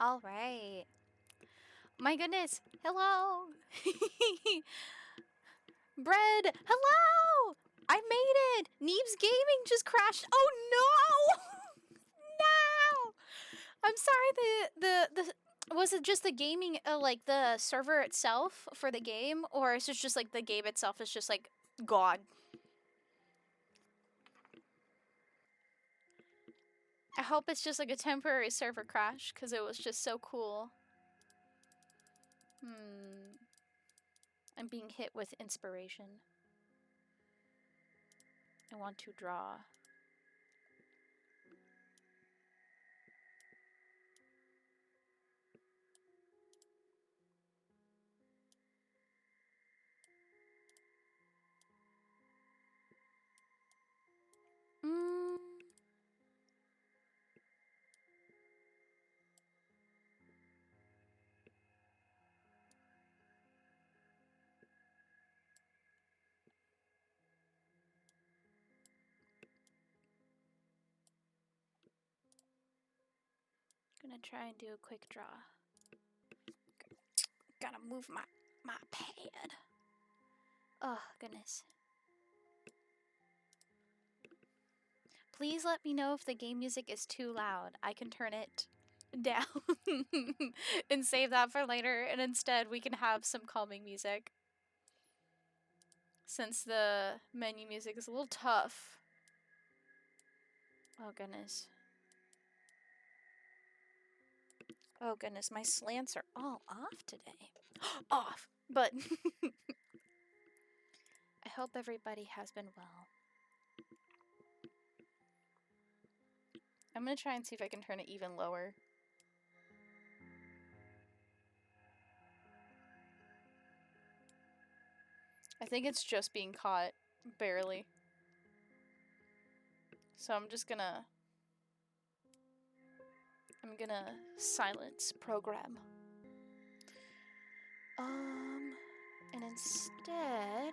All right. My goodness. Hello. Bread. Hello. I made it. Neeb's Gaming just crashed. Oh no. No. I'm sorry. The was it just the gaming like the server itself for the game, or is it just like the game itself is just like gone? I hope it's just like a temporary server crash because it was just so cool. I'm being hit with inspiration. I want to draw. Gonna try and do a quick draw. Gotta move my pad. Oh, goodness. Please let me know if the game music is too loud. I can turn it down and save that for later, and instead we can have some calming music. Since the menu music is a little tough. Oh, goodness. Oh, goodness. My slants are all off today. Off! But I hope everybody has been well. I'm gonna try and see if I can turn it even lower. I think it's just being caught, barely. So I'm gonna silence program. And instead,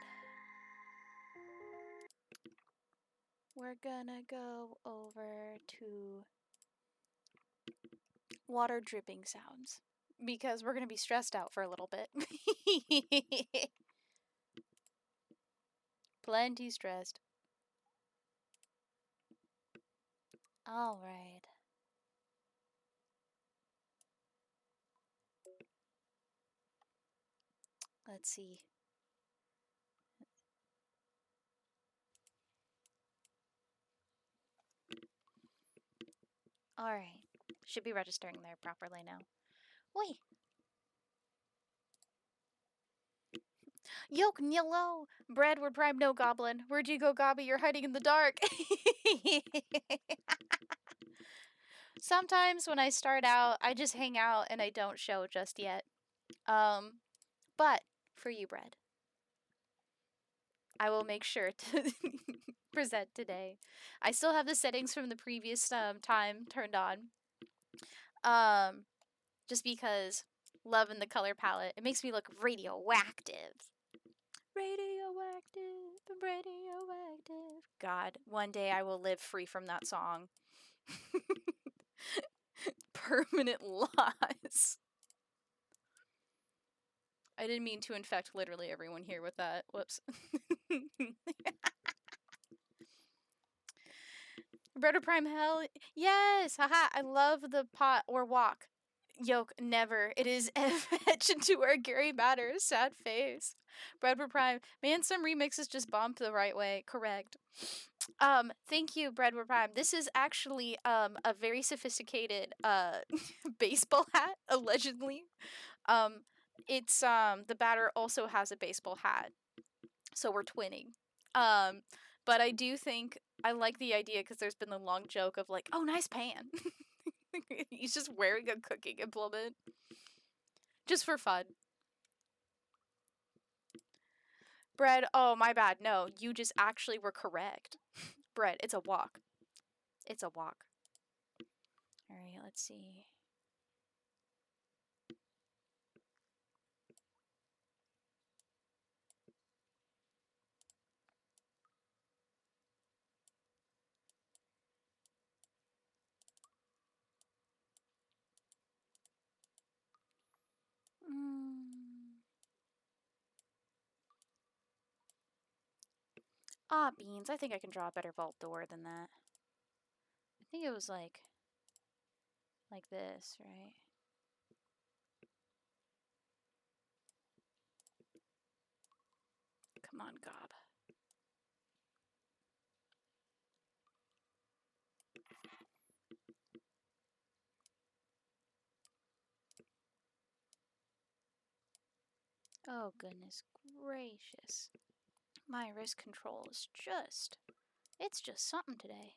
we're gonna go over to water dripping sounds because we're gonna be stressed out for a little bit. Plenty stressed. All right. Let's see. All right. Should be registering there properly now. Wait. Yoke Nilo! Bread, we're prime no goblin. Where'd you go, Gobby? You're hiding in the dark. Sometimes when I start out, I just hang out and I don't show just yet. But for you, Bread, I will make sure to present today. I still have the settings from the previous time turned on. Just because loving the color palette. It makes me look radioactive. Radioactive, radioactive. God, one day I will live free from that song. Permanent loss. I didn't mean to infect literally everyone here with that. Whoops. Bread or Prime Hell? Yes! Haha! I love the pot or walk. Yoke, never. It is etched into our Gary Matters sad face. Bread for Prime. Man, some remixes just bombed the right way. Correct. Thank you, Bread for Prime. This is actually a very sophisticated baseball hat, allegedly. It's the batter also has a baseball hat. So we're twinning. But I do think I like the idea because there's been the long joke of like, oh, nice pan. He's just wearing a cooking implement. Just for fun. Bread, oh, my bad. No, you just actually were correct. Bread, it's a walk. It's a walk. Alright, let's see. Ah, beans. I think I can draw a better vault door than that. I think it was like this, right? Come on, Gob. Oh, goodness gracious. My wrist control is just... It's just something today.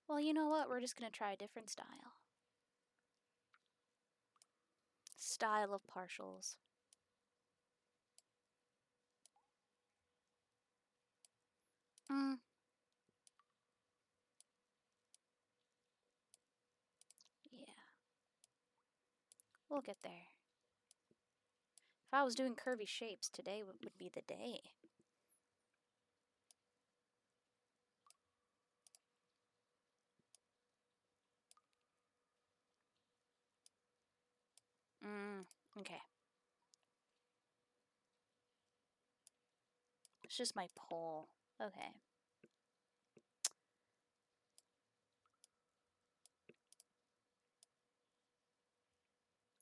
Well, you know what? We're just gonna try a different style. Style of partials. Yeah. We'll get there. If I was doing curvy shapes, today would be the day. Okay. It's just my pole. Okay.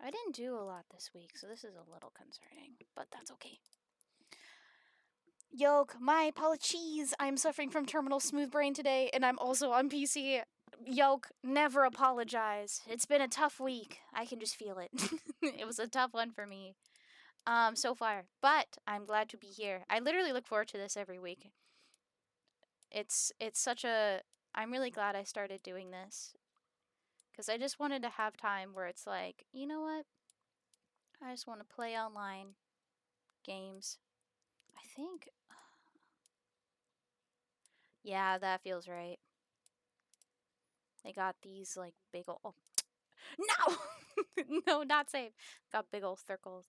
I didn't do a lot this week, so this is a little concerning, but that's okay. Yoke, my apologies. I'm suffering from terminal smooth brain today, and I'm also on PC. Yoke, never apologize. It's been a tough week. I can just feel it. It was a tough one for me. So far. But I'm glad to be here. I literally look forward to this every week. It's such a... I'm really glad I started doing this. Because I just wanted to have time where it's like, you know what? I just want to play online games. I think... Yeah, that feels right. They got these, like, big ol'... Oh. No! No, not safe. Got big ol' circles.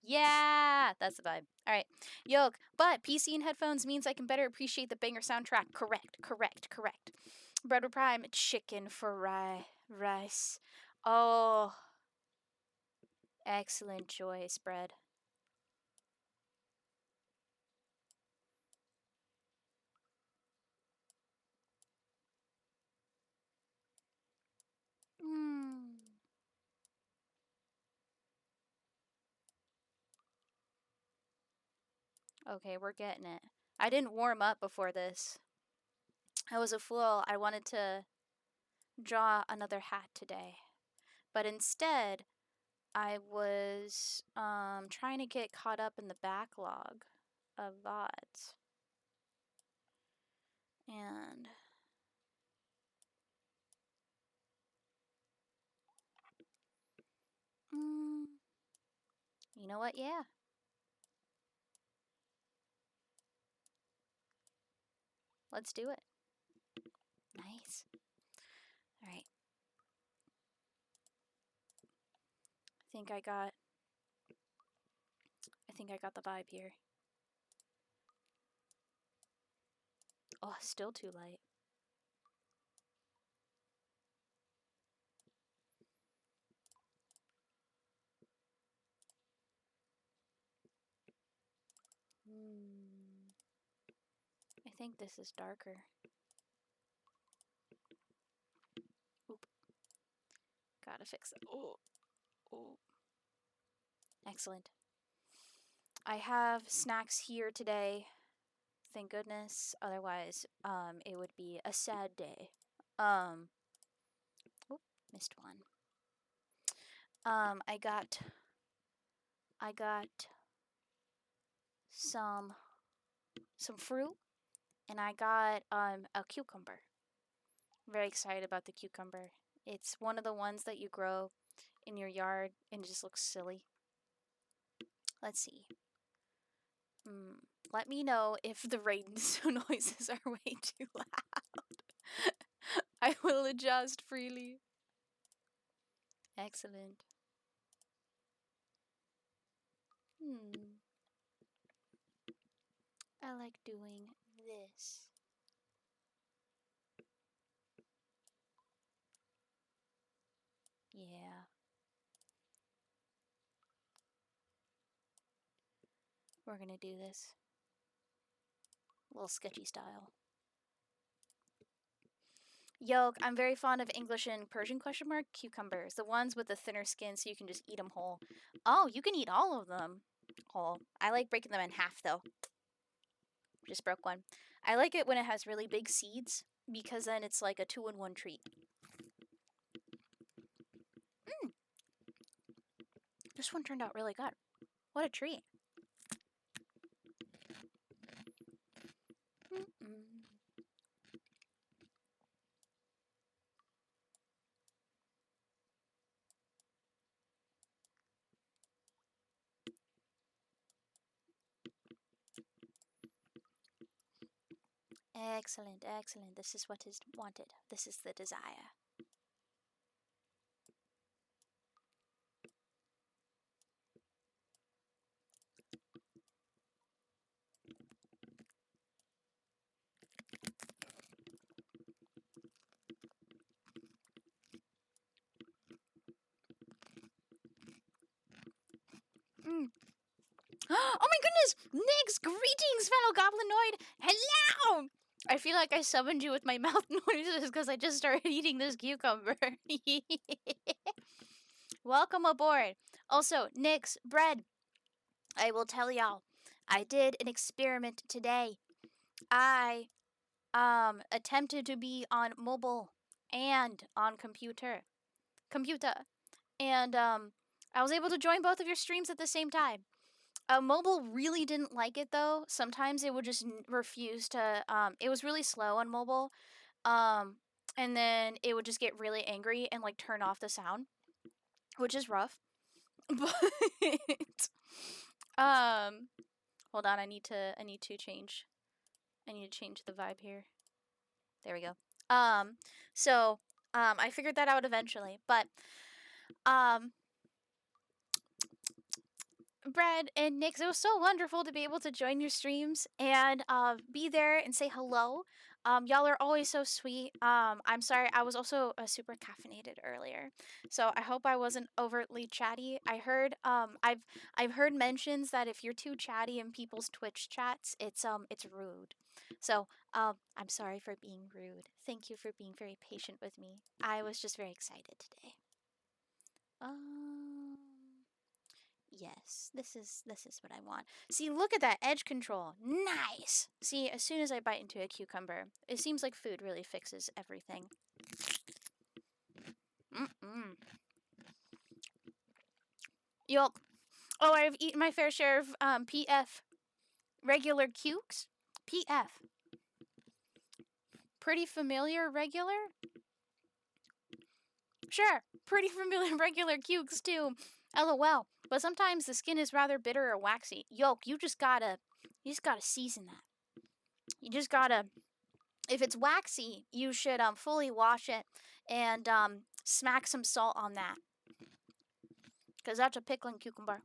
Yeah! That's the vibe. Alright. Yoke. But PC and headphones means I can better appreciate the banger soundtrack. Correct. Bread with Prime. Chicken for rice. Oh. Excellent choice, bread. Okay, we're getting it. I didn't warm up before this. I was a fool. I wanted to draw another hat today. But instead, I was trying to get caught up in the backlog of VODs. And... you know what? Yeah. Let's do it. Nice. Alright. I think I got the vibe here. Oh, still too light. I think this is darker. Oop. Gotta fix it. Oh. Excellent. I have snacks here today. Thank goodness. Otherwise, it would be a sad day. Oop, missed one. I got some fruit, and I got a cucumber. I'm very excited about the cucumber. It's one of the ones that you grow in your yard, and it just looks silly. Let's see. Let me know if the rain noises are way too loud. I will adjust freely. Excellent. I like doing this. Yeah. We're gonna do this. A little sketchy style. Yolk, I'm very fond of English and Persian cucumbers. The ones with the thinner skin so you can just eat them whole. Oh, you can eat all of them whole. I like breaking them in half though. Just broke one. I like it when it has really big seeds because then it's like a 2-in-1 treat. This one turned out really good. What a treat. Excellent, excellent. This is what is wanted. This is the desire. Oh my goodness! Nix! Greetings, fellow goblinoid! Hello! I feel like I summoned you with my mouth noises because I just started eating this cucumber. Welcome aboard. Also, Nix, bread. I will tell y'all, I did an experiment today. I attempted to be on mobile and on computer. And I was able to join both of your streams at the same time. Mobile really didn't like it though. Sometimes it would just refuse to. It was really slow on mobile, and then it would just get really angry and like turn off the sound, which is rough. But hold on, I need to change the vibe here. There we go. I figured that out eventually, but Brad and Nix, it was so wonderful to be able to join your streams and be there and say hello. Y'all are always so sweet. I'm sorry, I was also super caffeinated earlier, so I hope I wasn't overtly chatty. I heard I've heard mentions that if you're too chatty in people's Twitch chats, it's rude. So I'm sorry for being rude. Thank you for being very patient with me. I was just very excited today. Yes, this is what I want. See, look at that edge control. Nice. See, as soon as I bite into a cucumber, it seems like food really fixes everything. Yup. Oh, I've eaten my fair share of PF regular cukes. PF. Pretty familiar regular? Sure, pretty familiar regular cukes too. LOL. But sometimes the skin is rather bitter or waxy. Yolk, you just gotta season that. You just gotta, if it's waxy, you should fully wash it and smack some salt on that. Cause that's a pickling cucumber.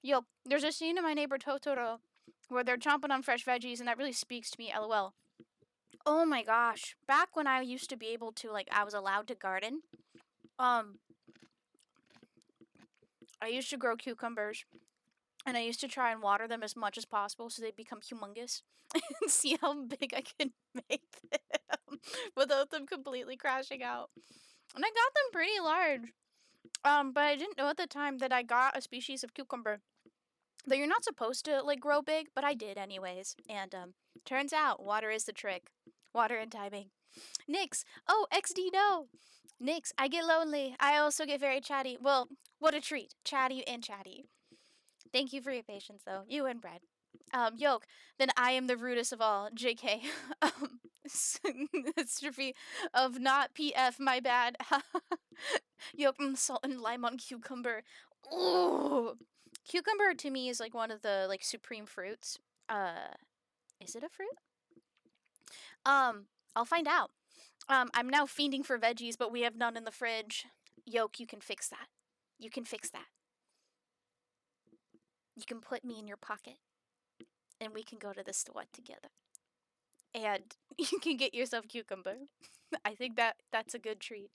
Yo, there's a scene in My Neighbor Totoro where they're chomping on fresh veggies and that really speaks to me, LOL. Oh my gosh. Back when I used to be able to, like, I was allowed to garden, I used to grow cucumbers, and I used to try and water them as much as possible so they'd become humongous and see how big I could make them without them completely crashing out. And I got them pretty large. But I didn't know at the time that I got a species of cucumber that you're not supposed to, like, grow big, but I did anyways. And, turns out water is the trick. Water and timing. Nix. Oh, XD, no. Nix, I get lonely. I also get very chatty. Well, what a treat. Chatty and chatty. Thank you for your patience, though. You and Brad. Yolk, then I am the rudest of all. JK. Strophe of not PF, my bad. Yolk, salt and lime on cucumber. Ooh. Cucumber to me is like one of the like supreme fruits. Is it a fruit? I'll find out. I'm now fiending for veggies, but we have none in the fridge. Yolk, you can fix that. You can fix that. You can put me in your pocket, and we can go to the store together. And you can get yourself cucumber. I think that's a good treat.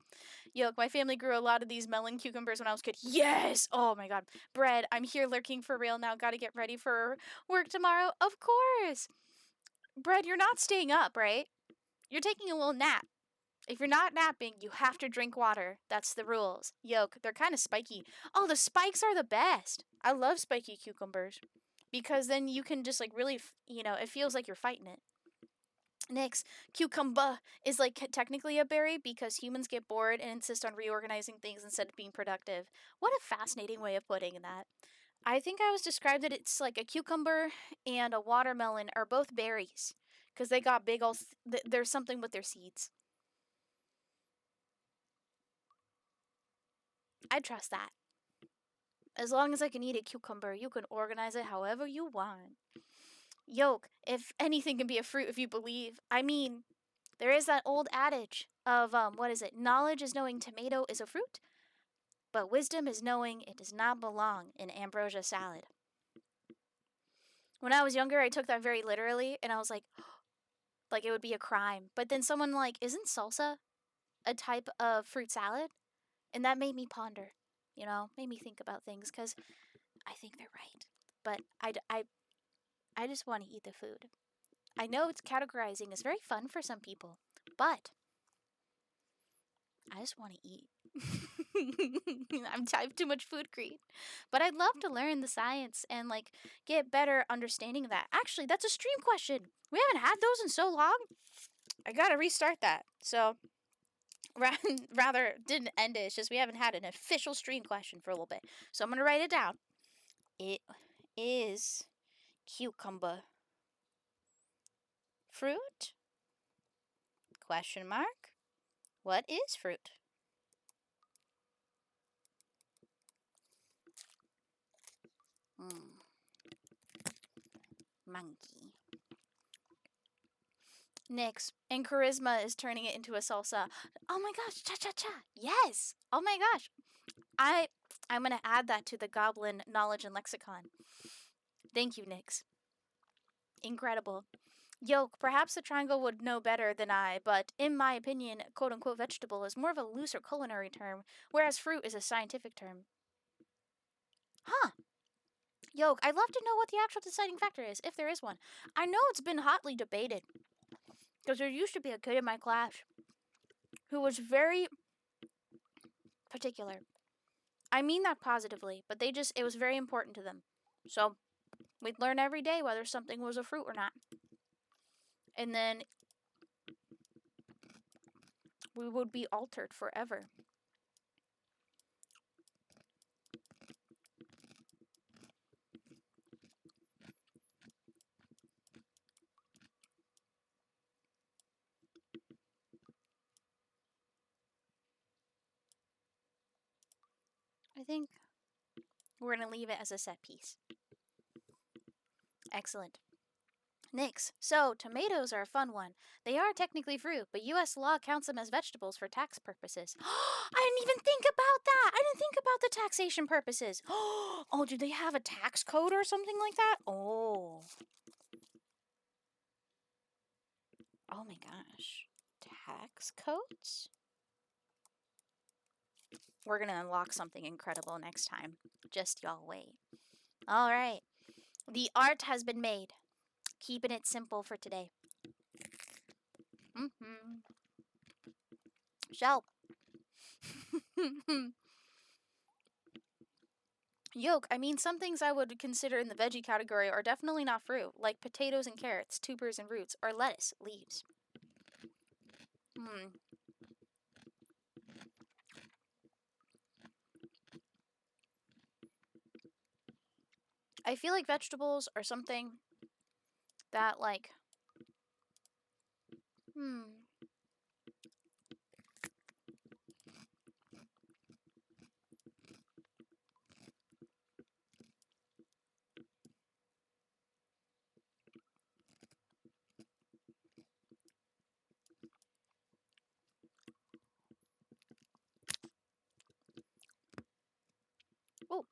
Yolk, my family grew a lot of these melon cucumbers when I was a kid. Yes! Oh my god. Bread, I'm here lurking for real now. Gotta get ready for work tomorrow. Of course! Bread, you're not staying up, right? You're taking a little nap. If you're not napping, you have to drink water. That's the rules. Yolk, they're kind of spiky. Oh, the spikes are the best. I love spiky cucumbers. Because then you can just like really, it feels like you're fighting it. Next, cucumber is like technically a berry because humans get bored and insist on reorganizing things instead of being productive. What a fascinating way of putting that. I think I was described that it's like a cucumber and a watermelon are both berries because they got big old. There's something with their seeds. I trust that. As long as I can eat a cucumber, you can organize it however you want. Yolk, if anything can be a fruit if you believe. I mean, there is that old adage of, what is it? Knowledge is knowing tomato is a fruit, but wisdom is knowing it does not belong in ambrosia salad. When I was younger, I took that very literally, and I was like it would be a crime. But then someone like, isn't salsa a type of fruit salad? And that made me ponder, made me think about things, because I think they're right. But I just want to eat the food. I know it's categorizing is very fun for some people, but I just want to eat. I have too much food greed. But I'd love to learn the science and like get better understanding of that. Actually, that's a stream question. We haven't had those in so long. I gotta restart that. So rather didn't end it. It's just we haven't had an official stream question for a little bit. So I'm gonna write it down. It is cucumber fruit? Question mark. What is fruit? Monkey. Nyx, and charisma is turning it into a salsa. Oh my gosh, cha-cha-cha. Yes. Oh my gosh. I'm going to add that to the Goblin knowledge and lexicon. Thank you, Nyx. Incredible. Yolk, perhaps the triangle would know better than I, but in my opinion, quote-unquote vegetable is more of a looser culinary term, whereas fruit is a scientific term. Huh. Yolk, I'd love to know what the actual deciding factor is, if there is one. I know it's been hotly debated, because there used to be a kid in my class who was very particular. I mean that positively, but it was very important to them. So, we'd learn every day whether something was a fruit or not. And then we would be altered forever. I think we're going to leave it as a set piece. Excellent. Nyx, so tomatoes are a fun one. They are technically fruit, but US law counts them as vegetables for tax purposes. I didn't even think about that. I didn't think about the taxation purposes. Oh, do they have a tax code or something like that? Oh. Oh my gosh. Tax codes? We're going to unlock something incredible next time. Just y'all wait. All right. The art has been made. Keeping it simple for today. Shell. Yolk, I mean, some things I would consider in the veggie category are definitely not fruit, like potatoes and carrots, tubers and roots, or lettuce, leaves. I feel like vegetables are something that, like, oh.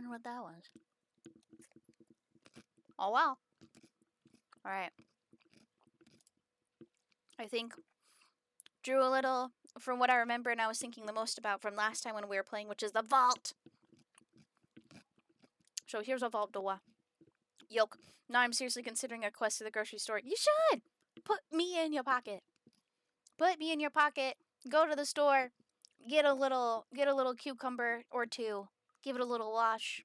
wonder what that was. Oh, wow. Alright. I think drew a little from what I remember and I was thinking the most about from last time when we were playing, which is the vault. So here's a vault door. Yoke. Now I'm seriously considering a quest to the grocery store. You should! Put me in your pocket. Put me in your pocket. Go to the store. Get a little cucumber or two. Give it a little wash.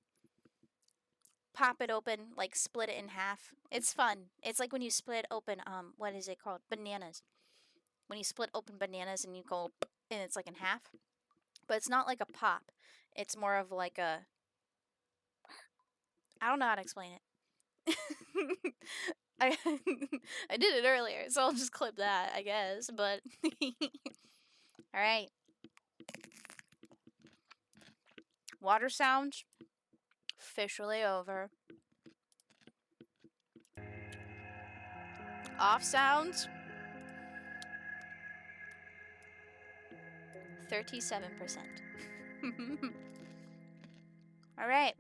Pop it open, like split it in half. It's fun. It's like when you split open, what is it called? Bananas. When you split open bananas and you go, and it's like in half. But it's not like a pop. It's more of like a, I don't know how to explain it. I I did it earlier, so I'll just clip that, I guess, but alright. Water sounds officially over. Off sounds 37%. Alright.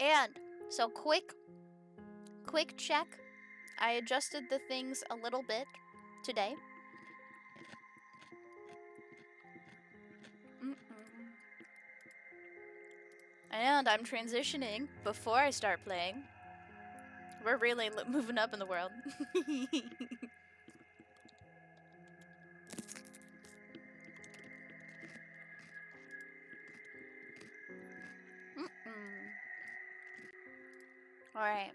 And so quick check. I adjusted the things a little bit today. And I'm transitioning before I start playing. We're really moving up in the world. Alright.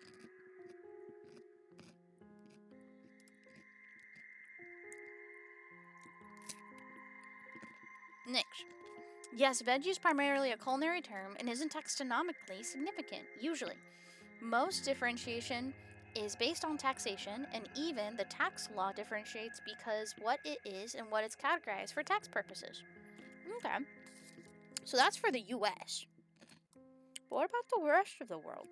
Next. Yes, veggie is primarily a culinary term and isn't taxonomically significant, usually. Most differentiation is based on taxation, and even the tax law differentiates because what it is and what it's categorized for tax purposes. Okay. So that's for the US. But what about the rest of the world?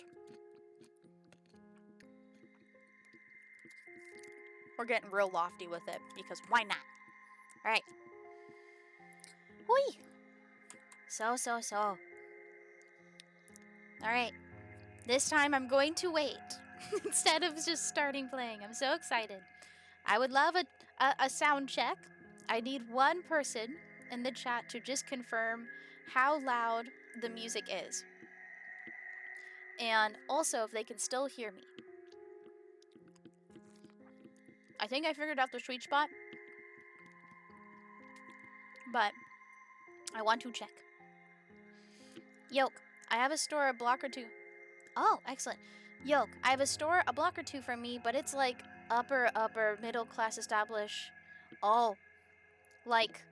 We're getting real lofty with it, because why not? Alright. Whee! So. Alright. This time I'm going to wait instead of just starting playing. I'm so excited. I would love a sound check. I need one person in the chat to just confirm how loud the music is. And also if they can still hear me. I think I figured out the sweet spot. But I want to check. Yoke, I have a store a block or two. Oh, excellent. Yoke, I have a store a block or two from me, but it's like upper middle class established. Oh, like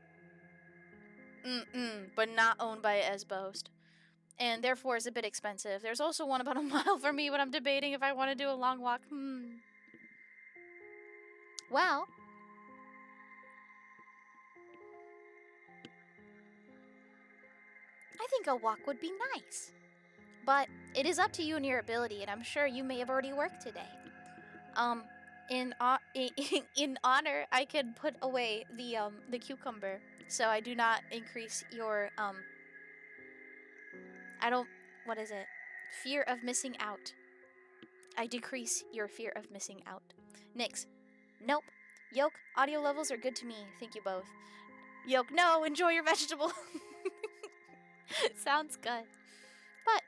but not owned by Esbost. And therefore is a bit expensive. There's also one about a mile from me, but I'm debating if I want to do a long walk. Well, I think a walk would be nice. But it is up to you and your ability, and I'm sure you may have already worked today. In honor, I could put away the cucumber, so I do not increase your what is it? Fear of missing out. I decrease your fear of missing out. Nix. Nope. Yoke, audio levels are good to me. Thank you both. Yoke, no, enjoy your vegetable. Sounds good. But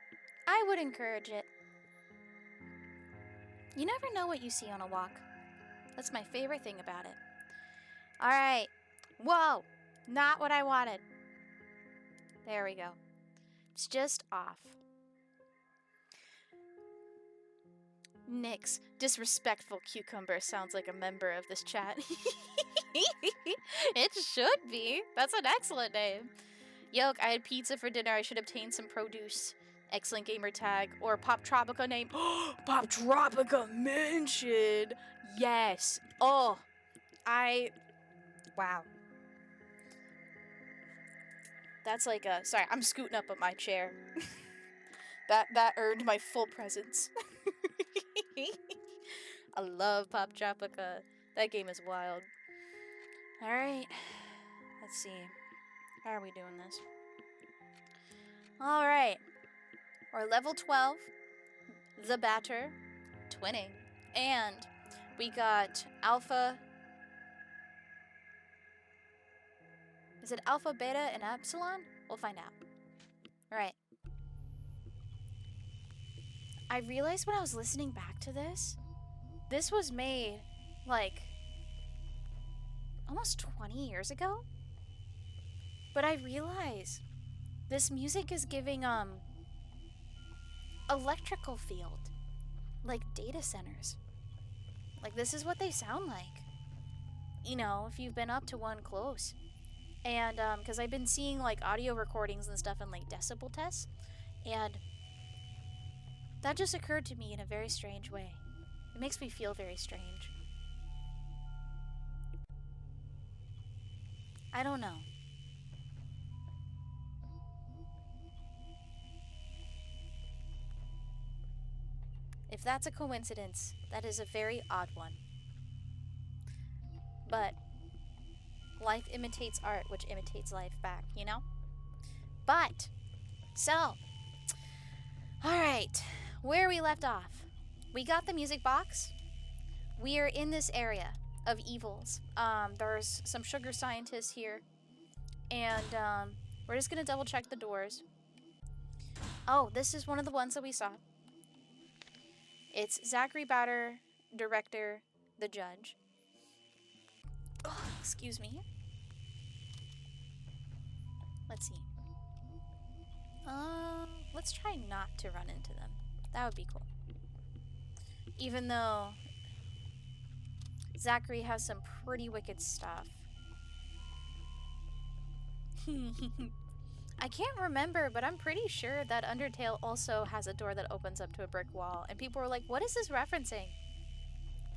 I would encourage it. You never know what you see on a walk. That's my favorite thing about it. Alright. Whoa! Not what I wanted. There we go. It's just off. Nix. Disrespectful cucumber sounds like a member of this chat. It should be. That's an excellent name. Yoke, I had pizza for dinner. I should obtain some produce. Excellent gamer tag. Or Pop Tropica name. Pop Tropica mentioned. Yes. Oh. Wow. That's like a... Sorry, I'm scooting up on my chair. That earned my full presence. I love Pop Tropica. That game is wild. Alright. Let's see. How are we doing this? Alright. or level 12, the batter, twinning. And we got alpha. Is it alpha, beta, and epsilon? We'll find out. Alright. I realized when I was listening back to this was made, like, almost 20 years ago? But I realize this music is giving, electrical field. Like data centers. Like, this is what they sound like. You know, if you've been up to one close. And, because I've been seeing, like, audio recordings and stuff and, like, decibel tests. And that just occurred to me in a very strange way. It makes me feel very strange. I don't know. If that's a coincidence, that is a very odd one. But life imitates art, which imitates life back, you know? But, so, alright, where we left off. We got the music box. We are in this area of evils. There's some sugar scientists here. And, we're just gonna double check the doors. Oh, this is one of the ones that we saw. It's Zachary Batter, director, the judge. Oh, excuse me. Let's see. Let's try not to run into them. That would be cool. Even though Zachary has some pretty wicked stuff. I can't remember, but I'm pretty sure that Undertale also has a door that opens up to a brick wall. And people were like, what is this referencing?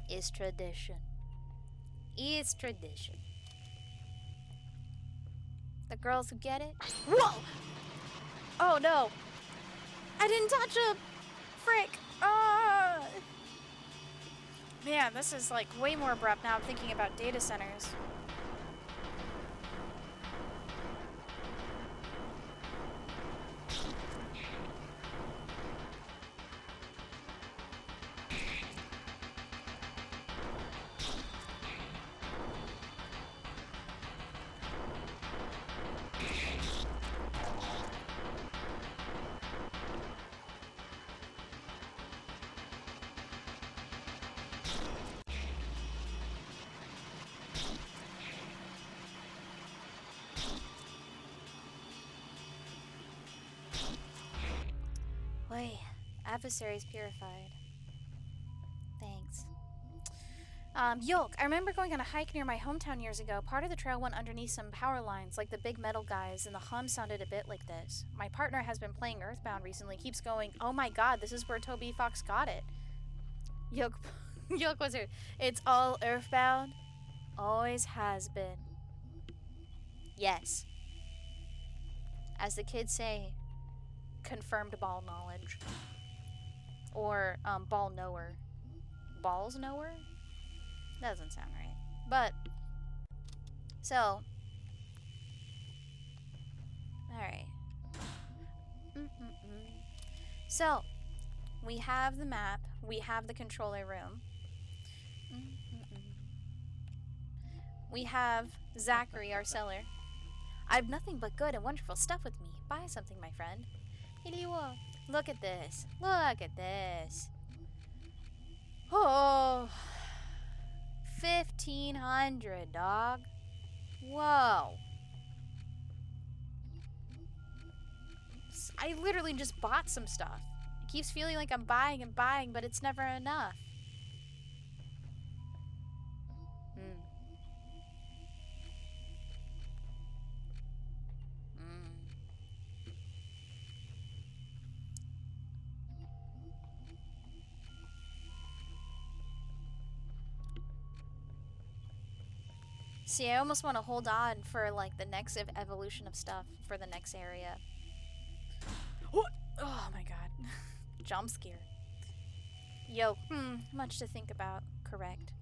It's tradition. It's tradition. The girls who get it. Whoa! Oh no! I didn't touch him! Frick! Man, this is like way more abrupt now. I'm thinking about data centers. Wait, adversaries purified. Thanks. Yolk, I remember going on a hike near my hometown years ago. Part of the trail went underneath some power lines, like the big metal guys, and the hum sounded a bit like this. My partner has been playing Earthbound recently, keeps going, oh my god, this is where Toby Fox got it. Yolk, Yolk was here. It's all Earthbound. Always has been. Yes. As the kids say, confirmed ball knowledge. Or, ball knower. Balls knower? That doesn't sound right. But, so. Alright. So, we have the map. We have the controller room. We have Zachary, our seller. I've nothing but good and wonderful stuff with me. Buy something, my friend. Look at this. Look at this. Oh. 1,500, dog. Whoa. I literally just bought some stuff. It keeps feeling like I'm buying and buying, but it's never enough. See, I almost want to hold on for, like, the next evolution of stuff for the next area. What? Oh my god. Jump scare. Yo, much to think about. Correct.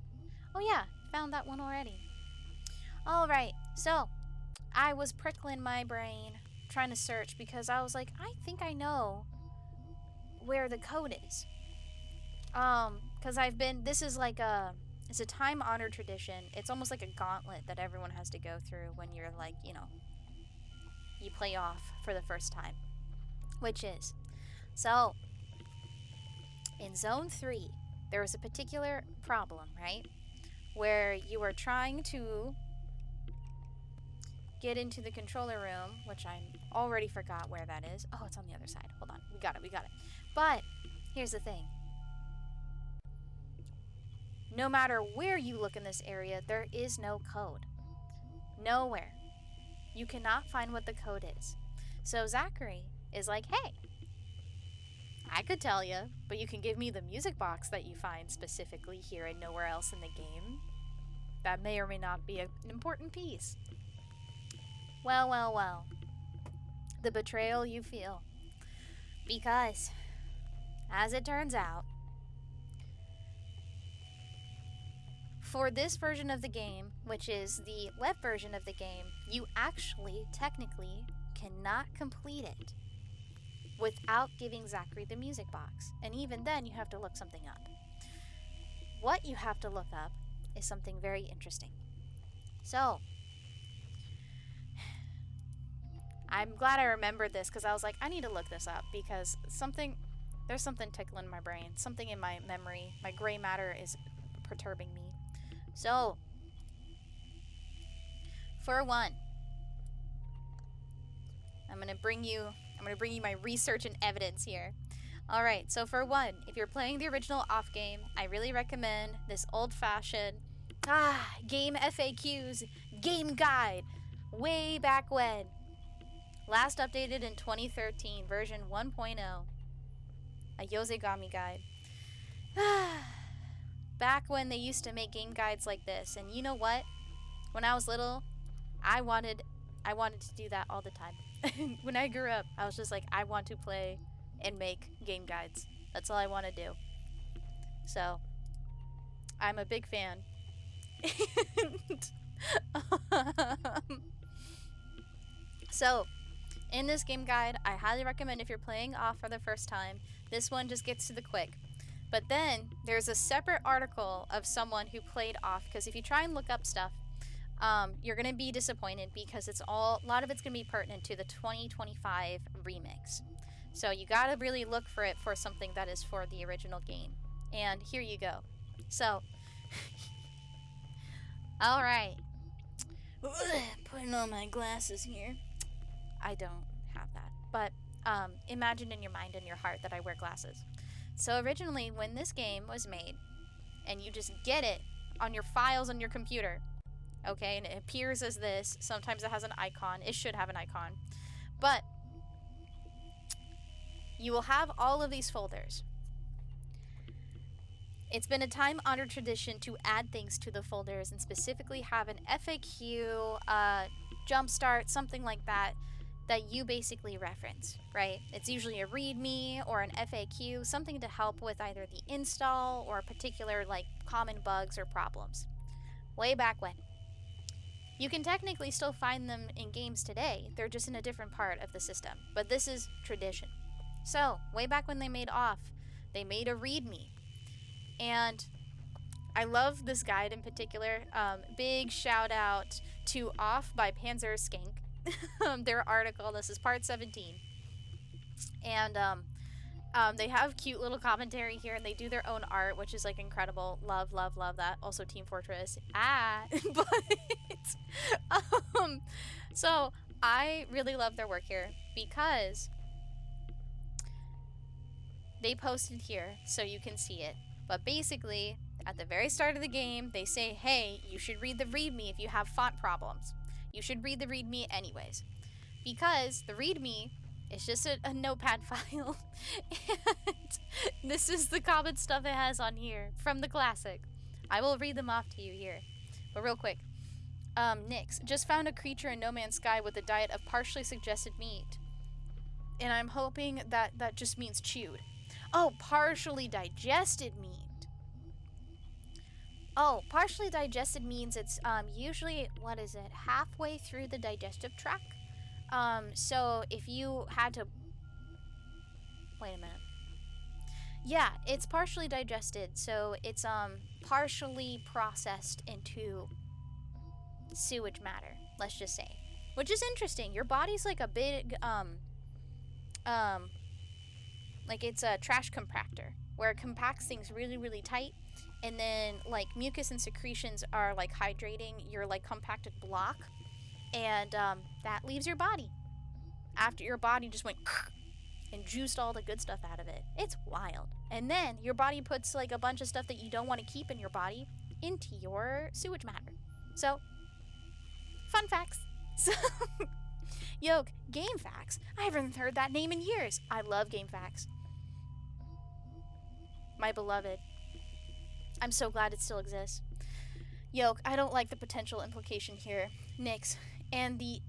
Oh yeah, found that one already. Alright, so, I was prickling my brain, trying to search, because I was like, I think I know where the code is. Because this is like it's a time-honored tradition. It's almost like a gauntlet that everyone has to go through when you're like, you know, you play off for the first time. Which is, so, in Zone 3, there was a particular problem, right? Where you were trying to get into the controller room, which I already forgot where that is. Oh, it's on the other side. Hold on. We got it. But, here's the thing. No matter where you look in this area, there is no code. Nowhere. You cannot find what the code is. So Zachary is like, hey, I could tell you, but you can give me the music box that you find specifically here and nowhere else in the game. That may or may not be an important piece. Well. The betrayal you feel. Because, as it turns out, for this version of the game, which is the web version of the game, you actually, technically, cannot complete it without giving Zachary the music box. And even then, you have to look something up. What you have to look up is something very interesting. So, I'm glad I remembered this because I was like, I need to look this up because there's something tickling my brain. Something in my memory, my gray matter is perturbing me. So, for one, I'm gonna bring you my research and evidence here. Alright, so for one, if you're playing the original off game, I really recommend this old-fashioned game FAQs, game guide, way back when. Last updated in 2013, version 1.0. A Yosegami guide. Back when they used to make game guides like this, and you know what? When I was little, I wanted to do that all the time. When I grew up, I was just like, I want to play and make game guides. That's all I want to do. So, I'm a big fan. So, in this game guide, I highly recommend if you're playing off for the first time, this one just gets to the quick. But then, there's a separate article of someone who played off, because if you try and look up stuff, you're going to be disappointed because a lot of it's going to be pertinent to the 2025 remix. So you got to really look for it for something that is for the original game. And here you go. So, alright. Putting on my glasses here. I don't have that. But imagine in your mind and your heart that I wear glasses. So originally, when this game was made, and you just get it on your files on your computer, okay, and it appears as this. Sometimes it has an icon. It should have an icon. But you will have all of these folders. It's been a time-honored tradition to add things to the folders and specifically have an FAQ, jumpstart, something like that you basically reference, right? It's usually a README or an FAQ, something to help with either the install or particular like common bugs or problems. Way back when. You can technically still find them in games today, they're just in a different part of the system, but this is tradition. So, way back when they made Off, they made a README. And I love this guide in particular. Big shout out to Off by Panzer Skank. Their article, this is part 17. And they have cute little commentary here, and they do their own art, which is like incredible. Love that. Also Team Fortress. But so I really love their work here because they posted here so you can see it. But basically, at the very start of the game, they say, hey, you should read the README if you have font problems. You should read the README anyways. Because the README is just a notepad file. And this is the common stuff it has on here from the classic. I will read them off to you here. But real quick. Nyx, just found a creature in No Man's Sky with a diet of partially suggested meat. And I'm hoping that just means chewed. Oh, partially digested meat. Oh, partially digested means it's usually, what is it, halfway through the digestive tract. So if you had to, wait a minute. Yeah, it's partially digested, so it's partially processed into sewage matter, let's just say. Which is interesting. Your body's like a big like it's a trash compactor where it compacts things really, really tight, and then like mucus and secretions are like hydrating your like compacted block, and that leaves your body after your body just went and juiced all the good stuff out of it. It's wild. And then your body puts like a bunch of stuff that you don't want to keep in your body into your sewage matter. So, fun facts. So, Yoke, Game Facts. I haven't heard that name in years. I love Game Facts. My beloved. I'm so glad it still exists. Yoke, I don't like the potential implication here. Nix. And the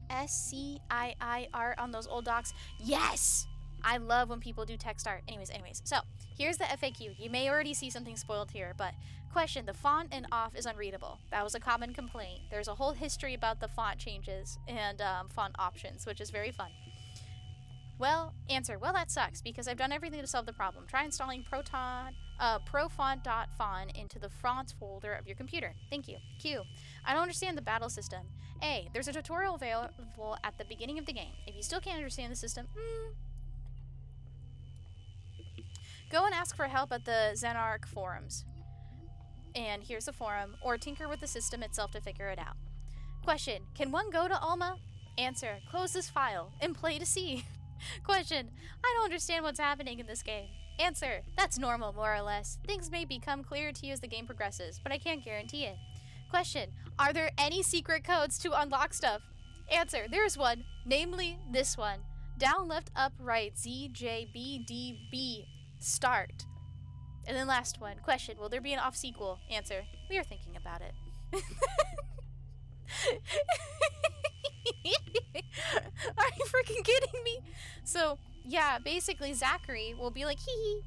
ASCII art on those old docs. Yes! I love when people do text art. Anyways. So, here's the FAQ. You may already see something spoiled here, but question, the font in off is unreadable. That was a common complaint. There's a whole history about the font changes and font options, which is very fun. Well, answer, well, that sucks because I've done everything to solve the problem. Try installing profont.fon into the fonts folder of your computer. Thank you. Q, I don't understand the battle system. A, there's a tutorial available at the beginning of the game. If you still can't understand the system, go and ask for help at the Xenarch forums. And here's the forum, or tinker with the system itself to figure it out. Question, can one go to Alma? Answer, close this file and play to see. Question, I don't understand what's happening in this game. Answer, that's normal, more or less. Things may become clearer to you as the game progresses, but I can't guarantee it. Question, are there any secret codes to unlock stuff? Answer, there's one, namely this one. Down, left, up, right, Z, J, B, D, B, start. And then last one. Question, will there be an off sequel? Answer, we are thinking about it. Are you freaking kidding me? So, yeah, basically Zachary will be like, hee hee.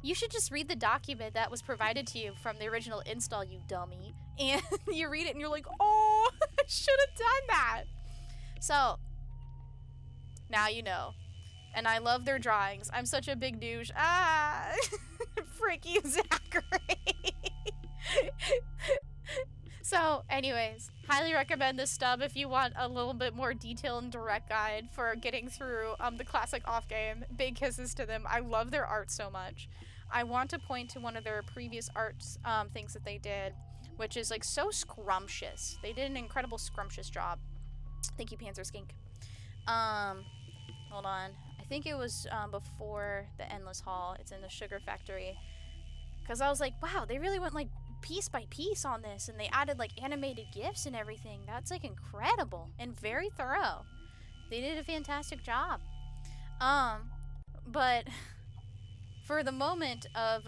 You should just read the document that was provided to you from the original install, you dummy. And you read it and you're like, oh, I should have done that. So, now you know. And I love their drawings. I'm such a big douche. Ah! Frick you, Zachary. So, anyways, highly recommend this stub if you want a little bit more detailed and direct guide for getting through the classic off game. Big kisses to them. I love their art so much. I want to point to one of their previous arts things that they did, which is like so scrumptious. They did an incredible scrumptious job. Thank you, Panzer Skink. Hold on. I think it was before the Endless Hall. It's in the Sugar Factory. Because I was like, wow, they really went like piece by piece on this, and they added like animated GIFs and everything. That's like incredible and very thorough. They did a fantastic job. But for the moment of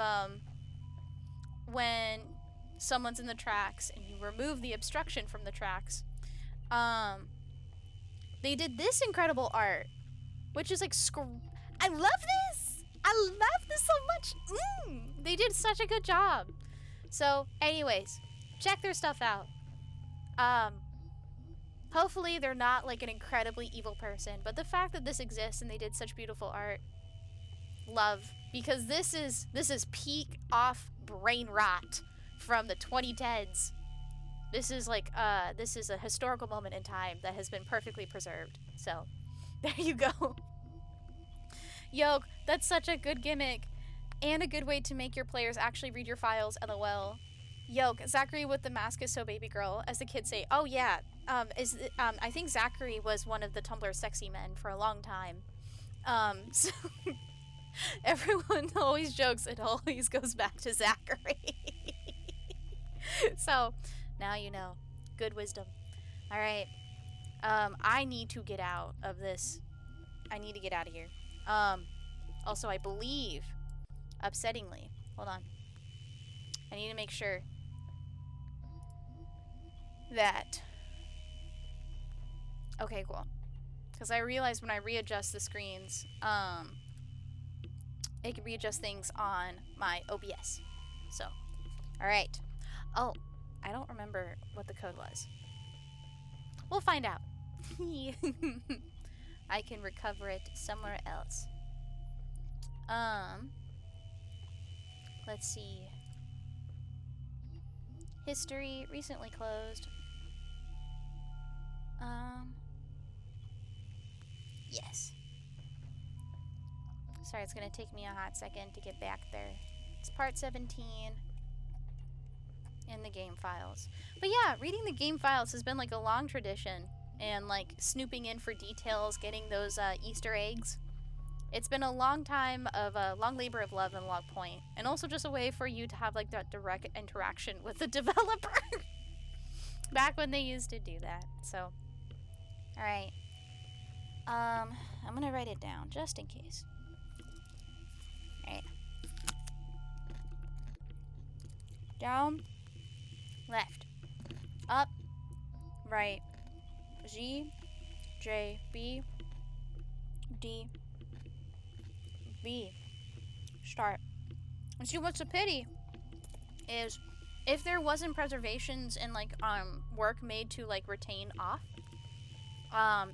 when someone's in the tracks and you remove the obstruction from the tracks, they did this incredible art, which is like I love this! I love this so much! They did such a good job. So, anyways, check their stuff out. Hopefully they're not like an incredibly evil person, but the fact that this exists and they did such beautiful art, love, because this is peak off brain rot from the 2010s. This is like this is a historical moment in time that has been perfectly preserved. So, there you go. Yoke, that's such a good gimmick. And a good way to make your players actually read your files, LOL. Yoke, Zachary with the mask is so baby girl, as the kids say. Oh yeah, I think Zachary was one of the Tumblr sexy men for a long time. So everyone always jokes it always goes back to Zachary. So, now you know. Good wisdom. Alright. I need to get out of this. I need to get out of here. Also, I believe, upsettingly, hold on. I need to make sure that, okay, cool. Because I realized when I readjust the screens, it can readjust things on my OBS. So, alright. Oh, I don't remember what the code was. We'll find out. I can recover it somewhere else. Let's see. History, recently closed. Yes. Sorry, it's gonna take me a hot second to get back there. It's part 17 in the game files. But yeah, reading the game files has been like a long tradition, and like snooping in for details, getting those Easter eggs. It's been a long time of a long labor of love and Log Point, and also just a way for you to have like that direct interaction with the developer. Back when they used to do that. So, all right. I'm gonna write it down just in case. All right. Down, left, up, right, G, J, B, D, B, start. And see, what's a pity is if there wasn't preservations and like work made to like retain off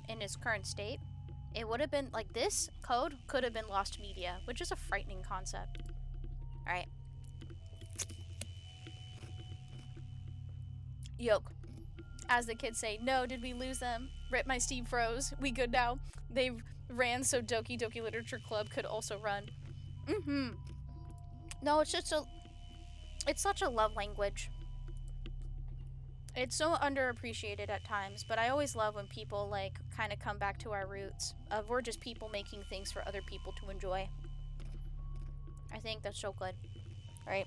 in its current state, it would have been like this code could have been lost media, which is a frightening concept. All right. Yoke. As the kids say, no, did we lose them? Rip, my Steve froze. We good now? They ran so Doki Doki Literature Club could also run. No, it's just it's such a love language. It's so underappreciated at times, but I always love when people like kind of come back to our roots of we're just people making things for other people to enjoy. I think that's so good. Right.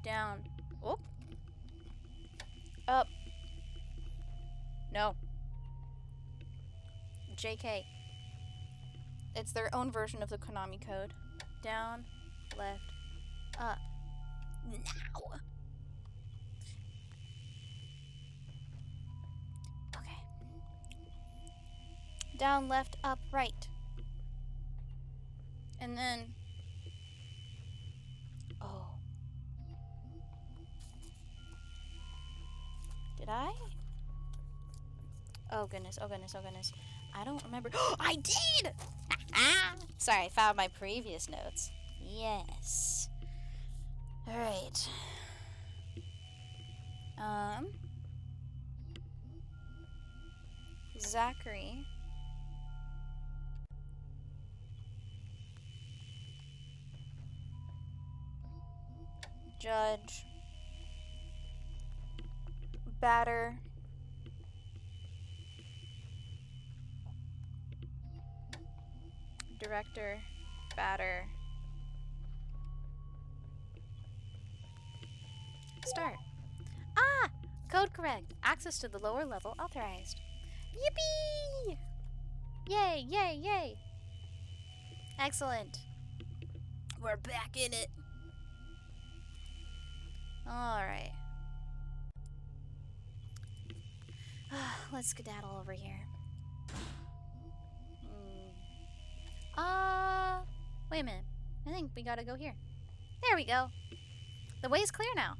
Down. Oh. Up. No. JK. It's their own version of the Konami code. Down, left, up. Now. Okay. Down, left, up, right. And then... Oh. Did I? Oh goodness, oh goodness, oh goodness. I don't remember. I did! Sorry, I found my previous notes. Yes. Alright. Zachary. Judge. Batter. Director. Batter. Start. Ah! Code correct. Access to the lower level authorized. Yippee! Yay, yay, yay! Excellent. We're back in it. Alright. Let's skedaddle over here. Wait a minute. I think we gotta go here. There we go. The way's clear now.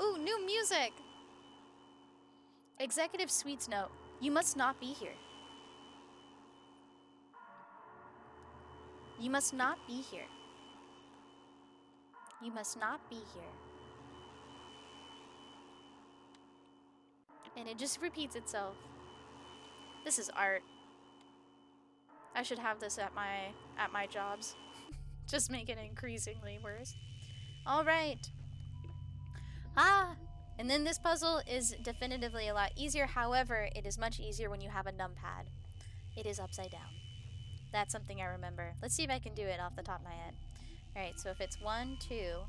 Ooh, new music! Executive Suite's note. You must not be here. You must not be here. You must not be here. And it just repeats itself. This is art. I should have this at my jobs. Just make it increasingly worse. All right. And then this puzzle is definitively a lot easier. However, it is much easier when you have a numpad. It is upside down. That's something I remember. Let's see if I can do it off the top of my head. All right, so if it's 1, 2,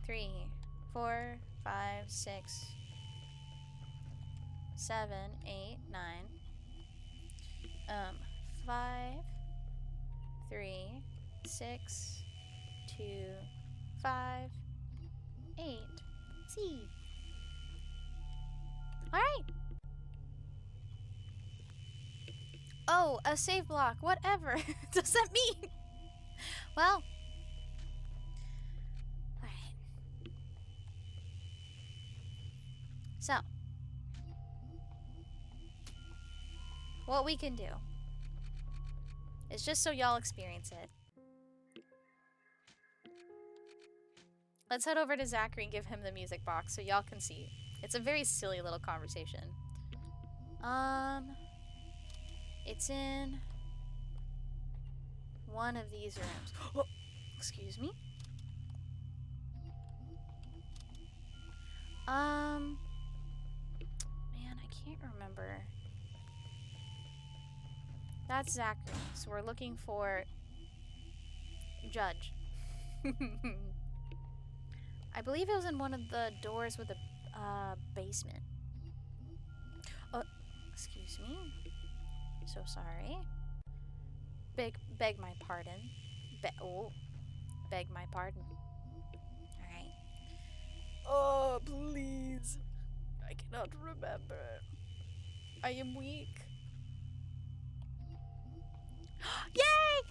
3, 4, 5, 6, 7, 8, 9. 5, 3, 6, 2, 5, 8. C. Alright. Oh, a save block. Whatever does that mean? Well. Alright. So. What we can do It's just so y'all experience it. Let's head over to Zachary and give him the music box so y'all can see. It's a very silly little conversation. It's in one of these rooms. Oh, excuse me. Man, I can't remember. That's Zachary, so we're looking for Judge. I believe it was in one of the doors with the basement. Oh, excuse me. So sorry. Beg my pardon. Beg my pardon. Alright. Oh, please. I cannot remember. I am weak. Yay!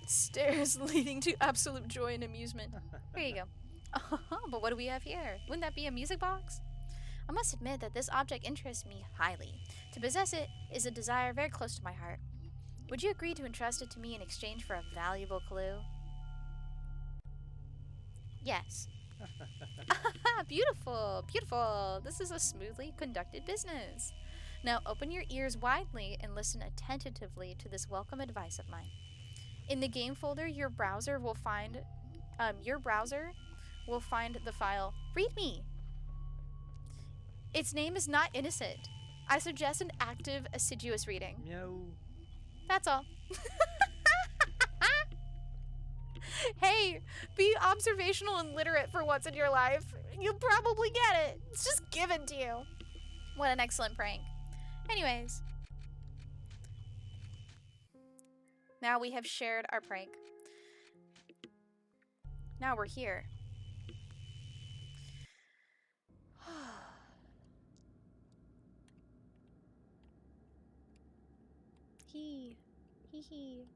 Stairs leading to absolute joy and amusement. There you go. But what do we have here? Wouldn't that be a music box? I must admit that this object interests me highly. To possess it is a desire very close to my heart. Would you agree to entrust it to me in exchange for a valuable clue? Yes. Beautiful, beautiful. This is a smoothly conducted business. Now open your ears widely and listen attentively to this welcome advice of mine. In the game folder, your browser will find the file README. Its name is not innocent. I suggest an active, assiduous reading. No. That's all. Hey, be observational and literate for once in your life. You'll probably get it. It's just given to you. What an excellent prank. Anyways. Now we have shared our prank. Now we're here. Hee. Hee hee.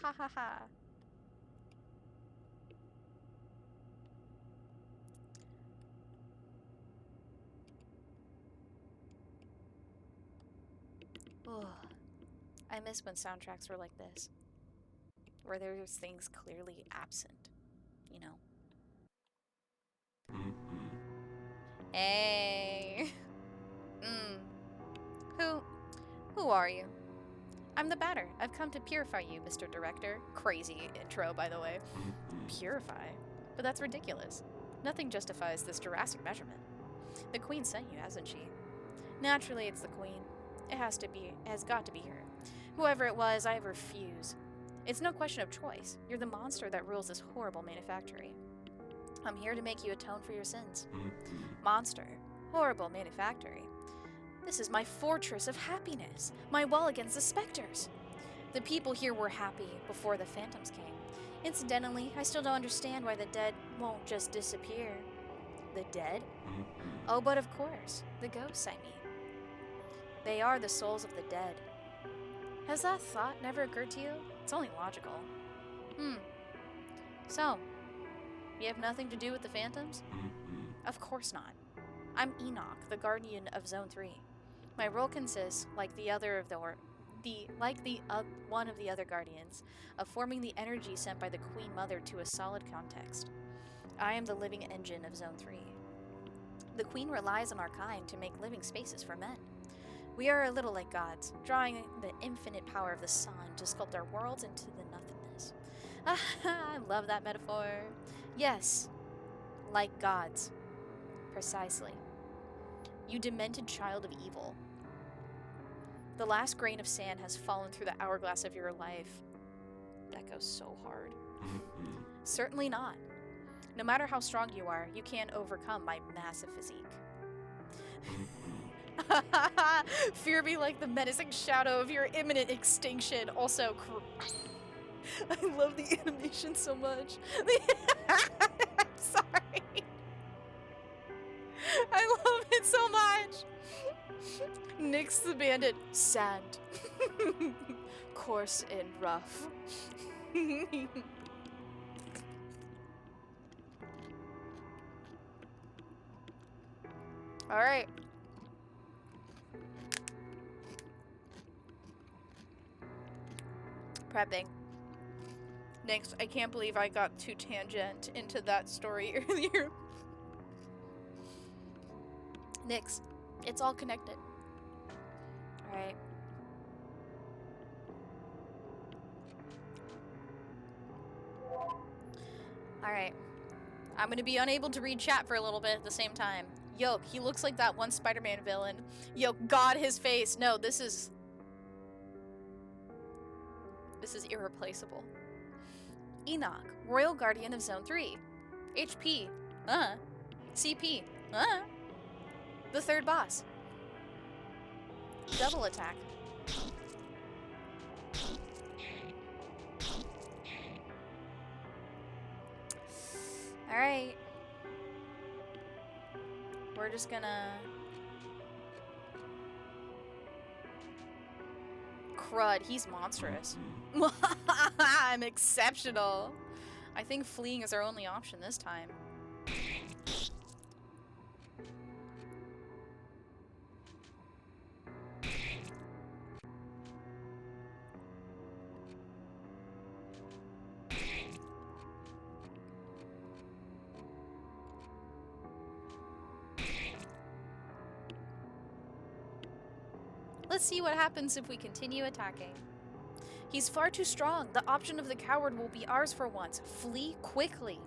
Ha ha ha. Oh, I miss when soundtracks were like this. Where there was things clearly absent, you know. Hey. Who are you? I'm the batter. I've come to purify you, Mr. Director. Crazy intro, by the way. Purify? But that's ridiculous. Nothing justifies this Jurassic measurement. The Queen sent you, hasn't she? Naturally, it's the Queen. It has got to be her. Whoever it was, I refuse. It's no question of choice. You're the monster that rules this horrible manufactory. I'm here to make you atone for your sins. Monster. Horrible manufactory. This is my fortress of happiness. My wall against the specters. The people here were happy before the phantoms came. Incidentally, I still don't understand why the dead won't just disappear. The dead? Oh, but of course. The ghosts, I mean. They are the souls of the dead. Has that thought never occurred to you? It's only logical. So, you have nothing to do with the phantoms? Of course not. I'm Enoch, the guardian of Zone 3. My role consists, like one of the other guardians, of forming the energy sent by the Queen Mother to a solid context. I am the living engine of Zone 3. The Queen relies on our kind to make living spaces for men. We are a little like gods, drawing the infinite power of the sun to sculpt our worlds into the nothingness. I love that metaphor. Yes, like gods. Precisely. You demented child of evil. The last grain of sand has fallen through the hourglass of your life. That goes so hard. Certainly not. No matter how strong you are, you can't overcome my massive physique. Fear me like the menacing shadow of your imminent extinction. Also, I love the animation so much. I'm sorry. I love it so much. Nyx the bandit, sand. Coarse and rough. Alright. Prepping. Next, I can't believe I got too tangent into that story earlier. Nix. It's all connected. Alright. Alright. I'm gonna be unable to read chat for a little bit at the same time. Yoke, he looks like that one Spider-Man villain. Yoke, God, his face. No, this is irreplaceable. Enoch, Royal Guardian of Zone 3. HP. CP. The third boss. Double attack. Alright. We're just gonna... Crud, he's monstrous. I'm exceptional. I think fleeing is our only option this time. Let's see what happens if we continue attacking. He's far too strong. The option of the coward will be ours for once. Flee quickly.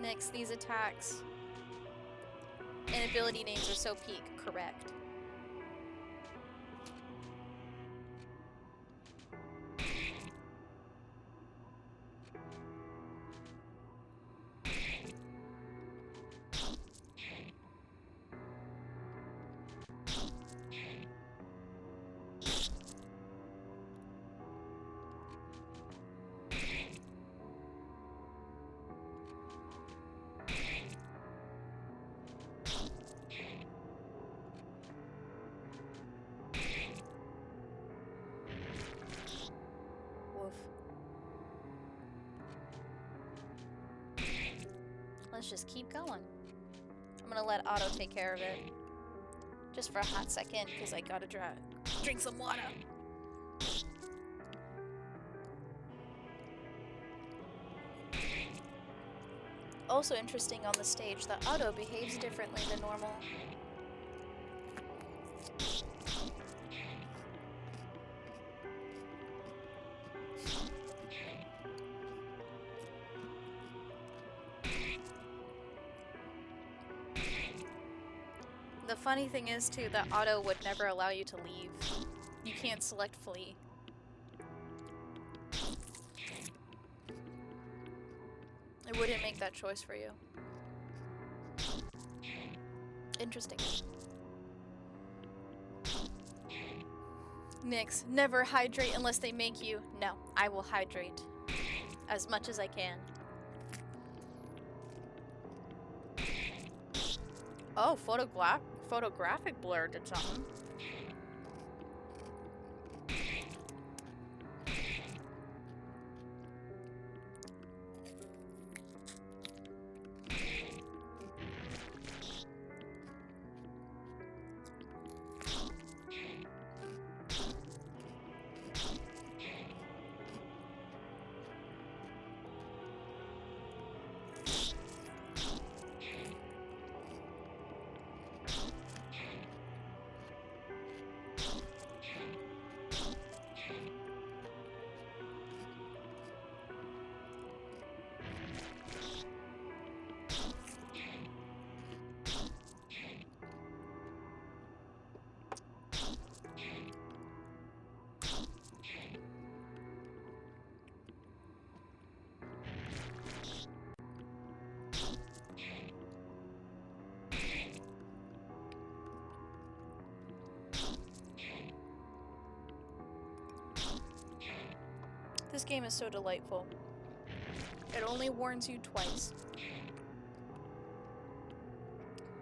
Next, these attacks and ability names are so peak. Correct. Let's just keep going. I'm gonna let Otto take care of it. Just for a hot second, because I gotta drink some water. Also interesting on the stage that Otto behaves differently than normal. The funny thing is, too, that Otto would never allow you to leave. You can't select flee. It wouldn't make that choice for you. Interesting. Nyx, never hydrate unless they make you. No, I will hydrate as much as I can. Oh, photographic blur did something. This game is so delightful. It only warns you twice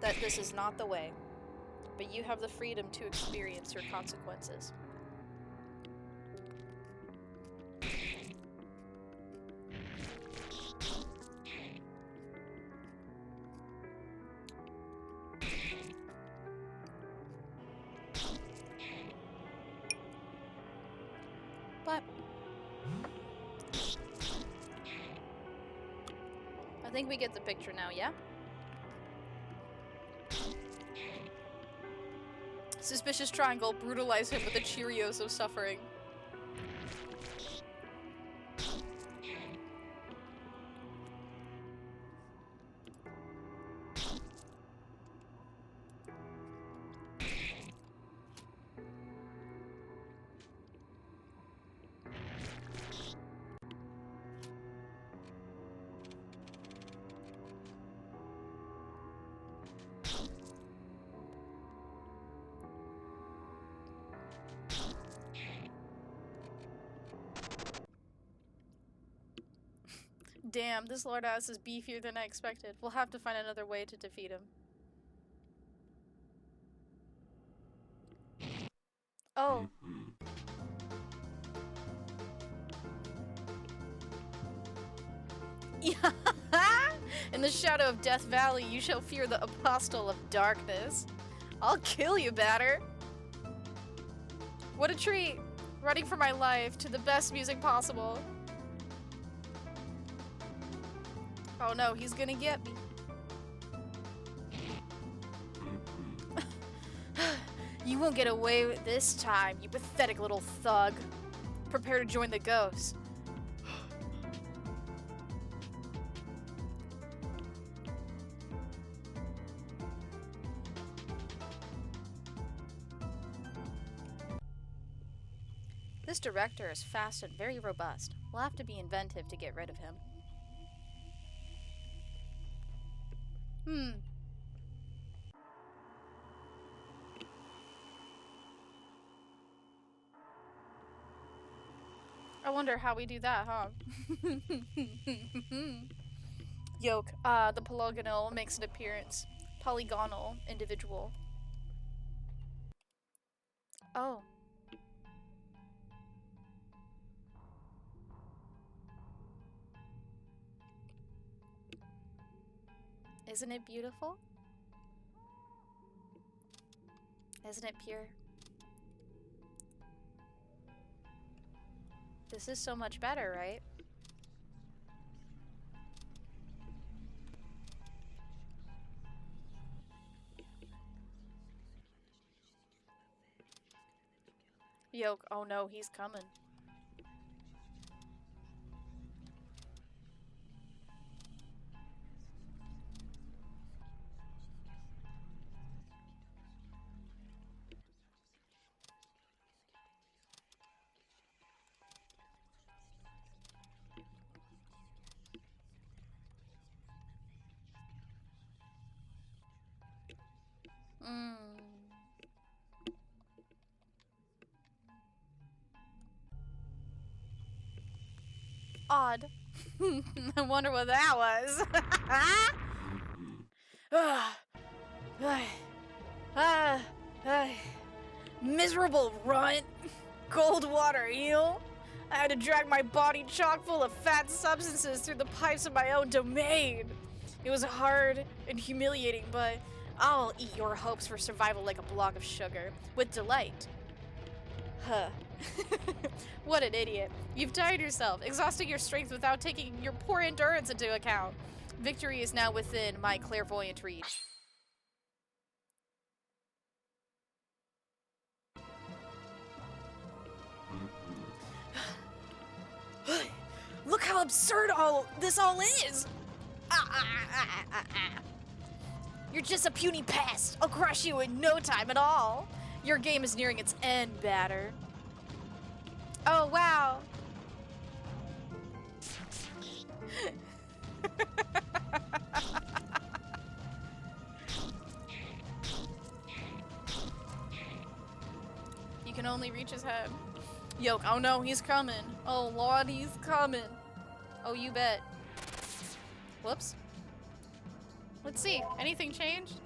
that this is not the way, but you have the freedom to experience your consequences. But I think we get the picture now, yeah? Suspicious triangle, brutalize him with the Cheerios of suffering. Damn, this lord ass is beefier than I expected. We'll have to find another way to defeat him. Oh. Yeah. In the shadow of Death Valley, you shall fear the apostle of darkness. I'll kill you, batter. What a treat. Running for my life to the best music possible. Oh no, he's gonna get me. You won't get away with this time, you pathetic little thug. Prepare to join the ghosts. This director is fast and very robust. We'll have to be inventive to get rid of him. I wonder how we do that, huh? Yoke, the polygonal makes an appearance. Polygonal individual. Oh. Isn't it beautiful? Isn't it pure? This is so much better, right? Yoke, oh no, he's coming. Odd. I wonder what that was. Miserable runt. Cold water eel. I had to drag my body chock full of fat substances through the pipes of my own domain. It was hard and humiliating, but I'll eat your hopes for survival like a block of sugar. With delight. Huh. What an idiot. You've tired yourself, exhausting your strength without taking your poor endurance into account. Victory is now within my clairvoyant reach. Look how absurd this all is! You're just a puny pest. I'll crush you in no time at all. Your game is nearing its end, batter. Oh, wow. You can only reach his head. Yoke, oh no, he's coming. Oh lord, he's coming. Oh, you bet. Whoops. Let's see. Anything changed?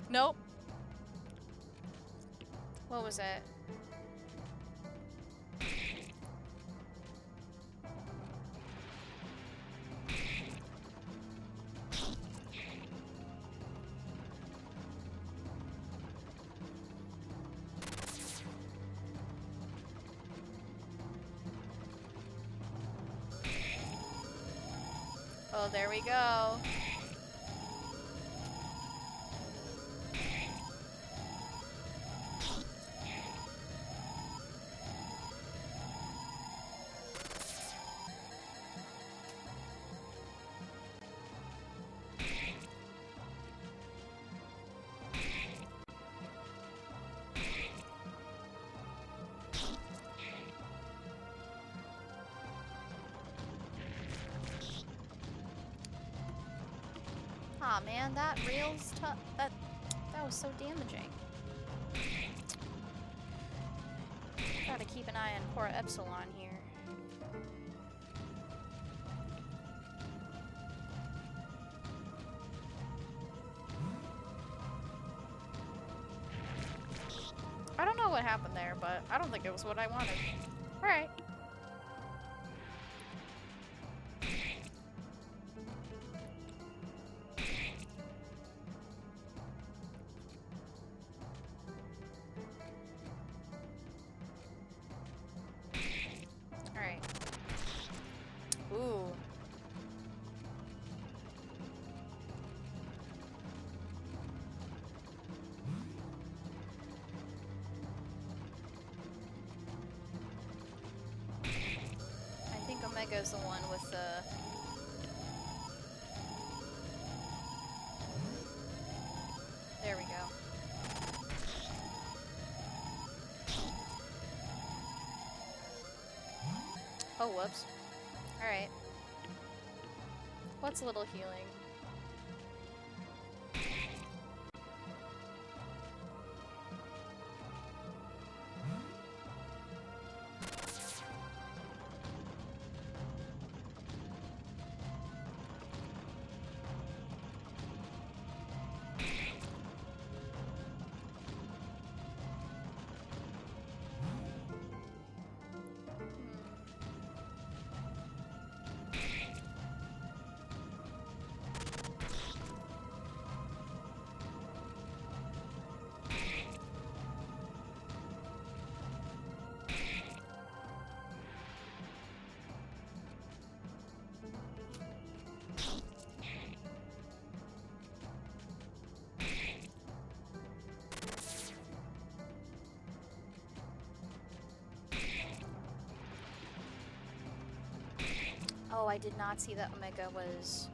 Nope. What was that? Oh, there we go. Aw, man, that rail's tough. That was so damaging. Gotta keep an eye on poor Epsilon here. I don't know what happened there, but I don't think it was what I wanted. Alright. Alright. Ooh. I think Omega's the one with the... There we go. Oh, whoops. Alright. What's a little healing? Oh, I did not see that Omega was...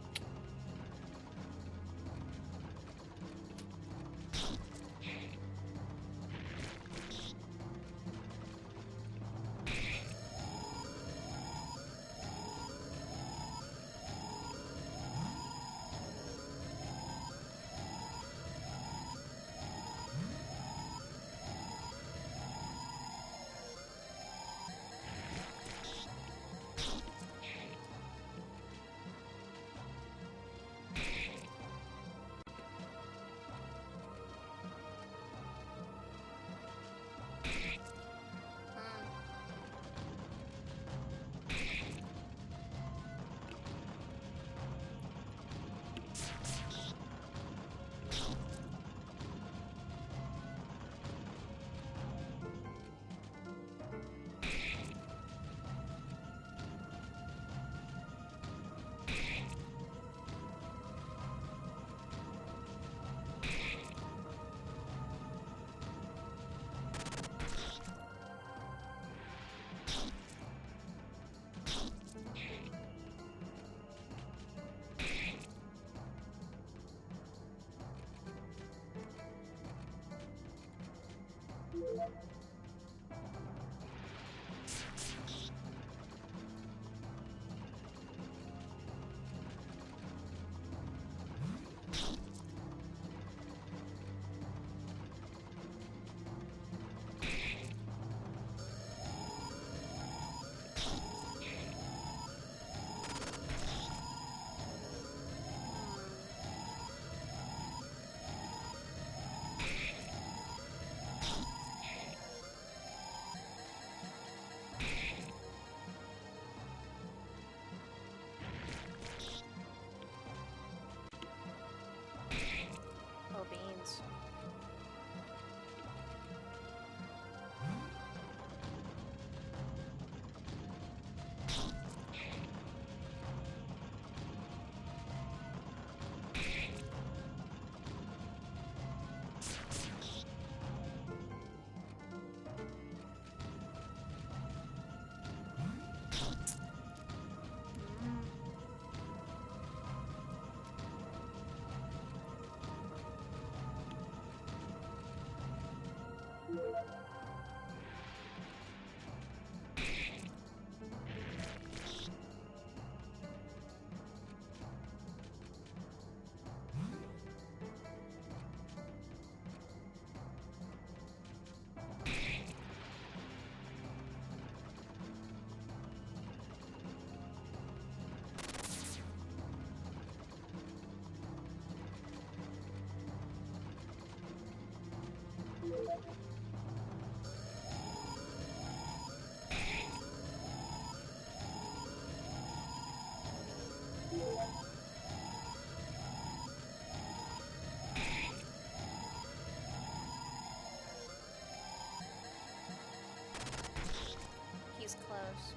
He's close.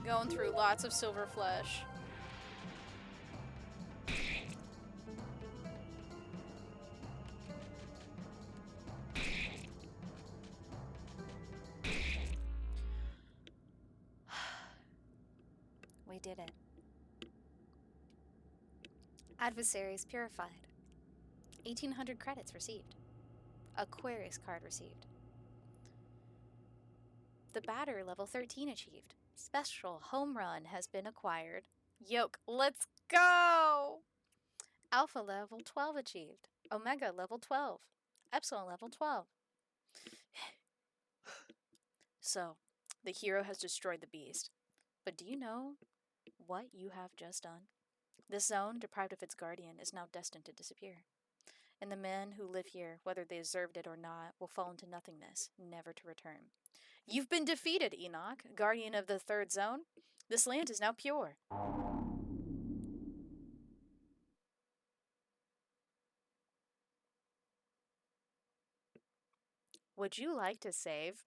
Going through lots of silver flesh. We did it. Adversaries purified. 1,800 credits received. Aquarius card received. The batter level 13 achieved. Special home run has been acquired. Yoke, let's go! Alpha level 12 achieved. Omega level 12. Epsilon level 12. So, the hero has destroyed the beast. But do you know what you have just done? This zone, deprived of its guardian, is now destined to disappear. And the men who live here, whether they deserved it or not, will fall into nothingness, never to return. You've been defeated, Enoch, guardian of the third zone. This land is now pure. Would you like to save?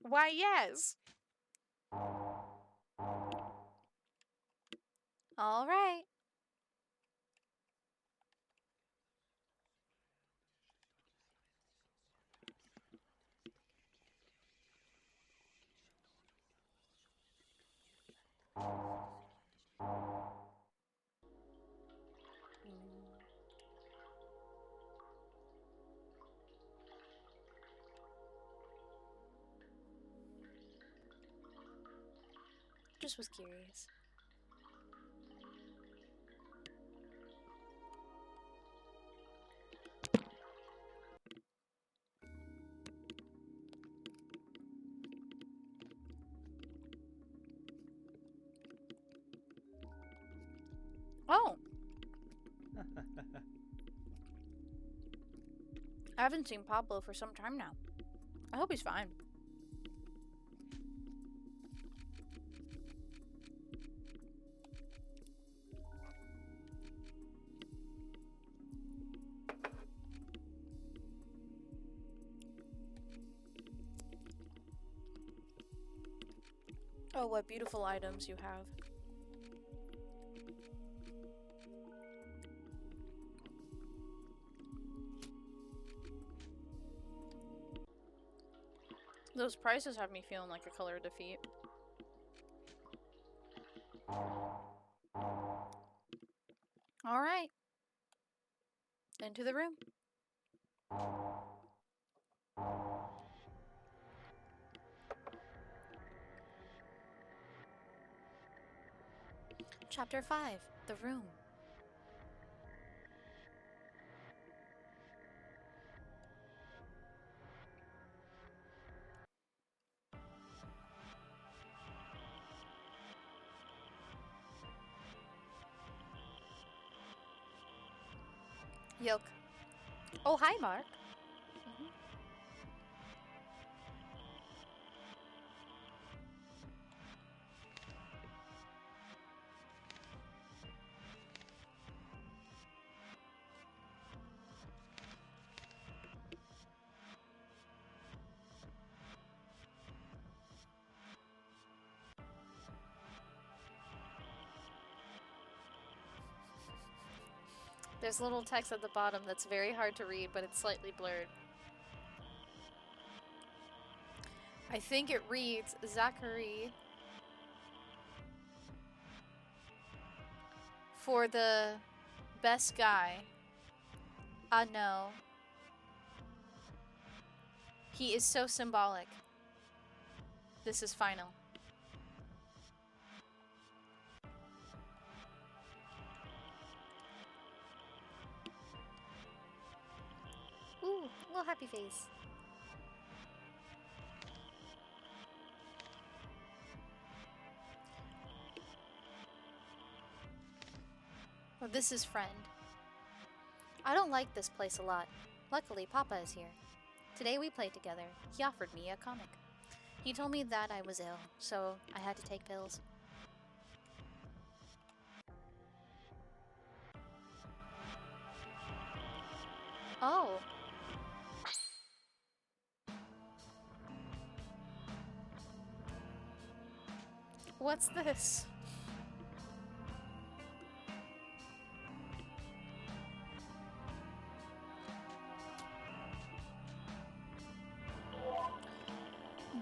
Why, yes. All right. Just was curious. I haven't seen Pablo for some time now. I hope he's fine. Oh, what beautiful items you have. Those prices have me feeling like a color defeat. Alright. Into the room. Chapter 5. The Room. Yoke. Oh, hi, Mark. There's little text at the bottom that's very hard to read, but it's slightly blurred. I think it reads, Zachary, for the best guy. I know. He is so symbolic. This is final. Ooh, little happy face. Well, this is friend. I don't like this place a lot. Luckily, Papa is here. Today we played together. He offered me a comic. He told me that I was ill, so I had to take pills. Oh. What's this?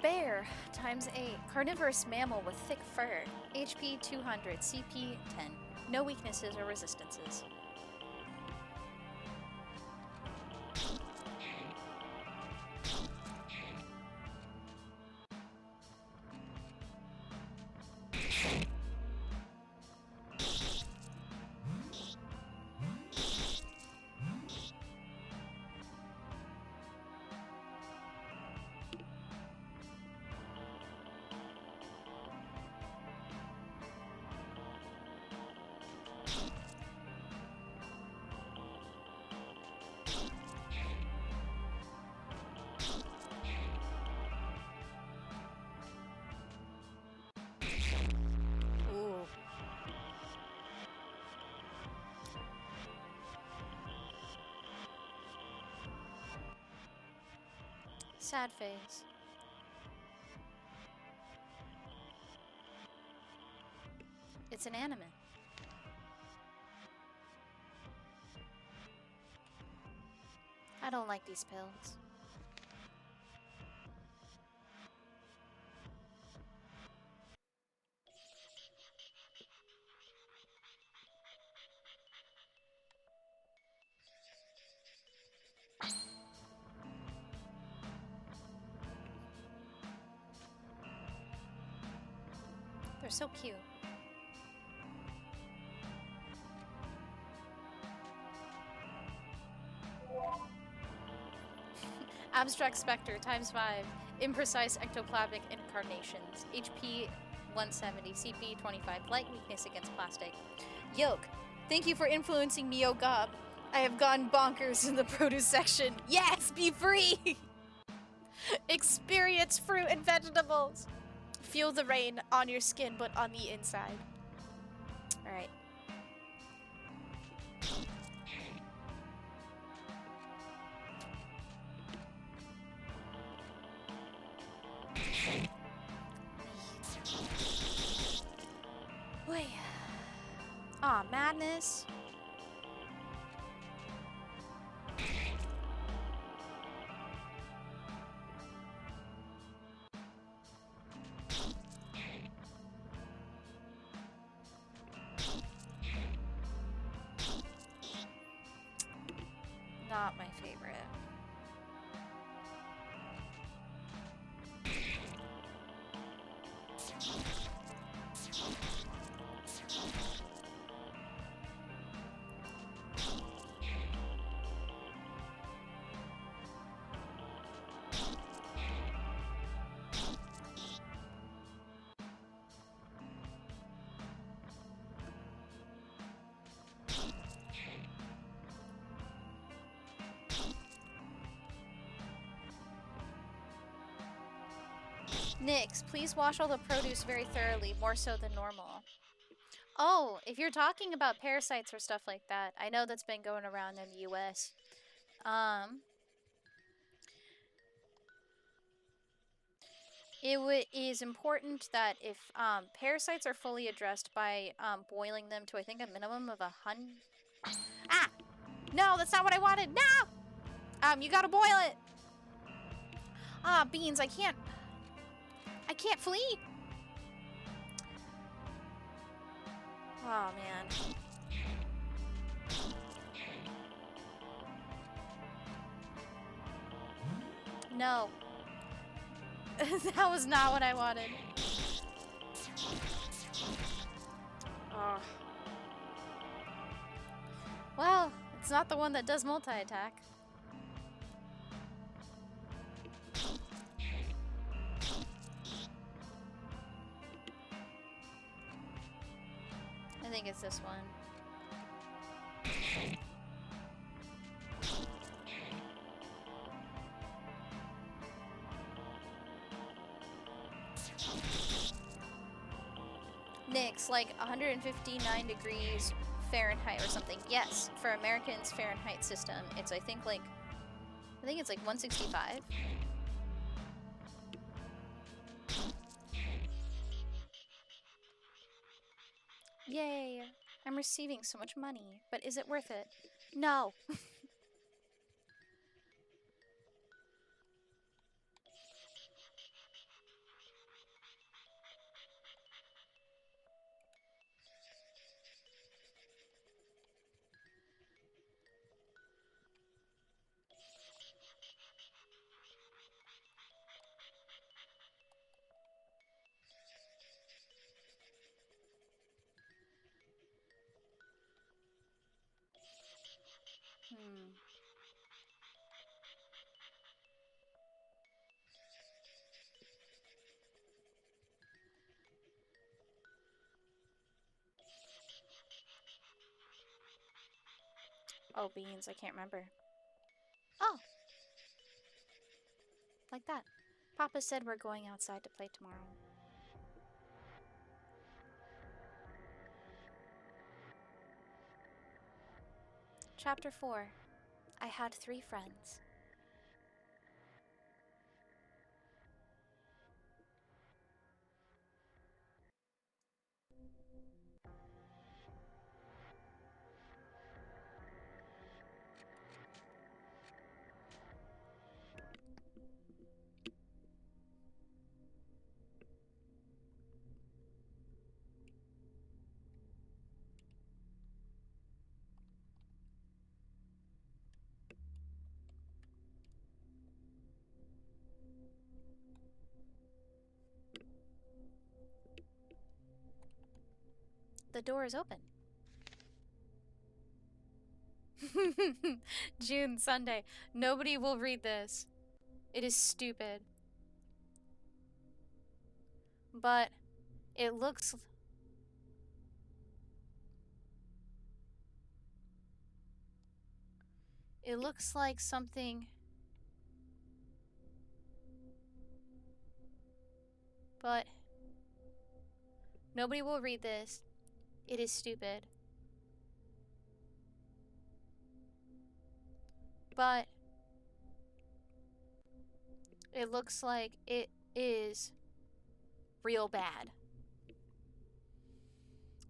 Bear times 8. Carnivorous mammal with thick fur. HP 200, CP 10. No weaknesses or resistances. Sad face. It's an anime. I don't like these pills. They're so cute. Abstract Spectre times 5. Imprecise ectoplasmic incarnations. HP 170, CP 25. Light weakness against plastic. Yoke, thank you for influencing me, oh Gob. I have gone bonkers in the produce section. Yes, be free! Experience fruit and vegetables. Feel the rain on your skin, but on the inside. Alright. Wait. Aw, madness. Not my favorite. Nyx, please wash all the produce very thoroughly, more so than normal. Oh, if you're talking about parasites or stuff like that, I know that's been going around in the US. It is important that if parasites are fully addressed by boiling them to, I think, a minimum of 100... Ah! No, that's not what I wanted! No! You gotta boil it! Ah, beans, I can't flee! Oh, man. No. That was not what I wanted. Oh. Well, it's not the one that does multi-attack. I think it's this one. Nyx, like 159 degrees Fahrenheit or something. Yes, for Americans' Fahrenheit system, it's I think it's like 165. Yay! I'm receiving so much money, but is it worth it? No. Oh, beans, I can't remember. Oh! Like that. Papa said we're going outside to play tomorrow. Chapter 4. I had 3 friends. The door is open. June, Sunday. Nobody will read this. It is stupid. But it looks... It looks like something... But... nobody will read this. It is stupid. But... it looks like it is... real bad.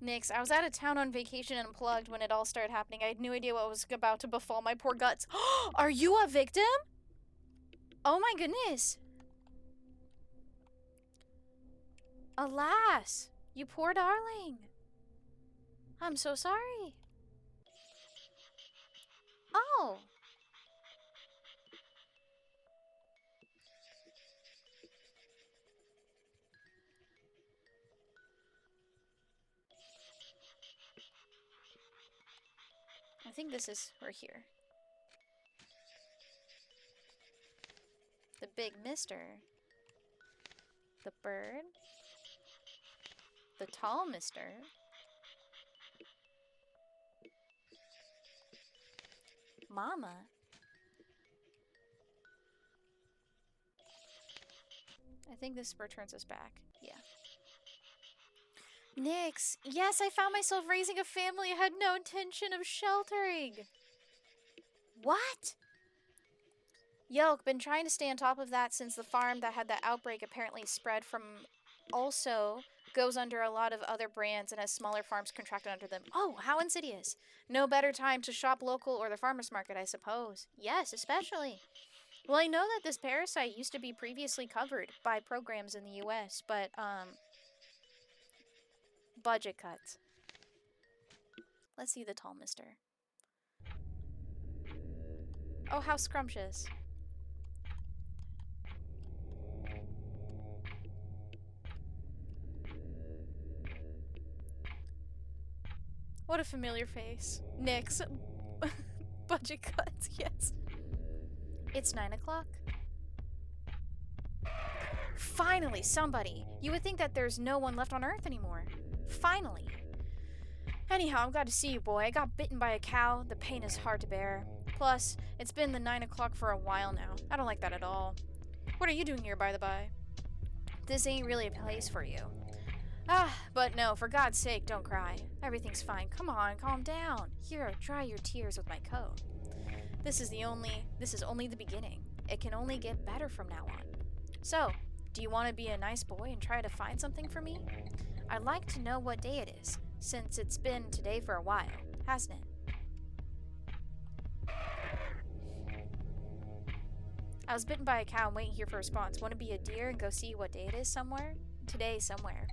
Nix, I was out of town on vacation and unplugged when it all started happening. I had no idea what was about to befall my poor guts. Are you a victim? Oh my goodness. Alas, you poor darling. I'm so sorry. Oh. I think this is, we're here. The big mister. The bird. The tall mister. Mama. I think this returns us back. Yeah. Nix, yes, I found myself raising a family I had no intention of sheltering. What? Yolk, been trying to stay on top of that since the farm that had that outbreak apparently spread from... also goes under a lot of other brands and has smaller farms contracted under them. Oh, how insidious. No better time to shop local or the farmer's market, I suppose. Yes, especially. Well, I know that this parasite used to be previously covered by programs in the US, but, budget cuts. Let's see the tall mister. Oh, how scrumptious. What a familiar face. Nix. Budget cuts, yes. It's 9 o'clock. Finally, somebody. You would think that there's no one left on Earth anymore. Finally. Anyhow, I'm glad to see you, boy. I got bitten by a cow. The pain is hard to bear. Plus, it's been the 9 o'clock for a while now. I don't like that at all. What are you doing here, by the by? This ain't really a place for you. Ah, but no, for God's sake, don't cry. Everything's fine. Come on, calm down. Here, dry your tears with my coat. This is only the beginning. It can only get better from now on. So, do you want to be a nice boy and try to find something for me? I'd like to know what day it is, since it's been today for a while, hasn't it? I was bitten by a cow and waiting here for a response. Want to be a deer and go see what day it is somewhere? Today, somewhere.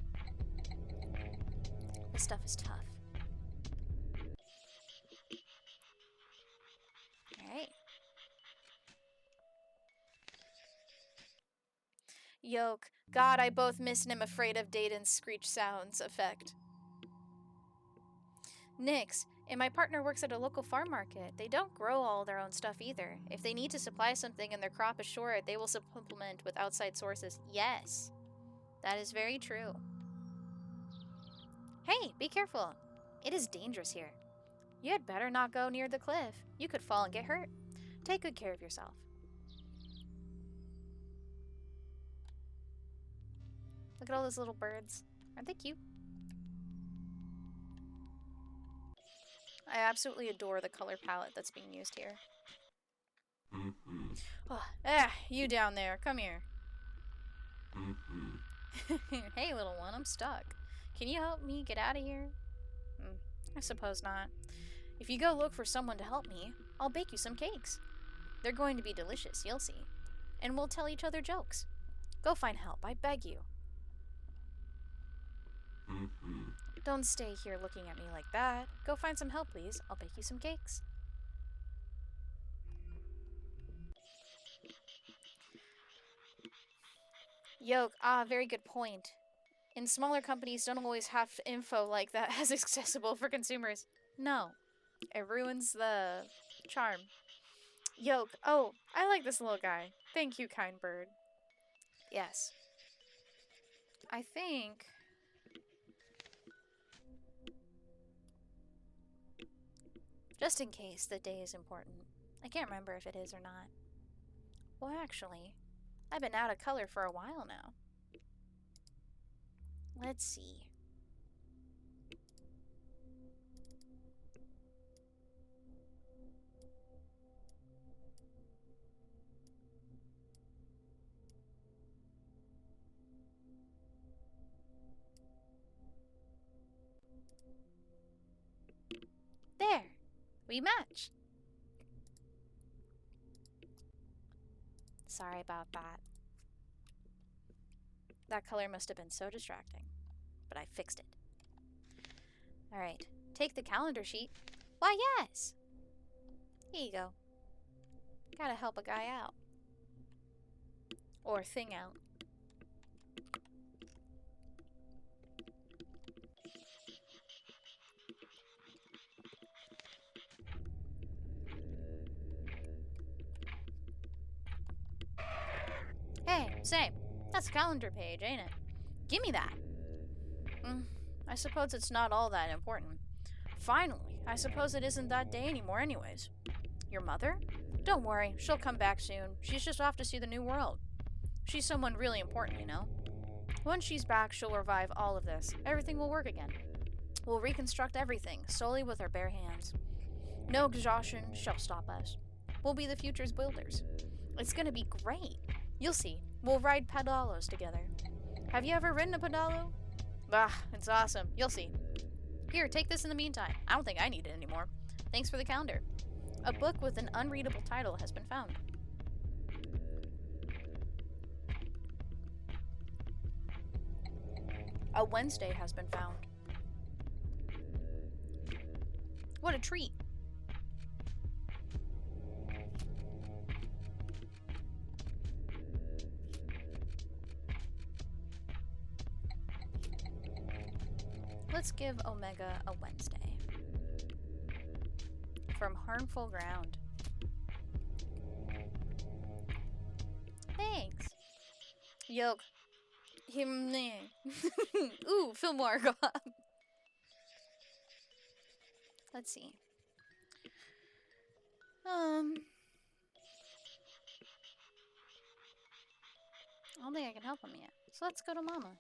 This stuff is tough. Alright. Yoke. God, I both miss and am afraid of Dayton's screech sounds effect. Nix. And my partner works at a local farm market. They don't grow all their own stuff either. If they need to supply something and their crop is short, they will supplement with outside sources. Yes. That is very true. Hey, be careful. It is dangerous here. You had better not go near the cliff. You could fall and get hurt. Take good care of yourself. Look at all those little birds. Aren't they cute? I absolutely adore the color palette that's being used here. Oh, you down there. Come here. Hey, little one, I'm stuck. Can you help me get out of here? I suppose not. If you go look for someone to help me, I'll bake you some cakes. They're going to be delicious, you'll see. And we'll tell each other jokes. Go find help, I beg you. Don't stay here looking at me like that. Go find some help, please. I'll bake you some cakes. Yoke, very good point. And smaller companies don't always have info like that as accessible for consumers. No. It ruins the charm. Yoke, oh, I like this little guy. Thank you, kind bird. Yes. I think... just in case the day is important. I can't remember if it is or not. Well, actually, I've been out of color for a while now. Let's see. There! We match! Sorry about that. That color must have been so distracting. But I fixed it. Alright, take the calendar sheet. Why, yes! Here you go. Gotta help a guy out. Or thing out. Hey, say, that's a calendar page, ain't it? Give me that. I suppose it's not all that important. Finally, I suppose it isn't that day anymore anyways. Your mother? Don't worry, she'll come back soon. She's just off to see the new world. She's someone really important, you know? Once she's back, she'll revive all of this. Everything will work again. We'll reconstruct everything, solely with our bare hands. No exhaustion shall stop us. We'll be the future's builders. It's gonna be great. You'll see. We'll ride pedalos together. Have you ever ridden a pedalo? Bah, it's awesome. You'll see. Here, take this in the meantime. I don't think I need it anymore. Thanks for the calendar. A book with an unreadable title has been found. A Wednesday has been found. What a treat. Let's give Omega a Wednesday. From harmful ground. Thanks. Yoke. Him. Ooh, Fillmore. Let's see. I don't think I can help him yet. So let's go to Mama.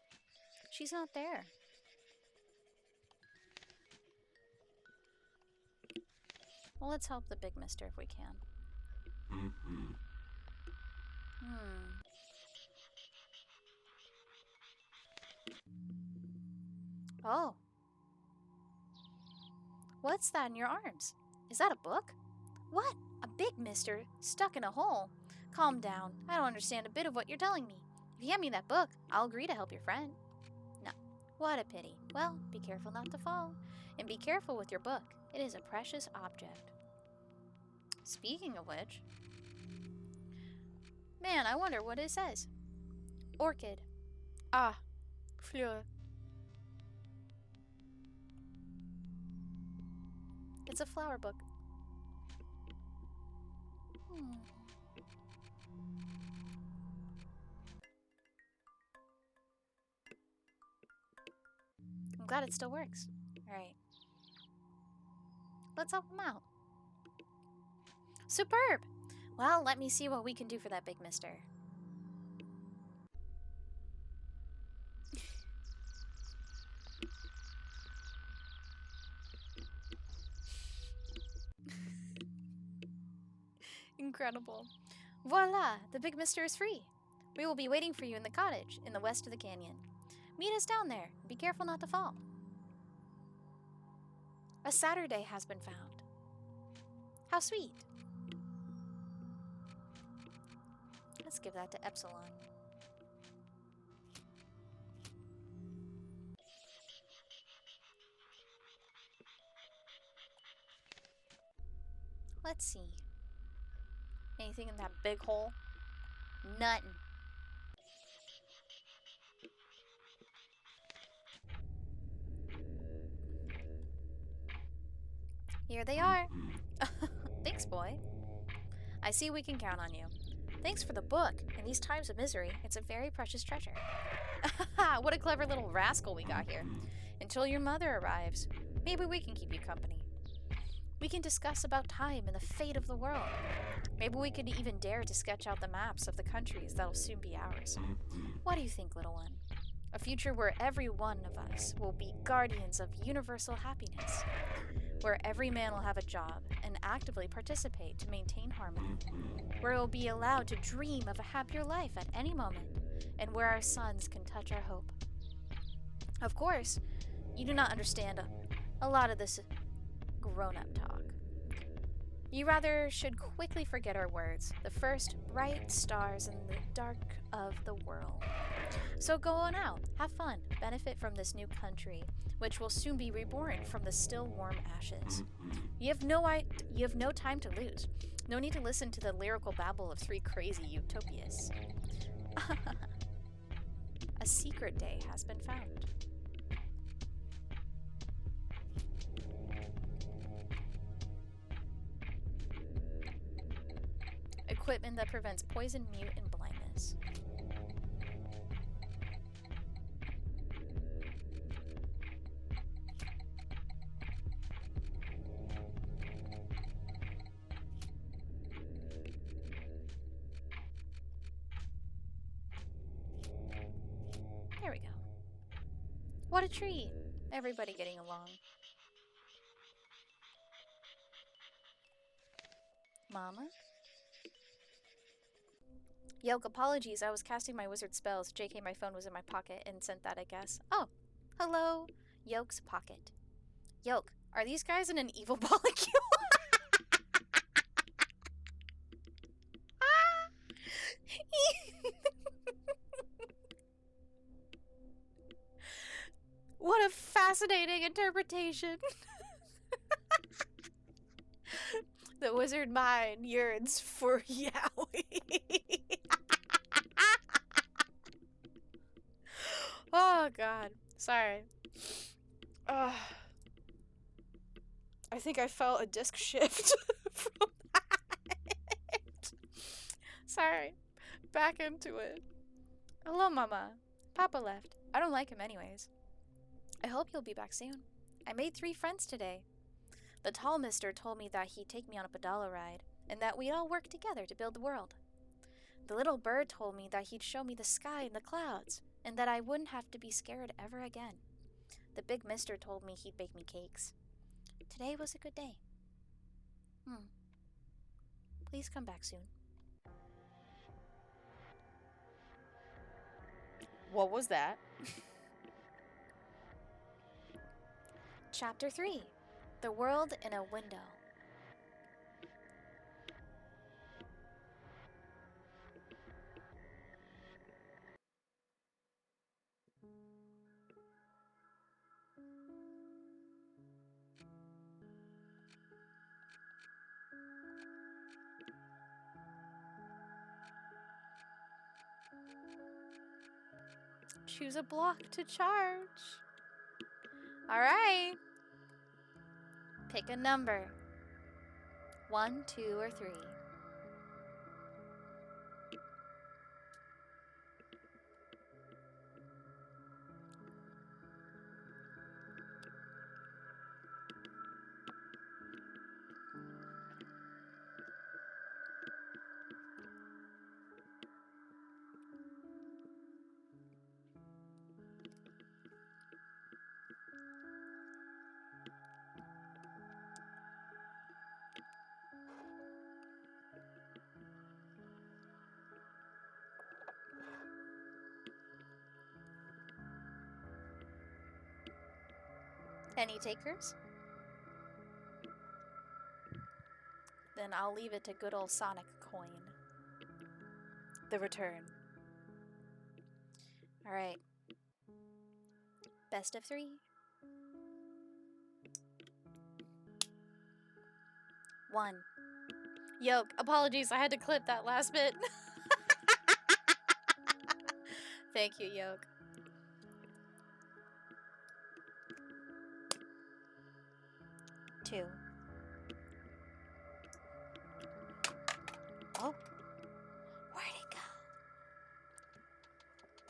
She's not there. Well, let's help the big mister if we can. Oh. What's that in your arms? Is that a book? What? A big mister stuck in a hole? Calm down. I don't understand a bit of what you're telling me. If you hand me that book, I'll agree to help your friend. No. What a pity. Well, be careful not to fall. And be careful with your book. It is a precious object. Speaking of which... Man, I wonder what it says. Orchid. Ah. Fleur. It's a flower book. I'm glad it still works. Alright. Let's help him out. Superb! Well, let me see what we can do for that big mister. Incredible. Voila! The big mister is free. We will be waiting for you in the cottage in the west of the canyon. Meet us down there. Be careful not to fall. A Saturday has been found. How sweet. Let's give that to Epsilon. Let's see. Anything in that big hole? Nothing. Here they are. Thanks, boy. I see we can count on you. Thanks for the book. In these times of misery, it's a very precious treasure. What a clever little rascal we got here. Until your mother arrives, maybe we can keep you company. We can discuss about time and the fate of the world. Maybe we could even dare to sketch out the maps of the countries that'll soon be ours. What do you think, little one? A future where every one of us will be guardians of universal happiness, where every man will have a job and actively participate to maintain harmony, where we'll be allowed to dream of a happier life at any moment, and where our sons can touch our hope. Of course, you do not understand a lot of this grown-up talk. You rather should quickly forget our words, the first bright stars in the dark of the world. So go on out, have fun, benefit from this new country, which will soon be reborn from the still warm ashes. You have no time to lose. No need to listen to the lyrical babble of three crazy utopias. A secret day has been found. Equipment that prevents poison, mute, and blindness. There we go. What a treat! Everybody getting along. Mama? Yoke, apologies, I was casting my wizard spells. JK, my phone was in my pocket and sent that, I guess. Oh, hello, Yoke's pocket. Yoke, are these guys in an evil molecule? What a fascinating interpretation. The wizard mind yearns for Yowie. Oh, God. Sorry. I think I felt a disc shift from that. Sorry. Back into it. Hello, Mama. Papa left. I don't like him anyways. I hope you'll be back soon. I made 3 friends today. The tall mister told me that he'd take me on a pedala ride, and that we'd all work together to build the world. The little bird told me that he'd show me the sky and the clouds, and that I wouldn't have to be scared ever again. The big mister told me he'd bake me cakes. Today was a good day. Please come back soon. What was that? Chapter 3. The World in a Window. Choose a block to charge. All right. Pick a number. 1, 2, or 3. Any takers? Then I'll leave it to good old Sonic Coin. The return. Alright. Best of 3. One. Yoke, apologies, I had to clip that last bit. Thank you, Yoke. Two. Oh. Where'd it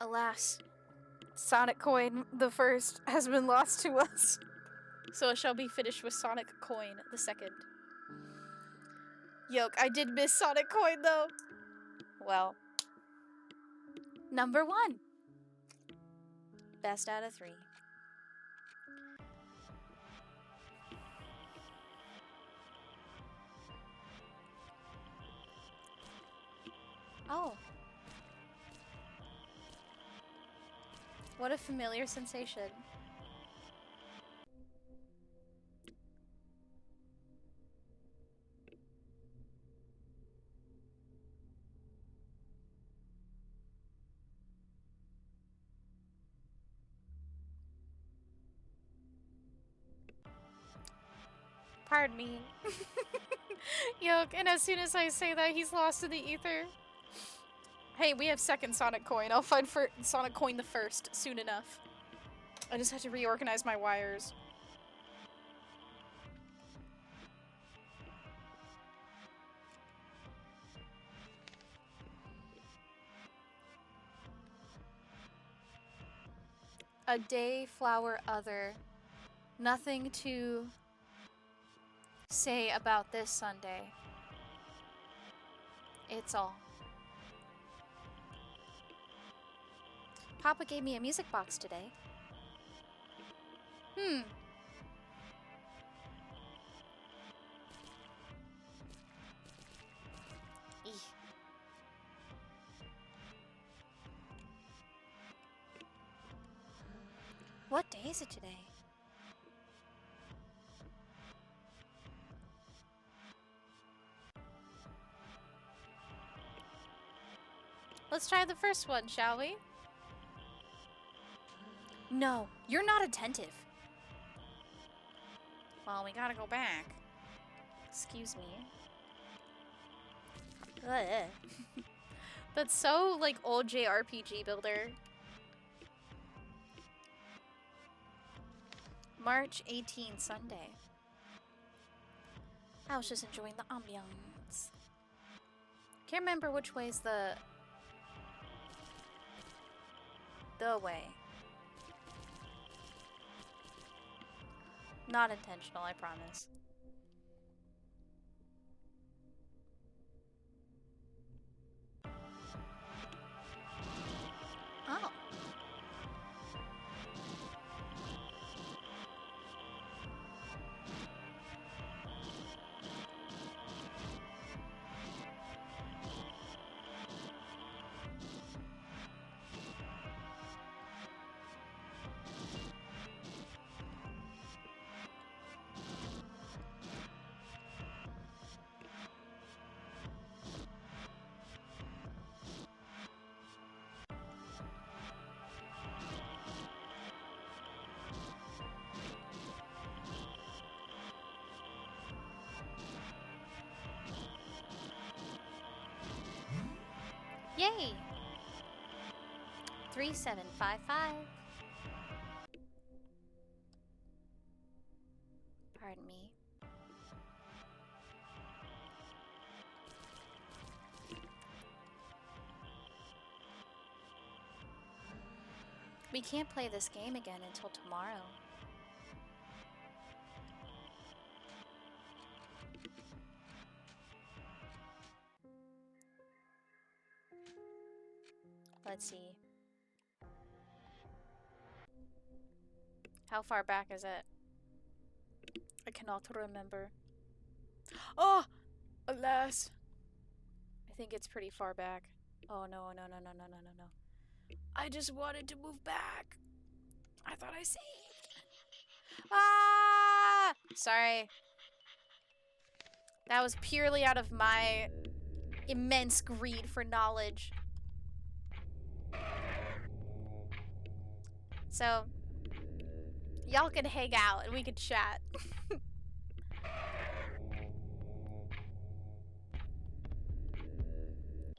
go? Alas, Sonic Coin the First has been lost to us. So it shall be finished with Sonic Coin the second. Yoke, I did miss Sonic Coin though. Well. Number 1. Best out of 3. Oh. What a familiar sensation. Pardon me. Yoke, and as soon as I say that, he's lost in the ether. Hey, we have second Sonic Coin. I'll find for Sonic Coin the first soon enough. I just have to reorganize my wires. A day, flower, other. Nothing to say about this Sunday. It's all. Papa gave me a music box today. Eeh. What day is it today? Let's try the first one, shall we? No, you're not attentive. Well, we gotta go back. Excuse me. That's so, like, old JRPG builder. March 18th, Sunday. I was just enjoying the ambiance. Can't remember which way's the way. Not intentional, I promise. Oh. Yay! 3755. Pardon me. We can't play this game again until tomorrow. Let's see. How far back is it? I cannot remember. Oh! Alas! I think it's pretty far back. Oh no, no, no, no, no, no, no, no. I just wanted to move back. I thought I saved. Ah! Sorry. That was purely out of my immense greed for knowledge. So, y'all can hang out and we can chat.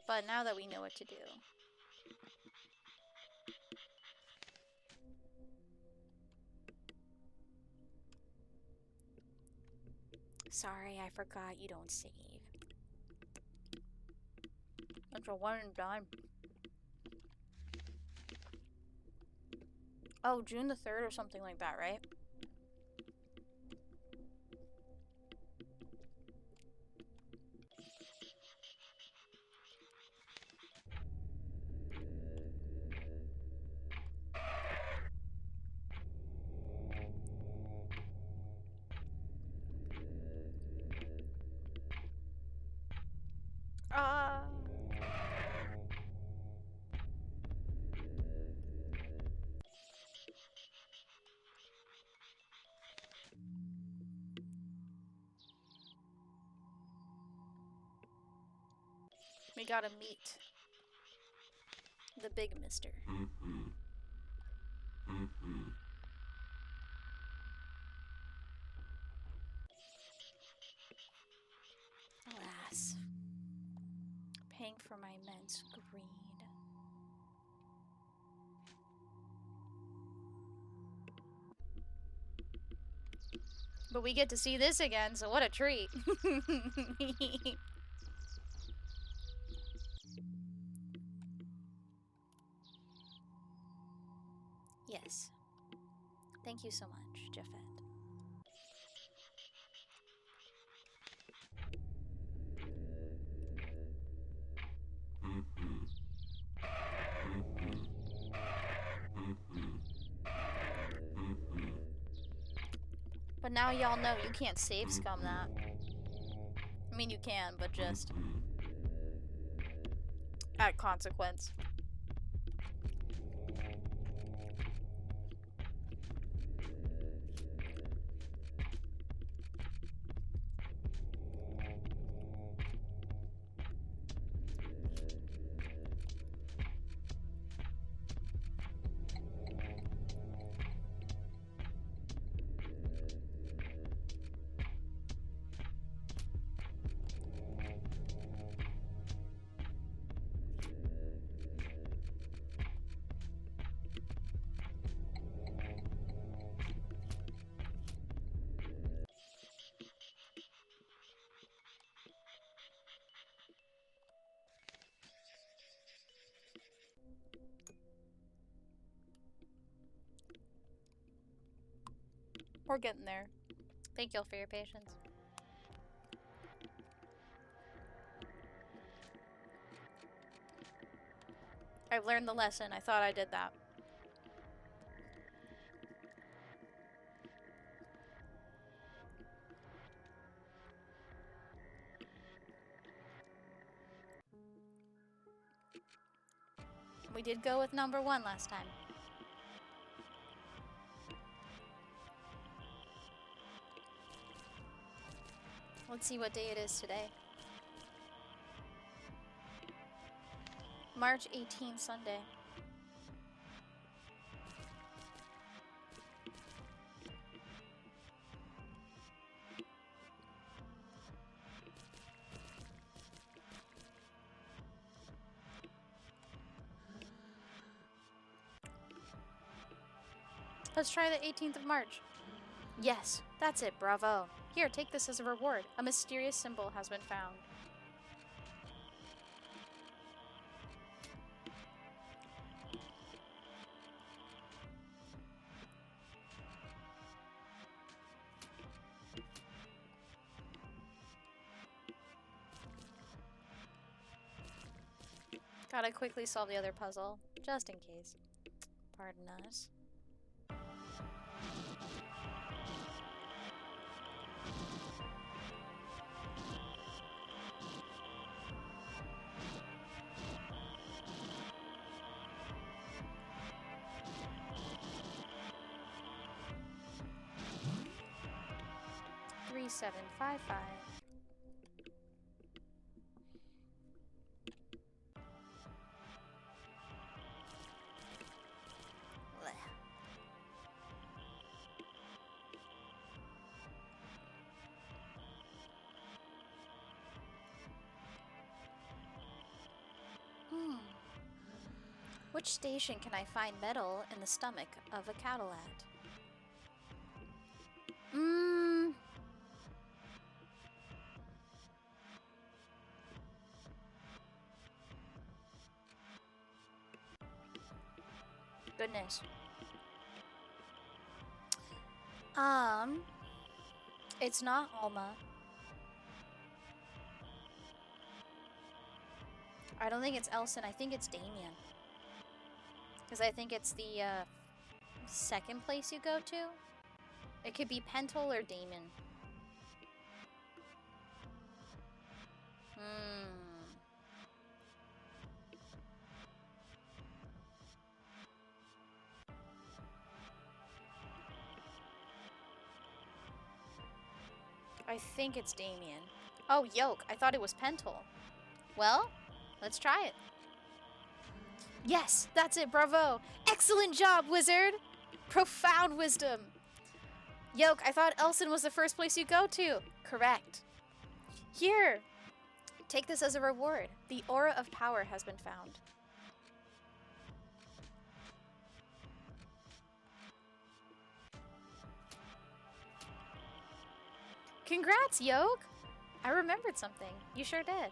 But now that we know what to do. Sorry, I forgot you don't save. That's a one and done. Oh, June the 3rd or something like that, right? We gotta meet the big mister. Alas. Paying for my immense greed. But we get to see this again, so what a treat. Yes. Thank you so much, Jeffet. But now y'all know you can't save scum that. I mean, you can, but just at consequence. We're getting there. Thank y'all for your patience. I've learned the lesson. I thought I did that. We did go with number 1 last time. Let's see what day it is today. March 18th, Sunday. Let's try the 18th of March. Yes, that's it, bravo. Here, take this as a reward. A mysterious symbol has been found. Gotta quickly solve the other puzzle, just in case. Pardon us. Three, 7, 5, 5. Which station can I find metal in the stomach of a Cadillac? Goodness. It's not Alma. I don't think it's Elson. I think it's Damien. Because I think it's the second place you go to. It could be Pentel or Damon. I think it's Damien. Oh, yoke. I thought it was Pentel. Well, Let's try it. Yes, that's it, bravo. Excellent job, wizard. Profound wisdom. Yoke, I thought Elson was the first place you go to. Correct. Here, take this as a reward. The aura of power has been found. Congrats, Yoke. I remembered something. You sure did.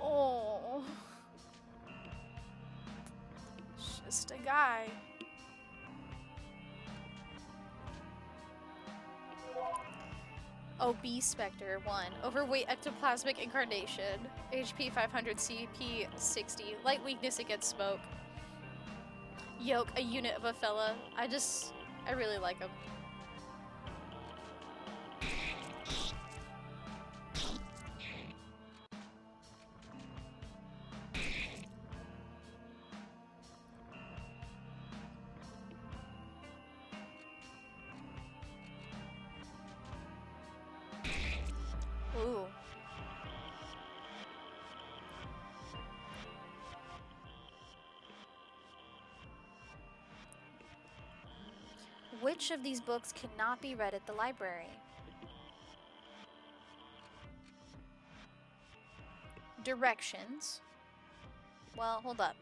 Oh. Just a guy. Obese Spectre 1. Overweight ectoplasmic incarnation. HP 500, CP 60. Light weakness against smoke. Yoke, a unit of a fella. I really like him. Ooh. Which of these books cannot be read at the library? Directions. Well, hold up.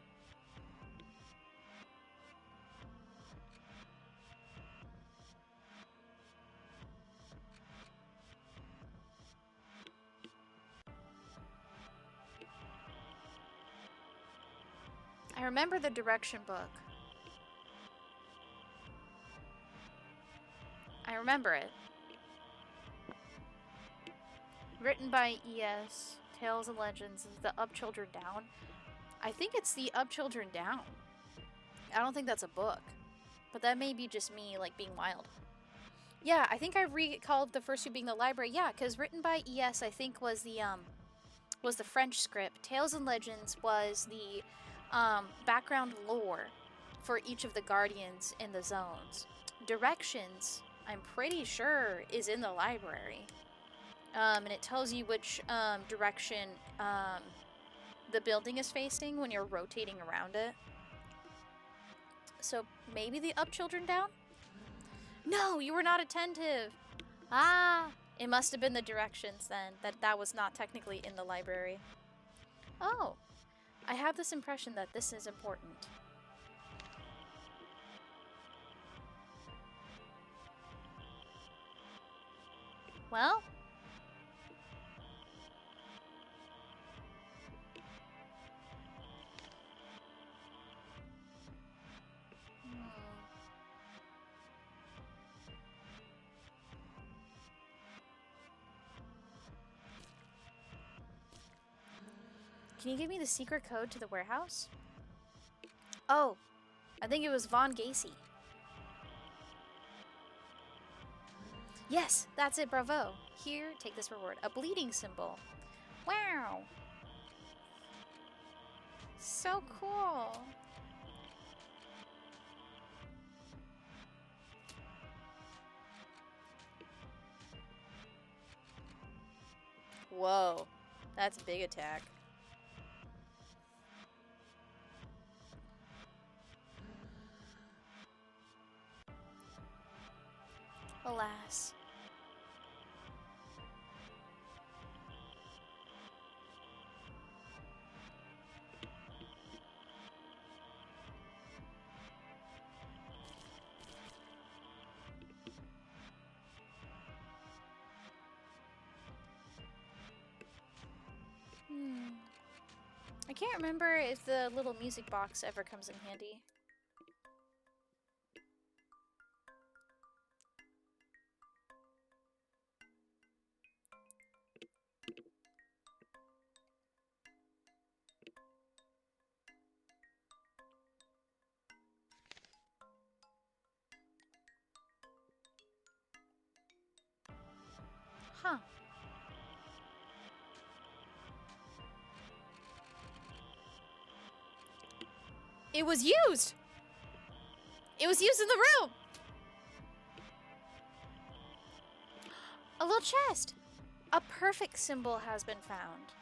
I remember the direction book. I remember it. Written by E.S. Tales and Legends, The Up Children Down. I think it's The Up Children Down. I don't think that's a book. But that may be just me, like, being wild. Yeah, I think I recalled the first two being the library. Yeah, because written by E.S. I think was the French script. Tales and Legends was the background lore for each of the guardians in the zones. Directions, I'm pretty sure, is in the library. And it tells you which direction the building is facing when you're rotating around it. So maybe the Up Children Down? No, you were not attentive. Ah, it must have been the directions then. That was not technically in the library. Oh, I have this impression that this is important. Well, can you give me the secret code to the warehouse? Oh, I think it was Von Gacy. Yes, that's it, bravo. Here, take this reward. A bleeding symbol. Wow. So cool. Whoa, that's a big attack. Alas. I can't remember if the little music box ever comes in handy. Huh. It was used! It was used in the room! A little chest! A perfect symbol has been found.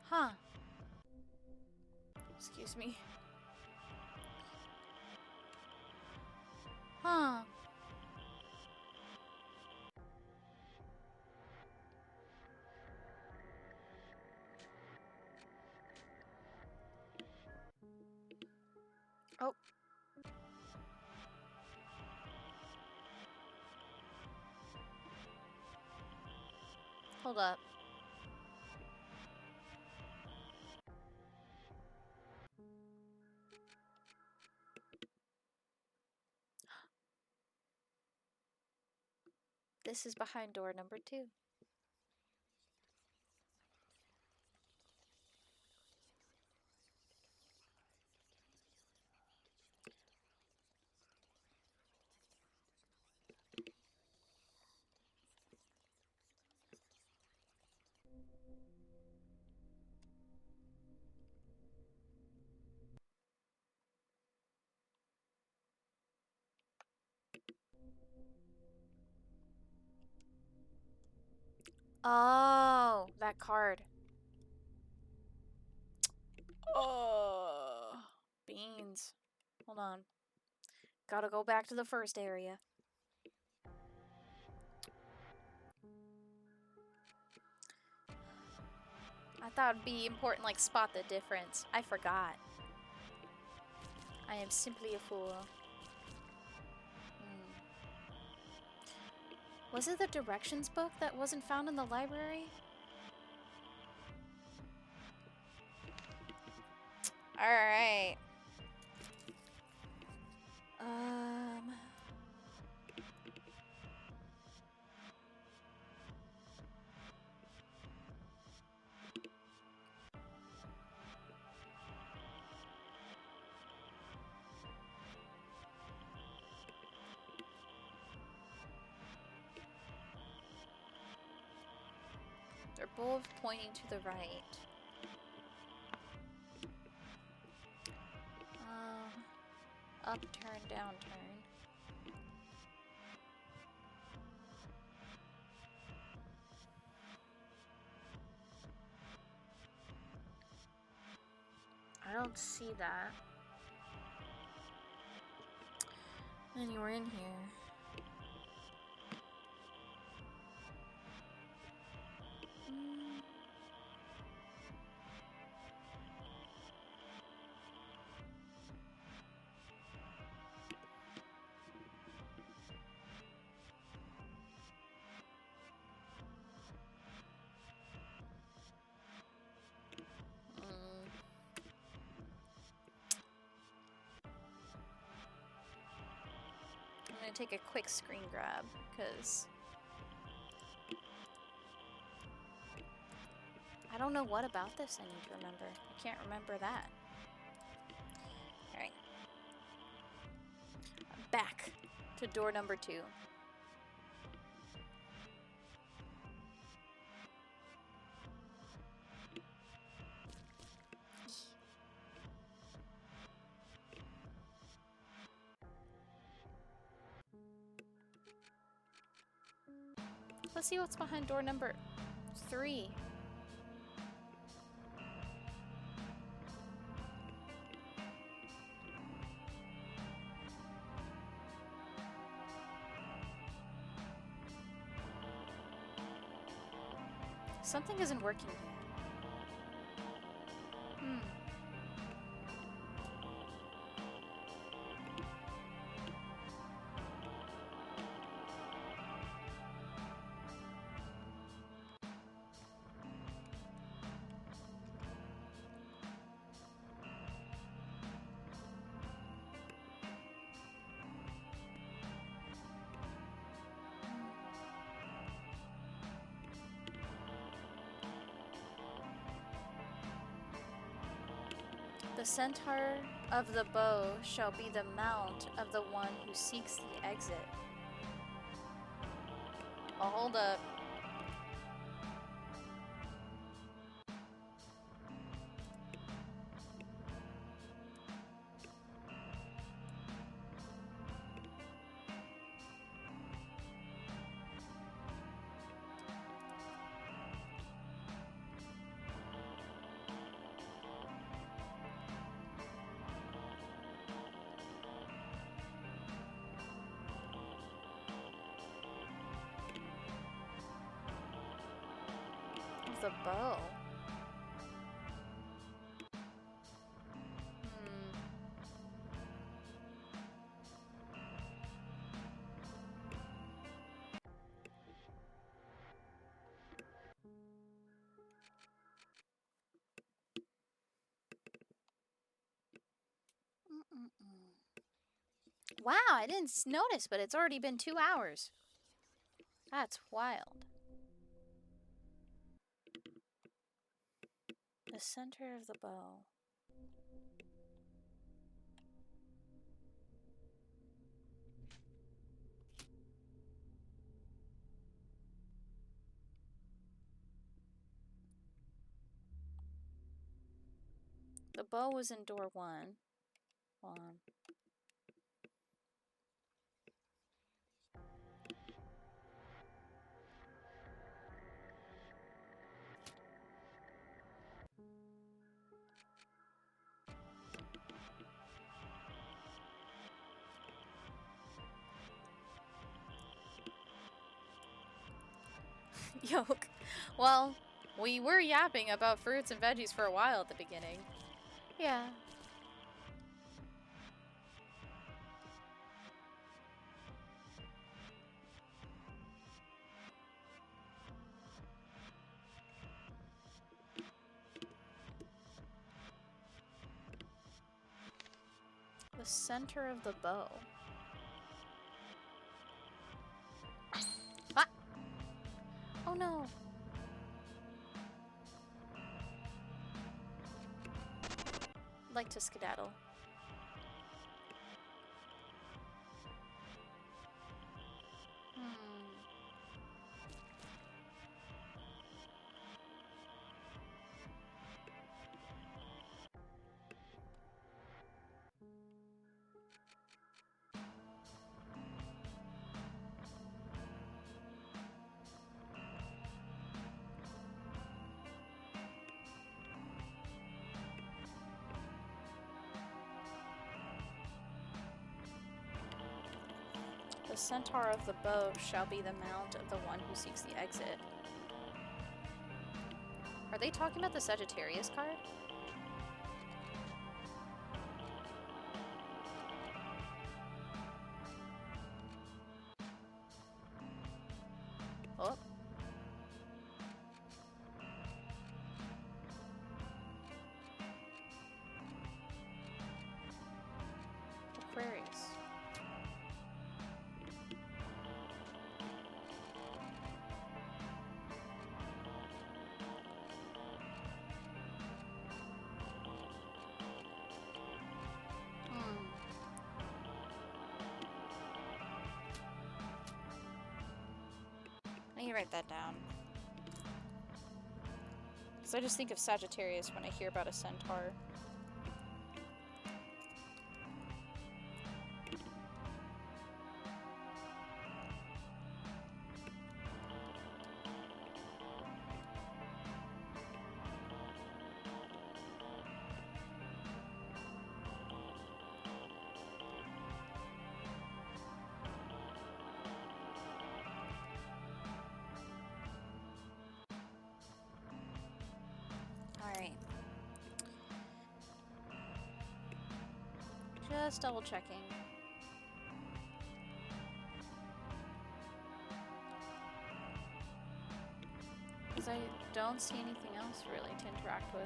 Huh. Excuse me. Huh. Oh. Hold up. This is behind door number 2. Oh, that card. Oh, beans. Hold on. Gotta go back to the first area. I thought it'd be important, like, spot the difference. I forgot. I am simply a fool. Was it the directions book that wasn't found in the library? Alright. They're both pointing to the right. Up, turn, down, turn. I don't see that anywhere in here. I'm gonna take a quick screen grab, because I don't know what about this I need to remember. I can't remember that. Alright. Back to door number 2. Let's see what's behind door number 3. Something isn't working here. The centaur of the bow shall be the mount of the one who seeks the exit. Oh, hold up. the bow. Wow, I didn't notice, but it's already been 2 hours. That's wild. The center of the bow. The bow was in door 1. Hold on. Yoke. Well, we were yapping about fruits and veggies for a while at the beginning. Yeah. The center of the bow. Ah! Oh no! I'd like to skedaddle. The centaur of the bow shall be the mount of the one who seeks the exit. Are they talking about the Sagittarius card? Oh. Aquarius. I need to write that down. Because I just think of Sagittarius when I hear about a centaur. Alright. Just double checking. Because I don't see anything else really to interact with.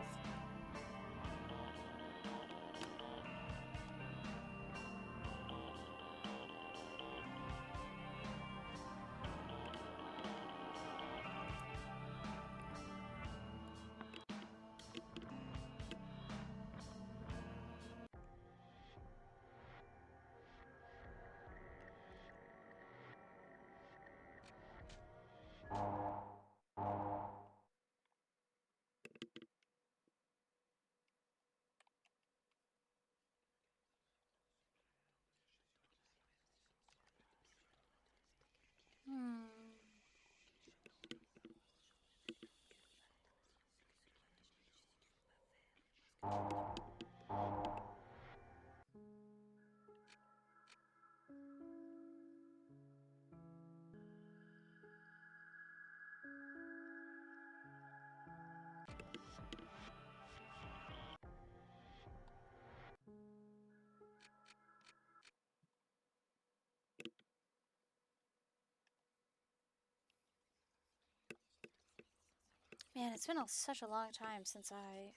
Man, it's been such a long time since I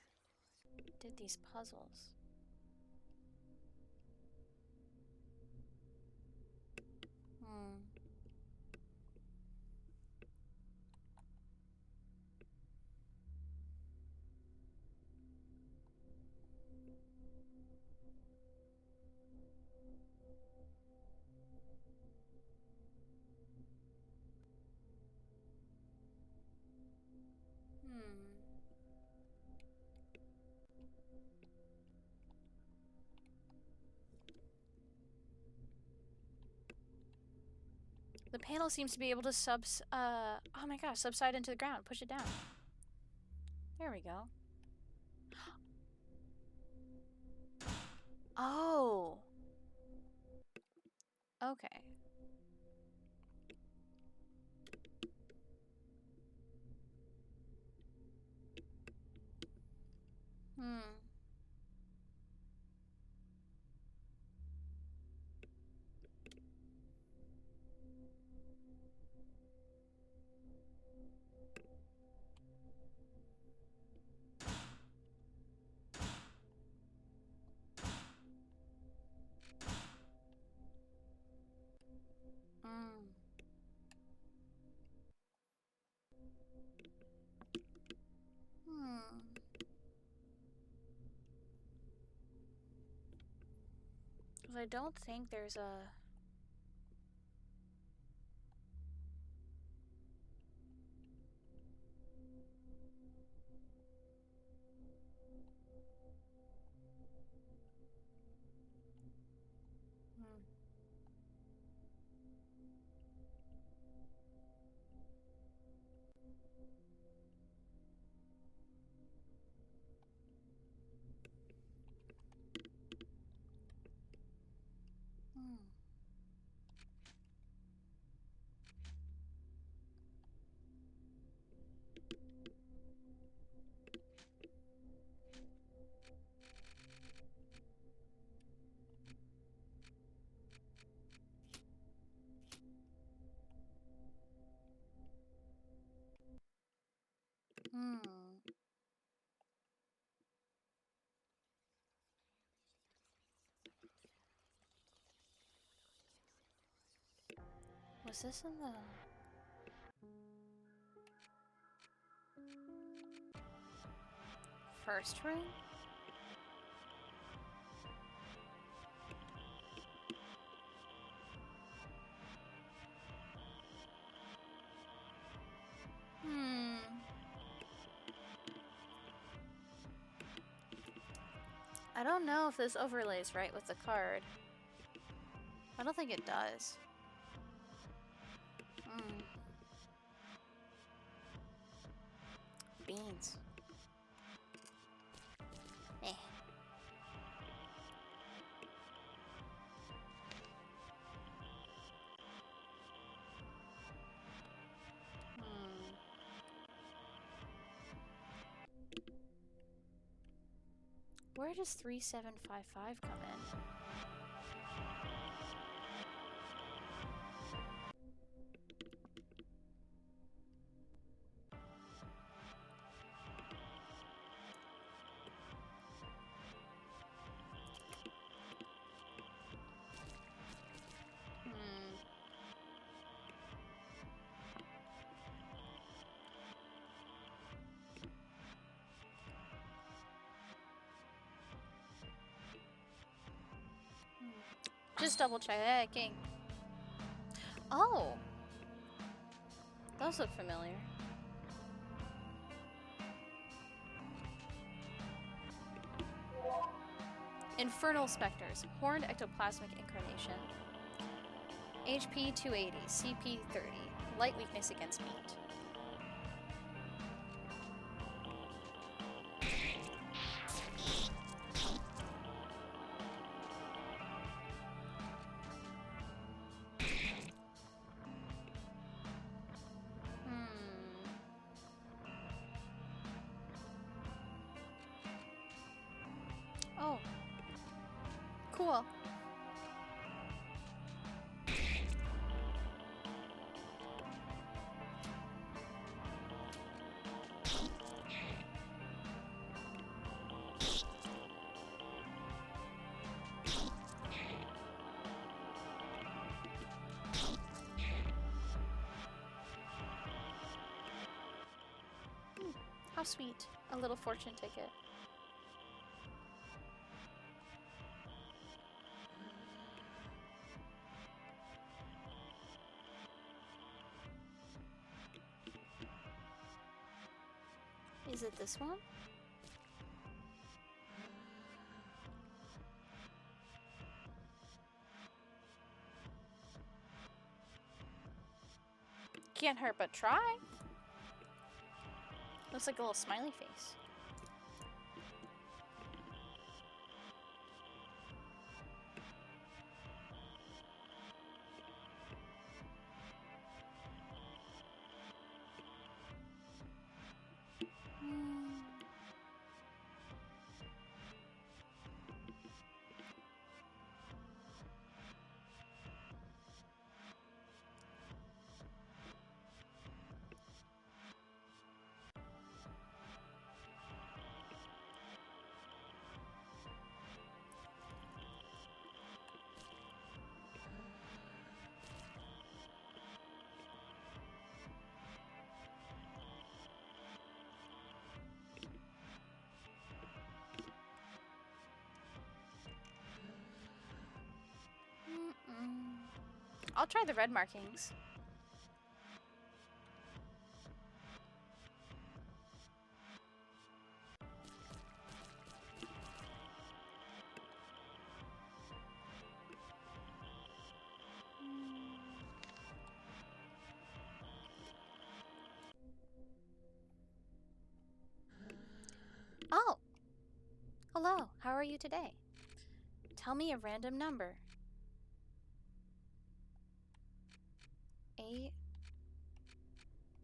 did these puzzles. Hmm. The panel seems to be able to oh my gosh, subside into the ground. Push it down. There we go. Oh. Okay. Hmm. Mm. Hmm. Because I don't think there's a... Hmm. Hmm. Hmm. Was this in the... first room? Hmm. I don't know if this overlays right with the card. I don't think it does. Hmm. Beans. Eh. Hmm. Where does 3755 come in? Hmm. Just double checking. Oh! Those look familiar. Infernal Specters. Horned Ectoplasmic Incarnation. HP 280. CP 30. Light weakness against meat. Oh. Cool. How sweet. A little fortune ticket. Is it this one? Can't hurt but try. Looks like a little smiley face. I'll try the red markings. Oh! Hello, how are you today? Tell me a random number. 8,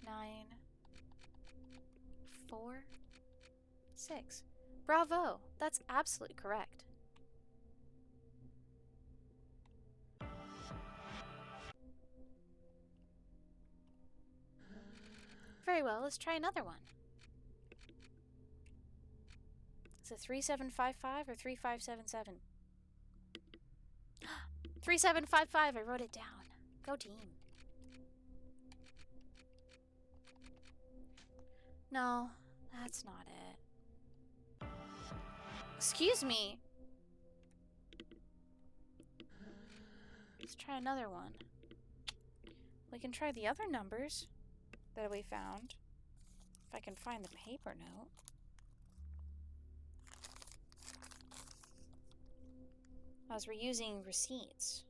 9, 4, 6. Bravo! That's absolutely correct. Very well, let's try another one. Is it 3755 or 3577? 3755, I wrote it down. Go team. No, that's not it. Excuse me. Let's try another one. We can try the other numbers that we found. If I can find the paper note. As we're using receipts.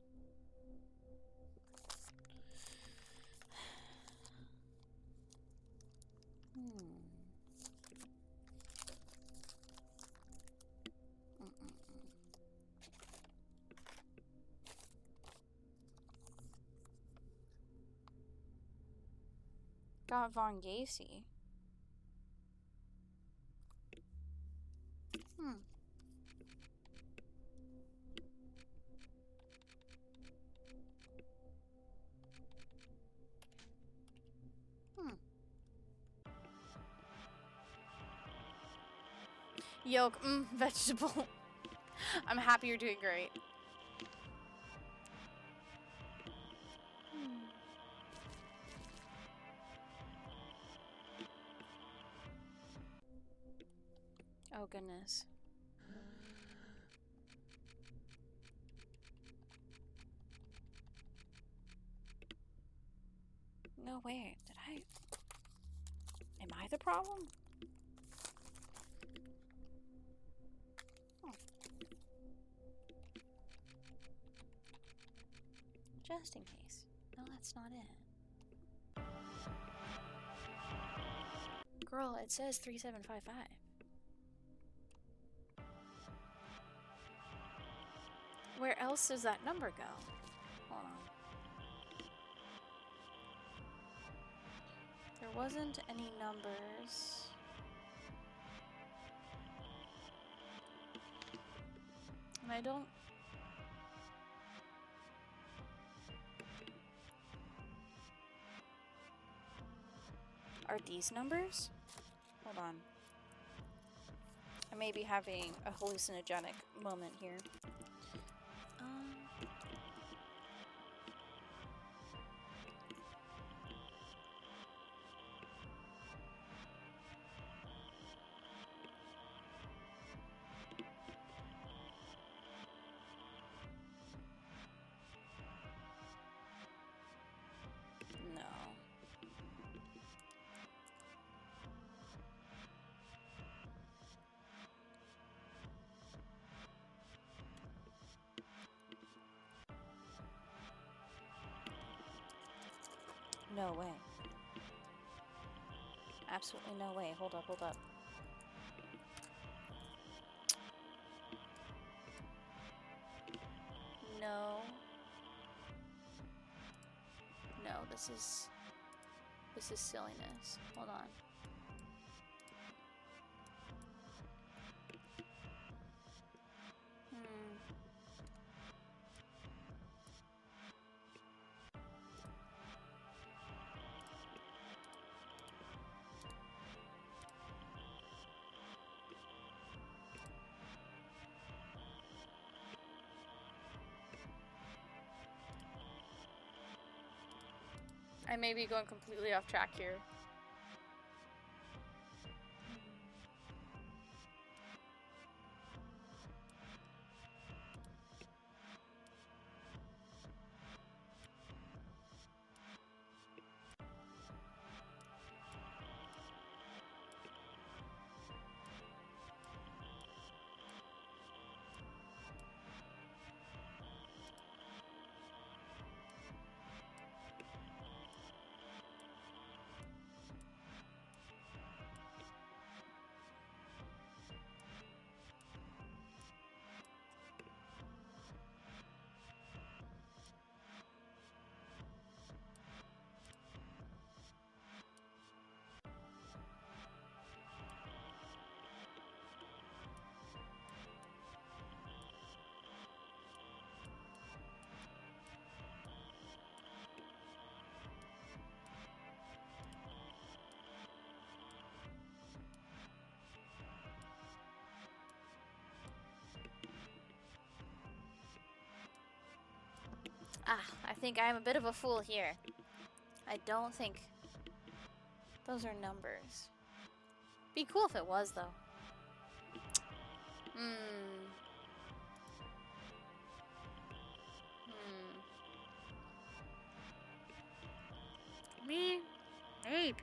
Got Von Gacy. Yolk, vegetable. I'm happy you're doing great. Oh goodness. No way. Did I? Am I the problem? Oh. Just in case. No, that's not it. Girl, it says 3755. Where else does that number go? Hold on. There wasn't any numbers. And I don't... Are these numbers? Hold on. I may be having a hallucinogenic moment here. no way. Absolutely no way. Hold up, hold up. No. No, this is silliness. Hold on. I may be going completely off track here. I think I'm a bit of a fool here. I don't think those are numbers. Be cool if it was, though. Me? Maybe.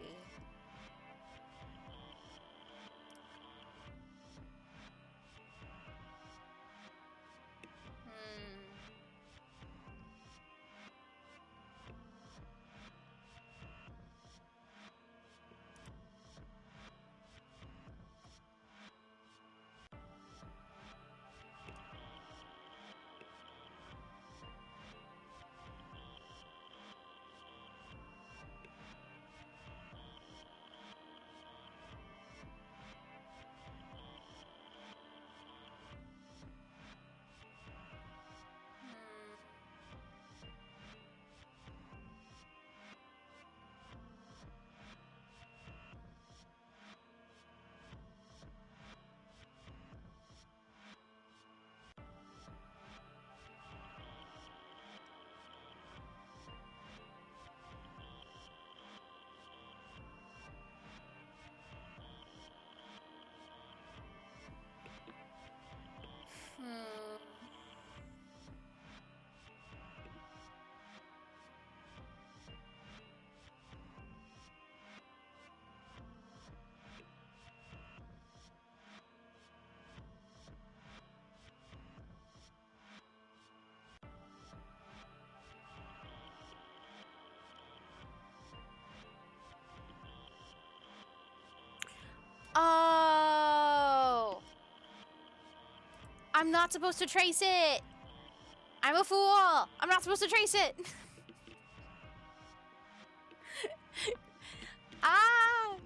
Oh! I'm not supposed to trace it! I'm a fool! I'm not supposed to trace it! Ah!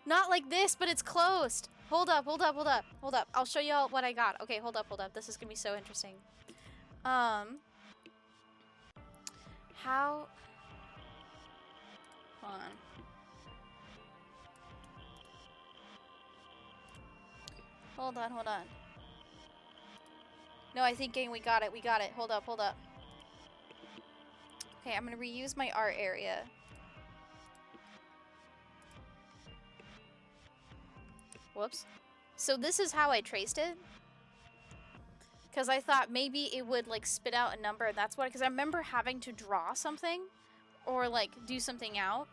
Not like this, but it's closed. Hold up, hold up, hold up, hold up. I'll show you all what I got. Okay, hold up, hold up. This is gonna be so interesting. How... Hold on. Hold on, hold on. No, I think we got it, we got it. Hold up, hold up. Okay, I'm gonna reuse my art area. Whoops. So this is how I traced it. Because I thought maybe it would, like, spit out a number, and that's what... Because I remember having to draw something, or, like, do something out.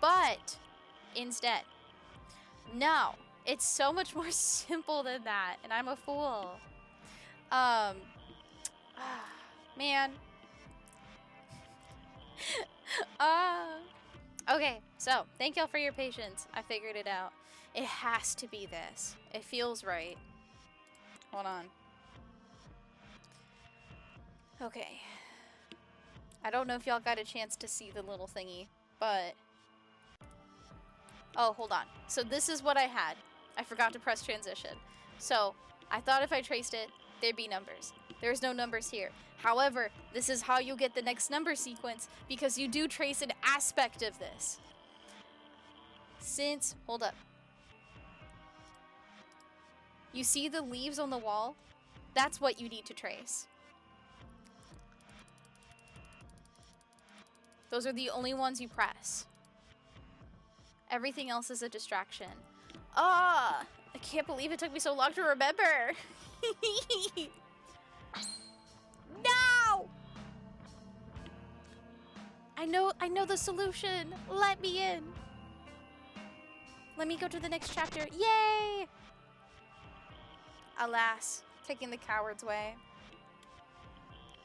But, instead, no. It's so much more simple than that, and I'm a fool. Man. Okay, so thank y'all for your patience. I figured it out. It has to be this. It feels right. Hold on. Okay. I don't know if y'all got a chance to see the little thingy, but... Oh, hold on. So this is what I had. I forgot to press transition. So, I thought if I traced it, there'd be numbers. There's no numbers here. However, this is how you get the next number sequence, because you do trace an aspect of this. Since... Hold up. You see the leaves on the wall? That's what you need to trace. Those are the only ones you press. Everything else is a distraction. Ah! I can't believe it took me so long to remember. No! I know the solution. Let me in. Let me go to the next chapter. Yay! Alas, taking the coward's way.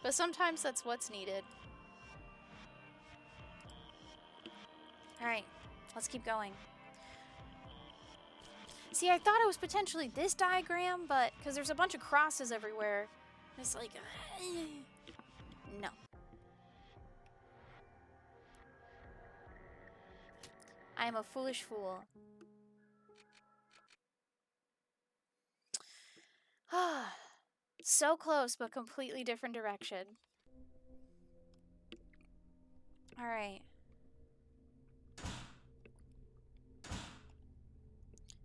But sometimes that's what's needed. Alright, let's keep going. See, I thought it was potentially this diagram, but because there's a bunch of crosses everywhere. It's like, no. I am a foolish fool. So close, but completely different direction. Alright.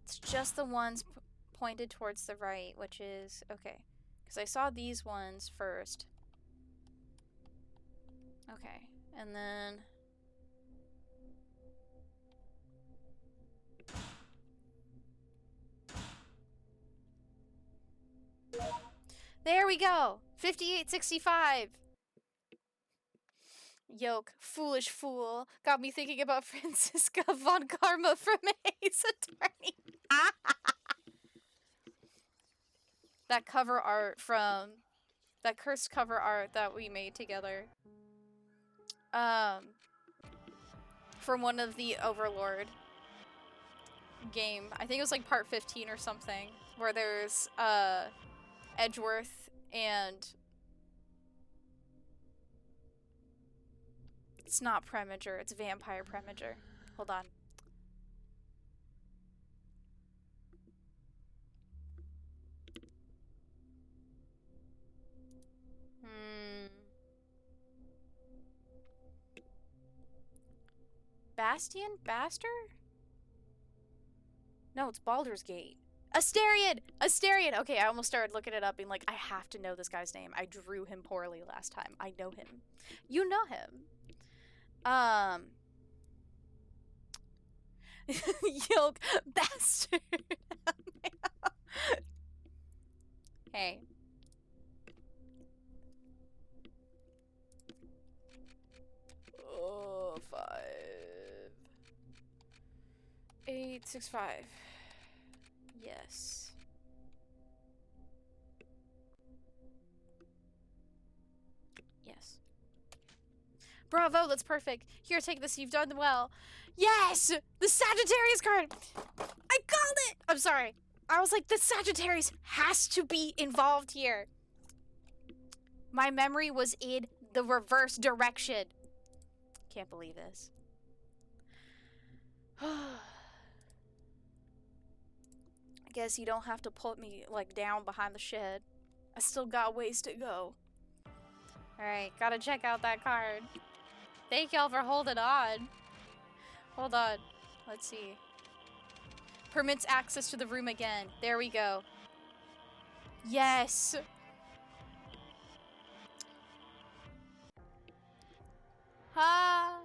It's just the ones pointed towards the right, which is... Okay. Because I saw these ones first. Okay. And then... There we go! 5865! Yoke, foolish fool. Got me thinking about Franziska von Karma from Ace Attorney. That cover art from... That cursed cover art that we made together. From one of the Overlord game. I think it was like part 15 or something. Where there's, Edgeworth and... It's not Preminger, it's Vampire Preminger. Hold on. Bastion? Baster? No, it's Baldur's Gate. Asterion! Asterion! Okay, I almost started looking it up being like, I have to know this guy's name. I drew him poorly last time. I know him. You know him. Yoke bastard. Hey. Oh, 5. 8, 6, 5. Yes. Yes. Bravo, that's perfect. Here, take this. You've done well. Yes! The Sagittarius card! I called it! I'm sorry. I was like, the Sagittarius has to be involved here. My memory was in the reverse direction. Can't believe this. I guess you don't have to put me, like, down behind the shed. I still got ways to go. Alright, gotta check out that card. Thank y'all for holding on. Hold on. Let's see. Permits access to the room again. There we go. Yes! Ha!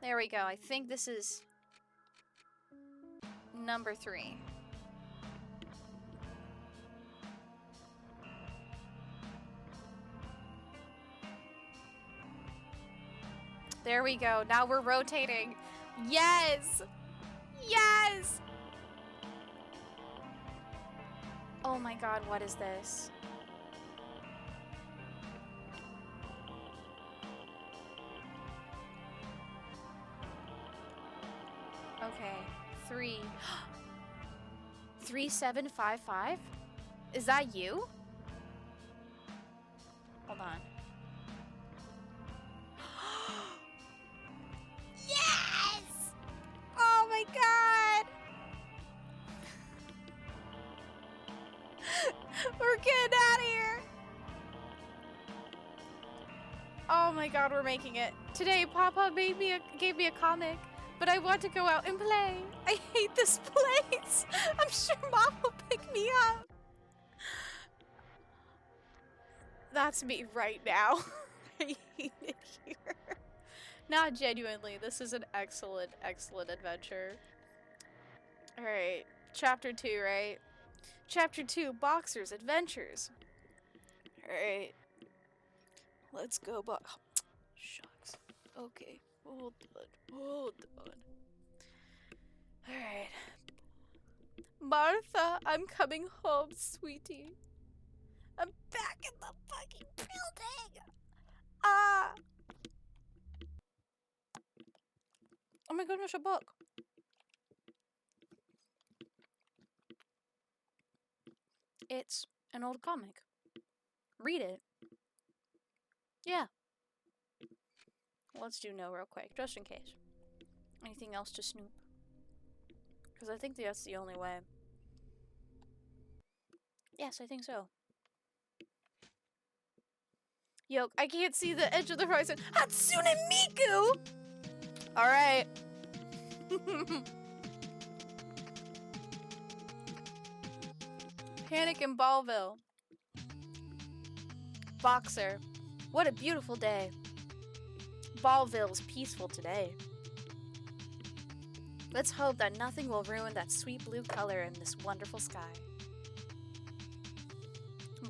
There we go. I think this is number 3. There we go. Now we're rotating. Yes! Yes! Oh my god, what is this? Okay. 3. 3755? Is that you? Hold on. Yes! Oh my god! We're getting out of here! Oh my god, we're making it. Today, Papa gave me a comic, but I want to go out and play. I hate this place. I'm sure Mom will pick me up. That's me right now. I hate it here. Not genuinely. This is an excellent, excellent adventure. Alright. Chapter 2, right? Chapter 2, Boxer's Adventures. Alright. Let's go, shucks. Okay. Hold on. Alright. Martha, I'm coming home, sweetie. I'm back in the fucking building! Ah! Oh my goodness, a book. It's an old comic. Read it. Yeah. Let's do no real quick, just in case. Anything else to snoop? Because I think that's the only way. Yes, I think so. Yo, I can't see the edge of the horizon. Hatsune Miku! Alright. Panic in Ballville. Boxer. What a beautiful day. Ballville is peaceful today. Let's hope that nothing will ruin that sweet blue color in this wonderful sky.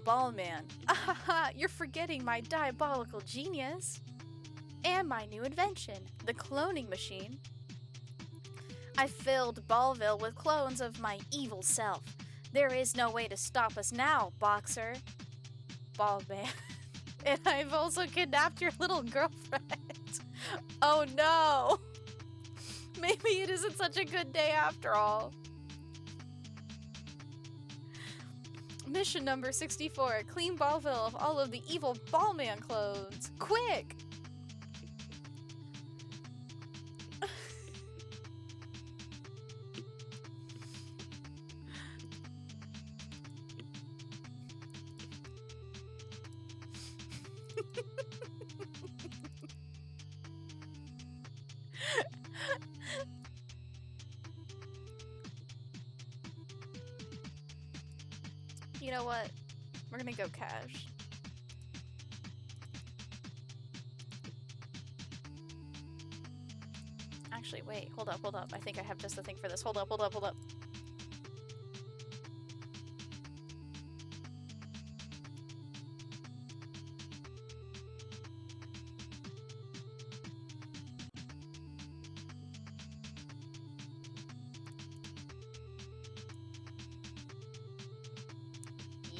Ballman. Ahaha, you're forgetting my diabolical genius. And my new invention, the cloning machine. I filled Ballville with clones of my evil self. There is no way to stop us now, Boxer. Ballman. And I've also kidnapped your little girlfriend. Oh no! Maybe it isn't such a good day after all. Mission number 64. Clean Ballville of all of the evil Ballman clones. Quick! You know what? We're gonna go cash. Actually, wait. Hold up. I think I have just the thing for this. Hold up.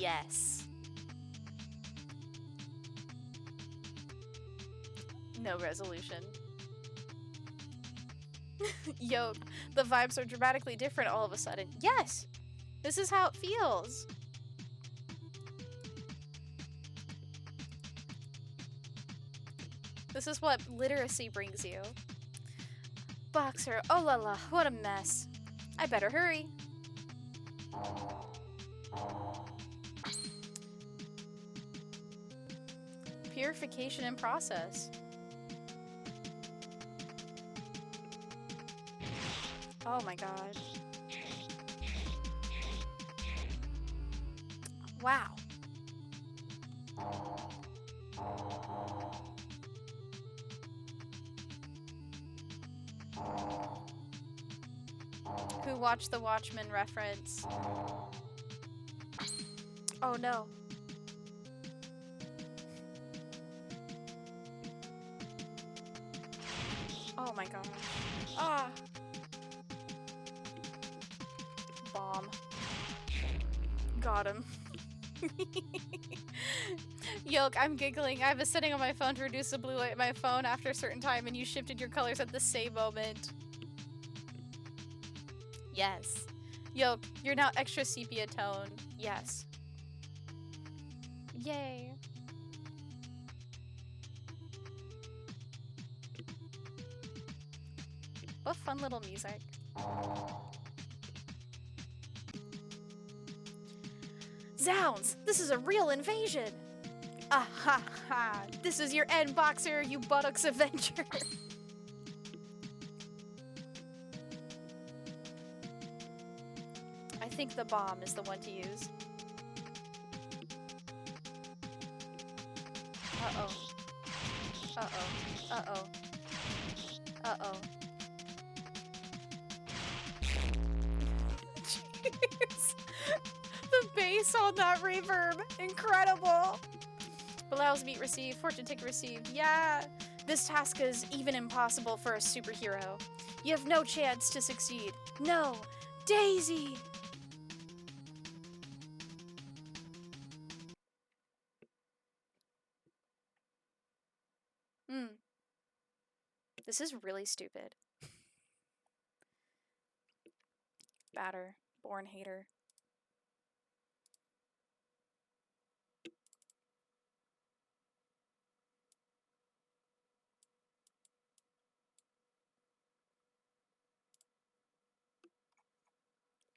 Yes. No resolution. Yo, the vibes are dramatically different all of a sudden. Yes! This is how it feels. This is what literacy brings you. Boxer, oh la la, what a mess. I better hurry. Purification in process. Oh my gosh. Wow. Who watched the Watchmen reference? Oh no. Oh my gosh. Ah! Bomb. Got him. Yoke, I'm giggling. I have a setting on my phone to reduce the blue light in my phone after a certain time, and you shifted your colors at the same moment. Yes. Yo, you're now extra sepia tone. Yes. Yay. What fun little music. Zounds! This is a real invasion! Ah ha ha! This is your end, Boxer, you buttocks avenger! I think the bomb is the one to use. Uh-oh. Uh-oh. Uh-oh. Uh-oh. Jeez. The bass on that reverb. Incredible. Allows meet received. Fortune ticket received. Yeah. This task is even impossible for a superhero. You have no chance to succeed. No. Daisy. This is really stupid. Batter. Born hater.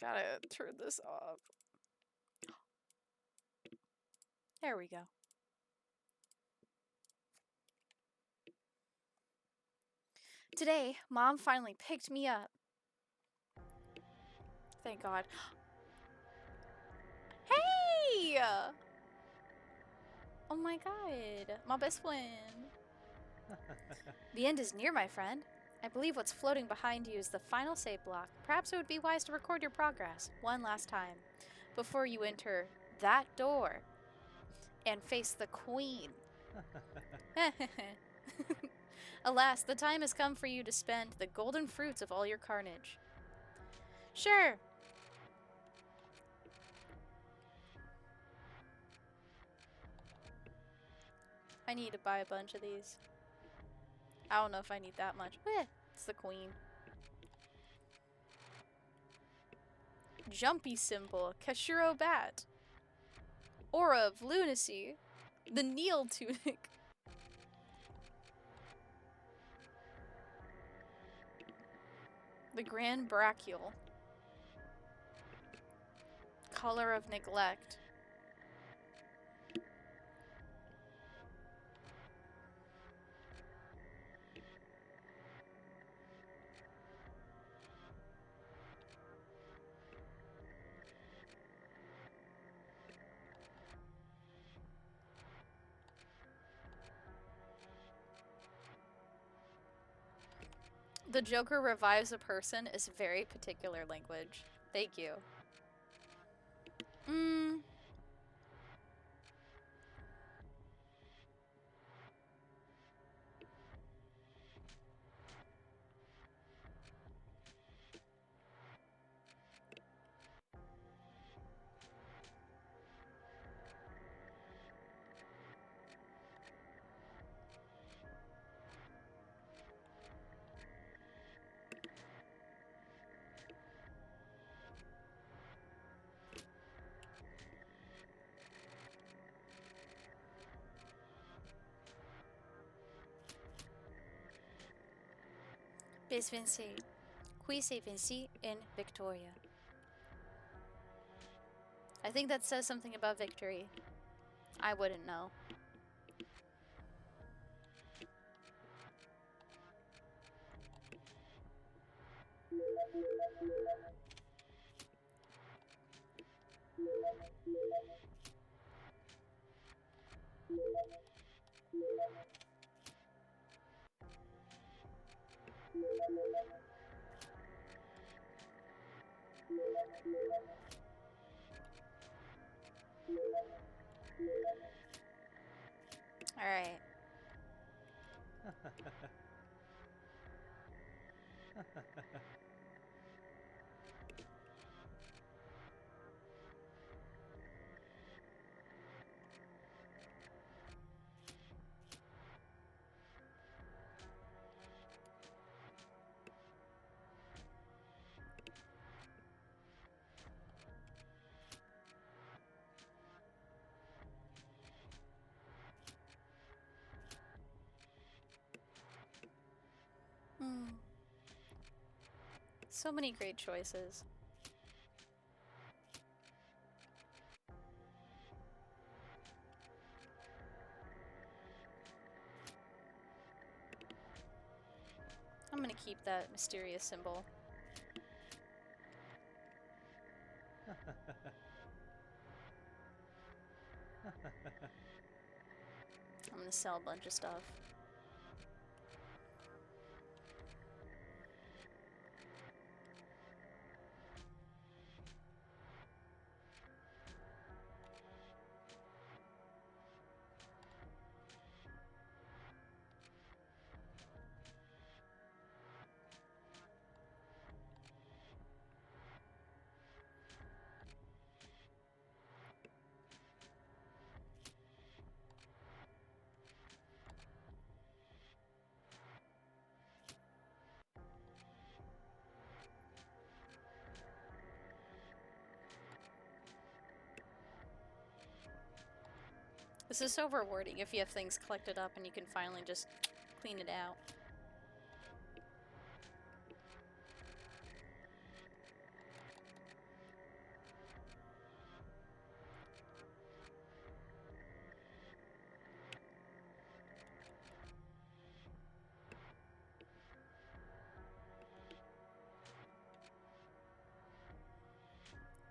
Gotta turn this off. There we go. Today, Mom finally picked me up. Thank God. Hey! Oh my God. My best friend. The end is near, my friend. I believe what's floating behind you is the final save block. Perhaps it would be wise to record your progress one last time before you enter that door and face the queen. Alas, the time has come for you to spend the golden fruits of all your carnage. Sure. I need to buy a bunch of these. I don't know if I need that much. It's the queen. Jumpy symbol. Kashuro bat. Aura of lunacy. The Neil tunic. The Grand Brachial. Color of neglect. The Joker revives a person is very particular language. Thank you. Bis venci. Qui se venci in victoria. I think that says something about victory. I wouldn't know. All right. So many great choices. I'm gonna keep that mysterious symbol. I'm gonna sell a bunch of stuff. This is so rewarding if you have things collected up and you can finally just clean it out.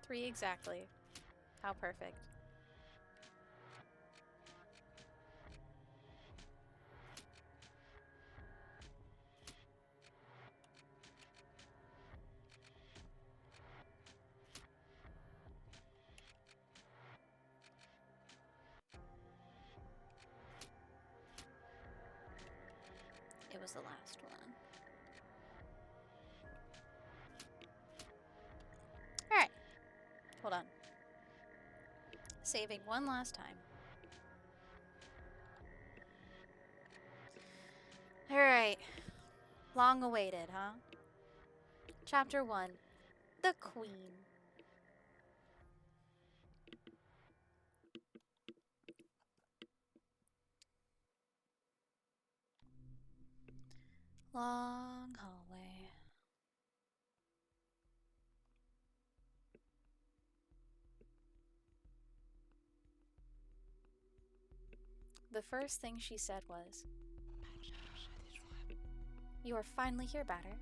Three exactly. How perfect. It was the last one. Alright. Hold on. Saving one last time. Alright. Long awaited, huh? Chapter 1. The Queen. Long hallway. The first thing she said was, "You are finally here, Batter.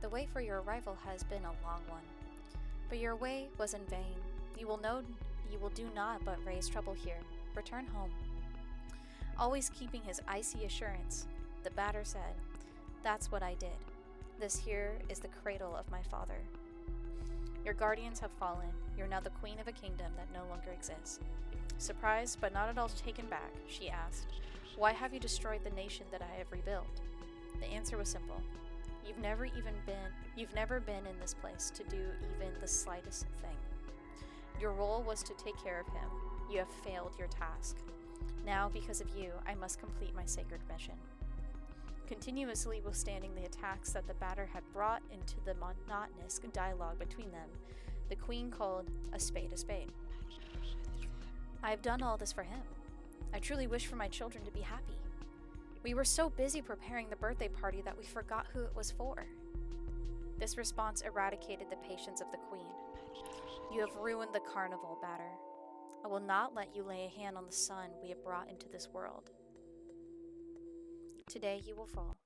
The wait for your arrival has been a long one. But your way was in vain. You will do naught but raise trouble here. Return home." Always keeping his icy assurance, the Batter said, "That's what I did. This here is the cradle of my father. Your guardians have fallen. You're now the queen of a kingdom that no longer exists." Surprised but not at all taken back, she asked, "Why have you destroyed the nation that I have rebuilt?" The answer was simple. You've never been in this place to do even the slightest thing. Your role was to take care of him. You have failed your task. Now, because of you, I must complete my sacred mission. Continuously withstanding the attacks that the Batter had brought into the monotonous dialogue between them, the queen called a spade a spade. "I have done all this for him. I truly wish for my children to be happy. We were so busy preparing the birthday party that we forgot who it was for." This response eradicated the patience of the queen. "You have ruined the carnival, Batter. I will not let you lay a hand on the son we have brought into this world. Today you will fall."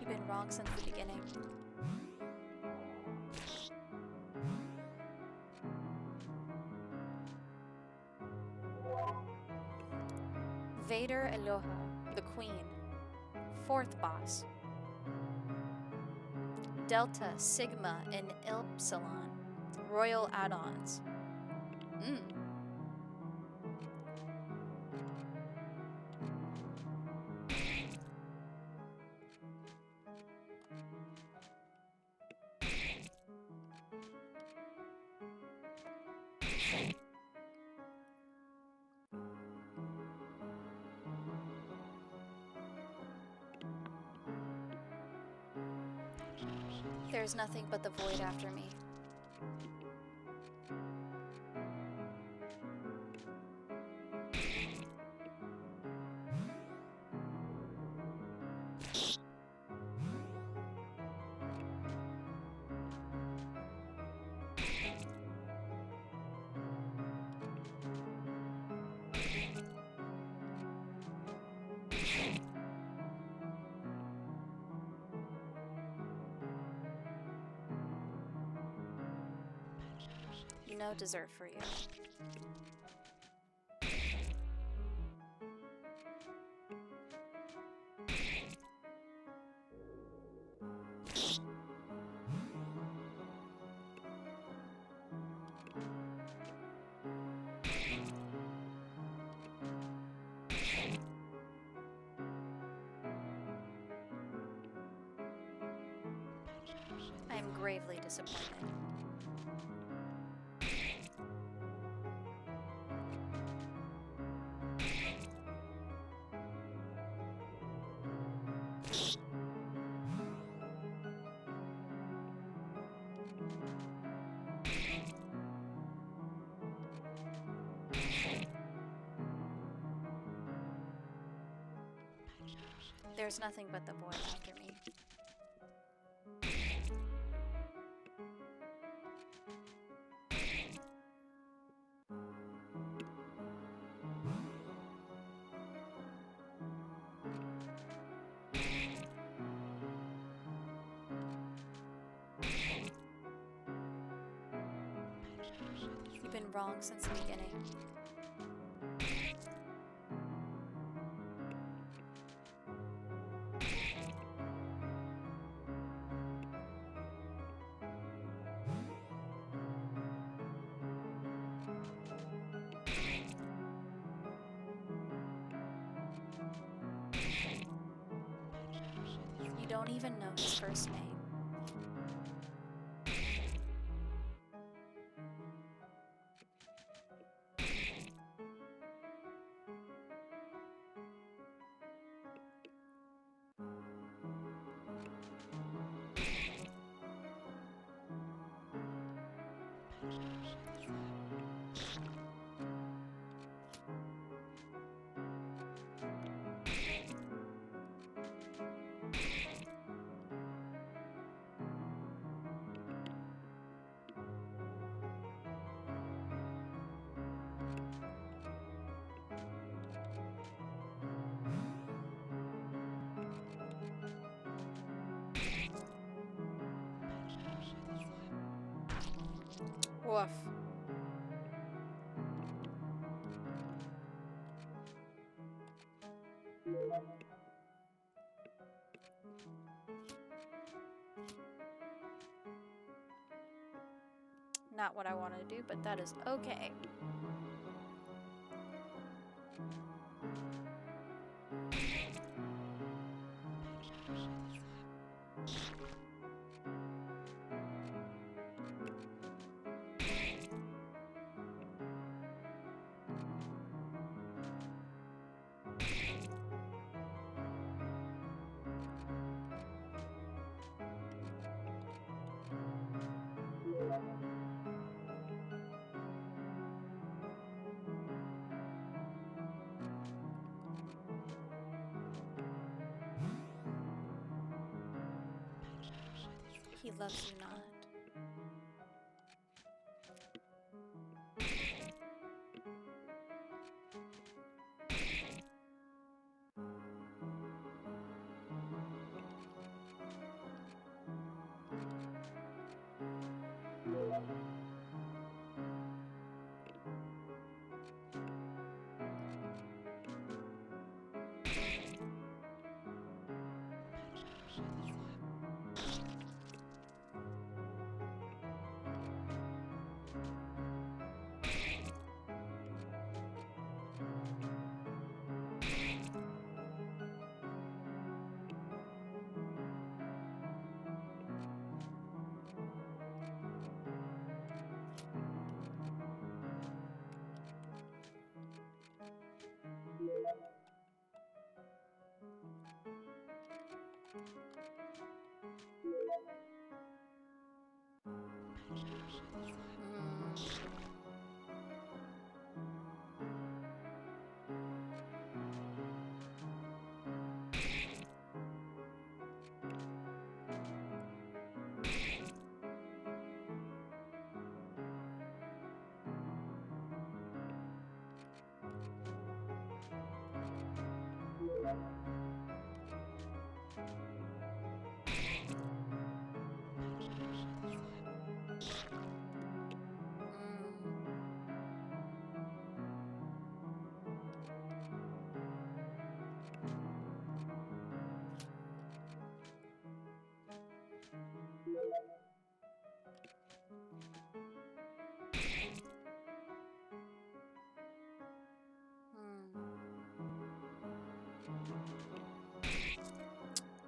You've been wrong since the beginning. Vader Eloha, the Queen. Fourth boss. Delta, Sigma, and Epsilon. Royal add-ons. There's nothing but the void after me. No dessert for you. I am gravely disappointed. There's nothing but the boy after me. You've been wrong since the beginning. You don't even know his first name. Woof. Not what I want to do, but that is okay. He loves you not.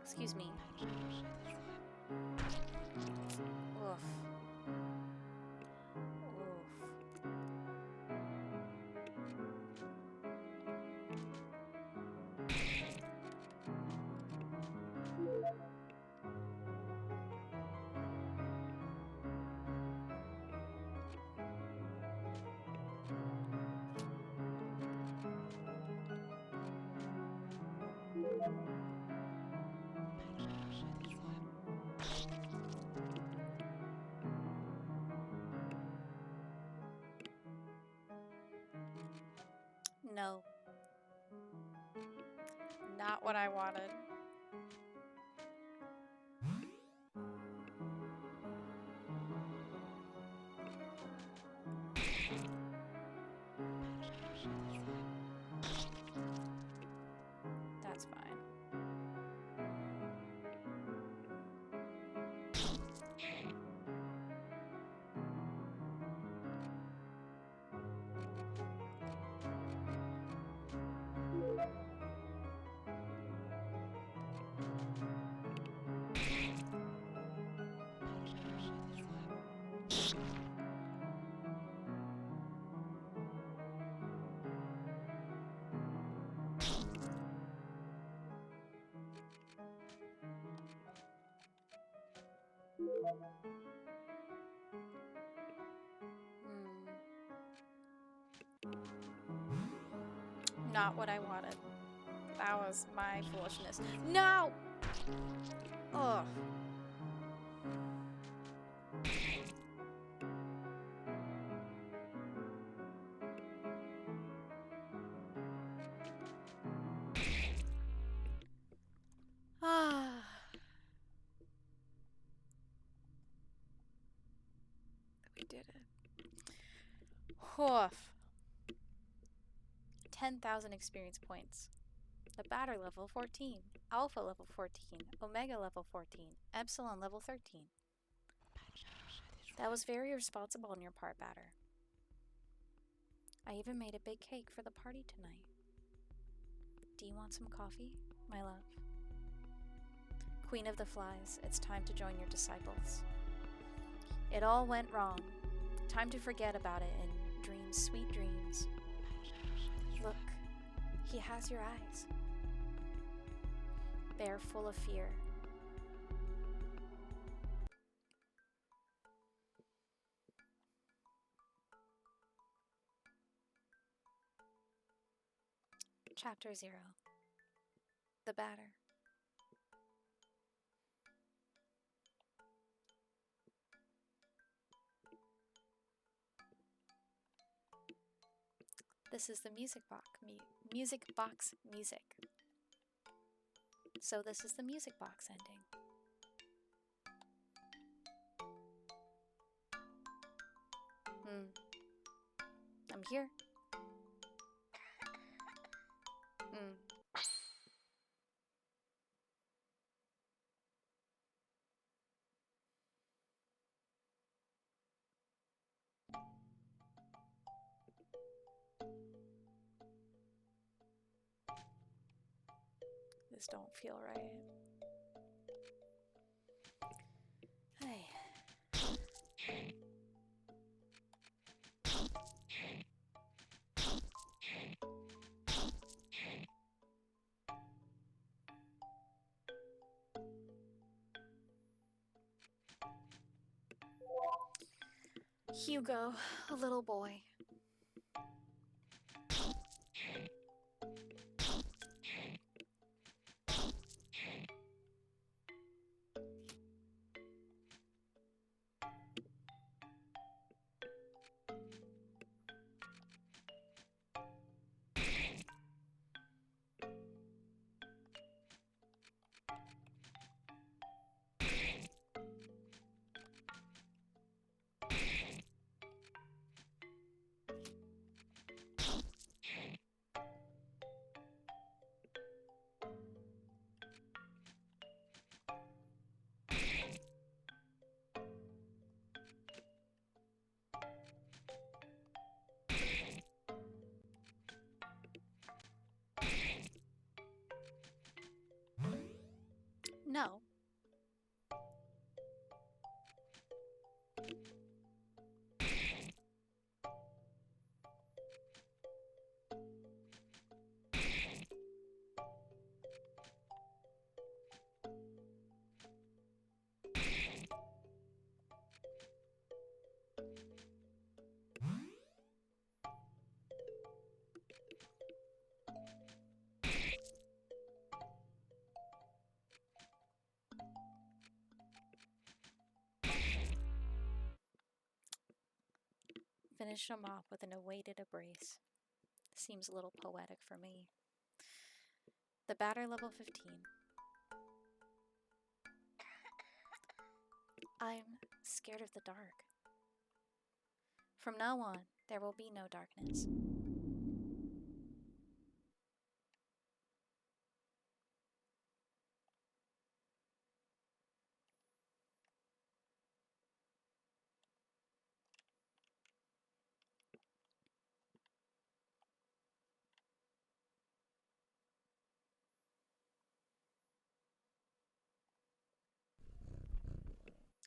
Excuse me. Oof. No. Not what I wanted. That's fine. Not what I wanted. That was my foolishness. No! Ugh. Ah. We did it. Woof. 10,000 experience points. The batter level 14, alpha level 14, omega level 14, epsilon level 13. That was very responsible on your part, batter. I even made a big cake for the party tonight. Do you want some coffee, my love? Queen of the Flies, it's time to join your disciples. It all went wrong. Time to forget about it and dream sweet dreams. Look, he has your eyes. They are full of fear. Chapter 0. The batter. This is the music box music. So this is the music box ending. I'm here. This don't feel right. Hey. Hugo, a little boy. Finish him off with an awaited embrace. Seems a little poetic for me. The batter level 15. I'm scared of the dark. From now on, there will be no darkness.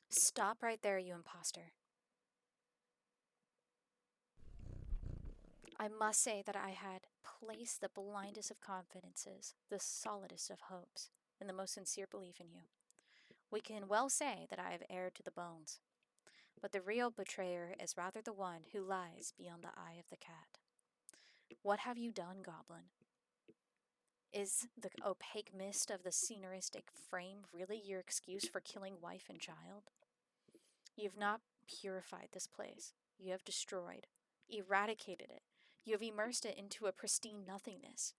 Stop right there, you imposter. I must say that I had placed the blindest of confidences, the solidest of hopes, and the most sincere belief in you. We can well say that I have erred to the bones, but the real betrayer is rather the one who lies beyond the eye of the cat. What have you done, Goblin? Is the opaque mist of the sceneristic frame really your excuse for killing wife and child? You have not purified this place. You have destroyed, eradicated it. You have immersed it into a pristine nothingness.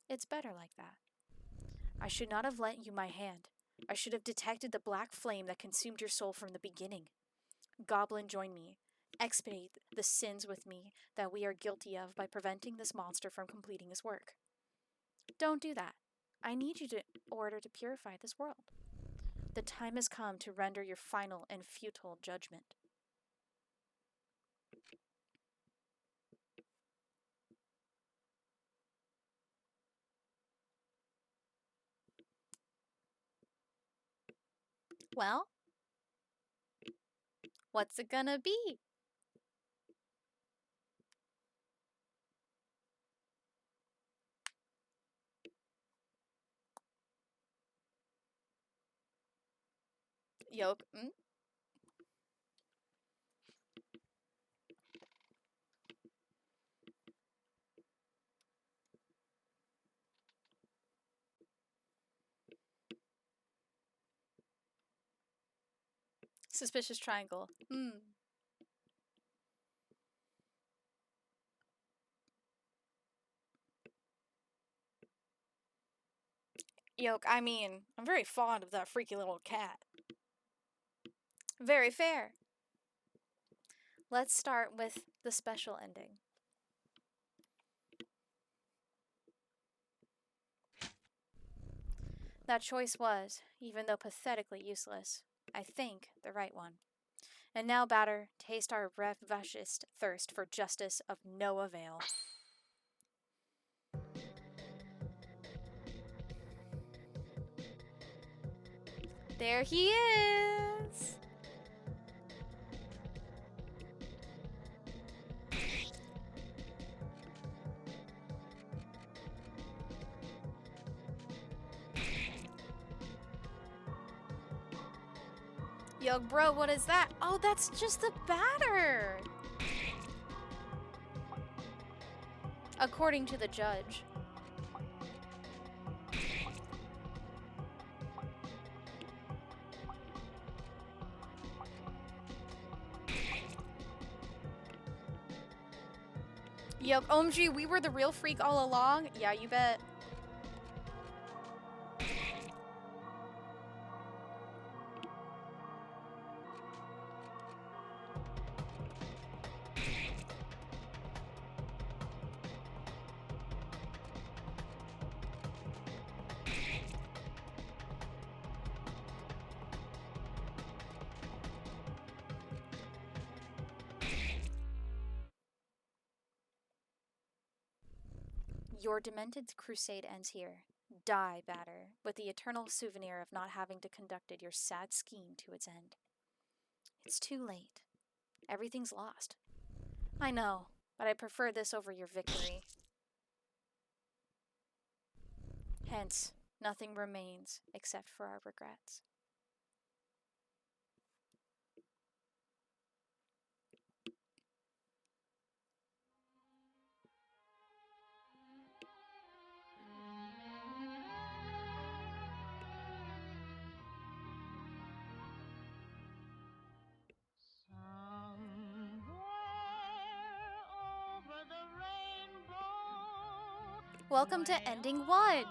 It's better like that. I should not have lent you my hand. I should have detected the black flame that consumed your soul from the beginning. Goblin, join me. Expiate the sins with me that we are guilty of by preventing this monster from completing his work. Don't do that. I need you in order to purify this world. The time has come to render your final and futile judgment. Well, what's it gonna be? Yoke. Suspicious triangle. Yoke, I mean, I'm very fond of that freaky little cat. Very fair. Let's start with the special ending. That choice was, even though pathetically useless, I think, the right one. And now, Batter, taste our revashist thirst for justice of no avail. There he is! Yo, bro, what is that? Oh, that's just the batter! According to the judge. Yo, OMG, we were the real freak all along? Yeah, you bet. Your demented crusade ends here. Die, Batter, with the eternal souvenir of not having to conducted your sad scheme to its end. It's too late. Everything's lost. I know, but I prefer this over your victory. Hence, nothing remains except for our regrets. Welcome to ending 1.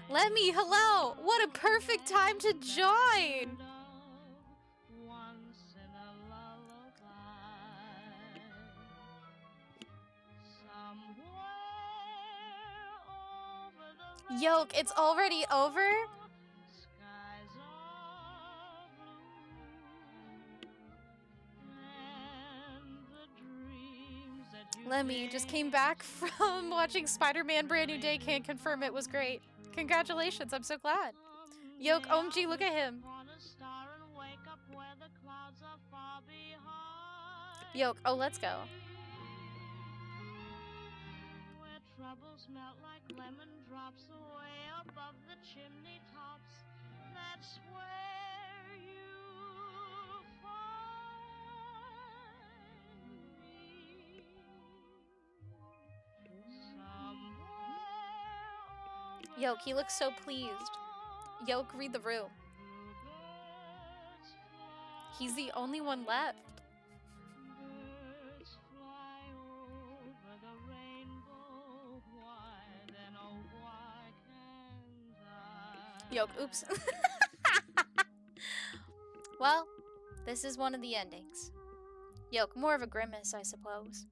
Lemmy, hello! What a perfect time to join! Yoke, it's already over? Lemmy just came back from watching Spider-Man Brand New Day. Can't confirm it was great. Congratulations, I'm so glad. Yoke, OMG, look at him. Yoke, oh, let's go. Troubles melt like lemon drops away above the chimney tops. That's where you find me. Yoke, he looks so pleased. Yoke, read the room. He's the only one left. Yoke, oops. Well, this is one of the endings. Yoke, more of a grimace, I suppose.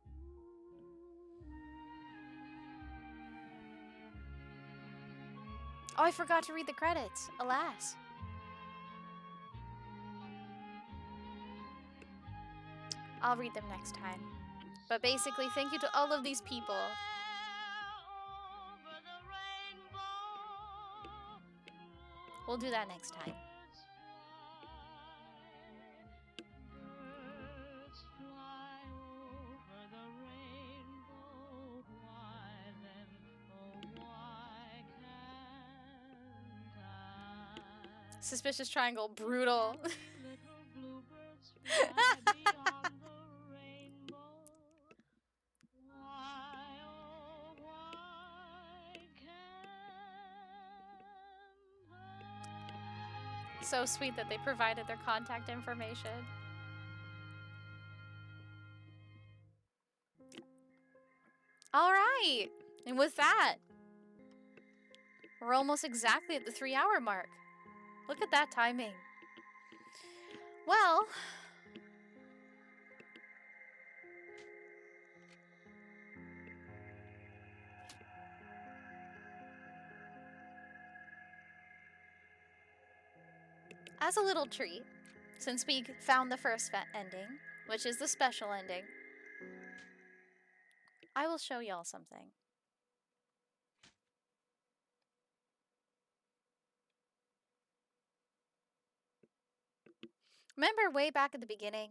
Oh, I forgot to read the credits. Alas. I'll read them next time. But basically, thank you to all of these people. We'll do that next time. Suspicious triangle, brutal. So sweet that they provided their contact information. All right. And with that, we're almost exactly at the 3-hour mark. Look at that timing. Well, as a little treat, since we found the first ending, which is the special ending, I will show y'all something. Remember way back at the beginning?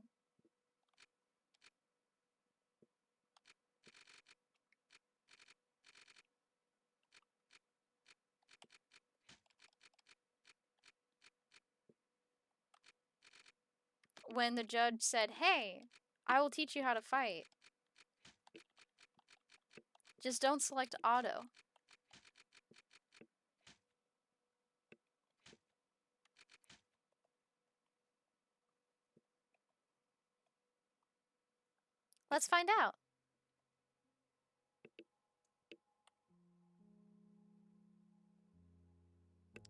When the judge said, "Hey, I will teach you how to fight. Just don't select auto." Let's find out.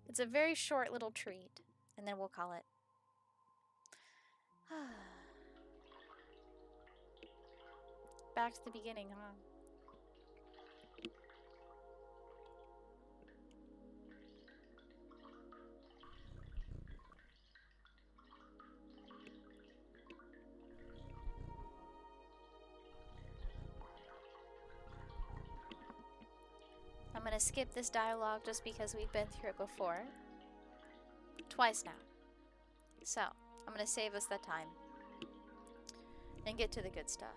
It's a very short little treat, and then we'll call it. Back to the beginning, huh? I'm gonna skip this dialogue just because we've been through it before. Twice now. So, I'm gonna save us that time. And get to the good stuff.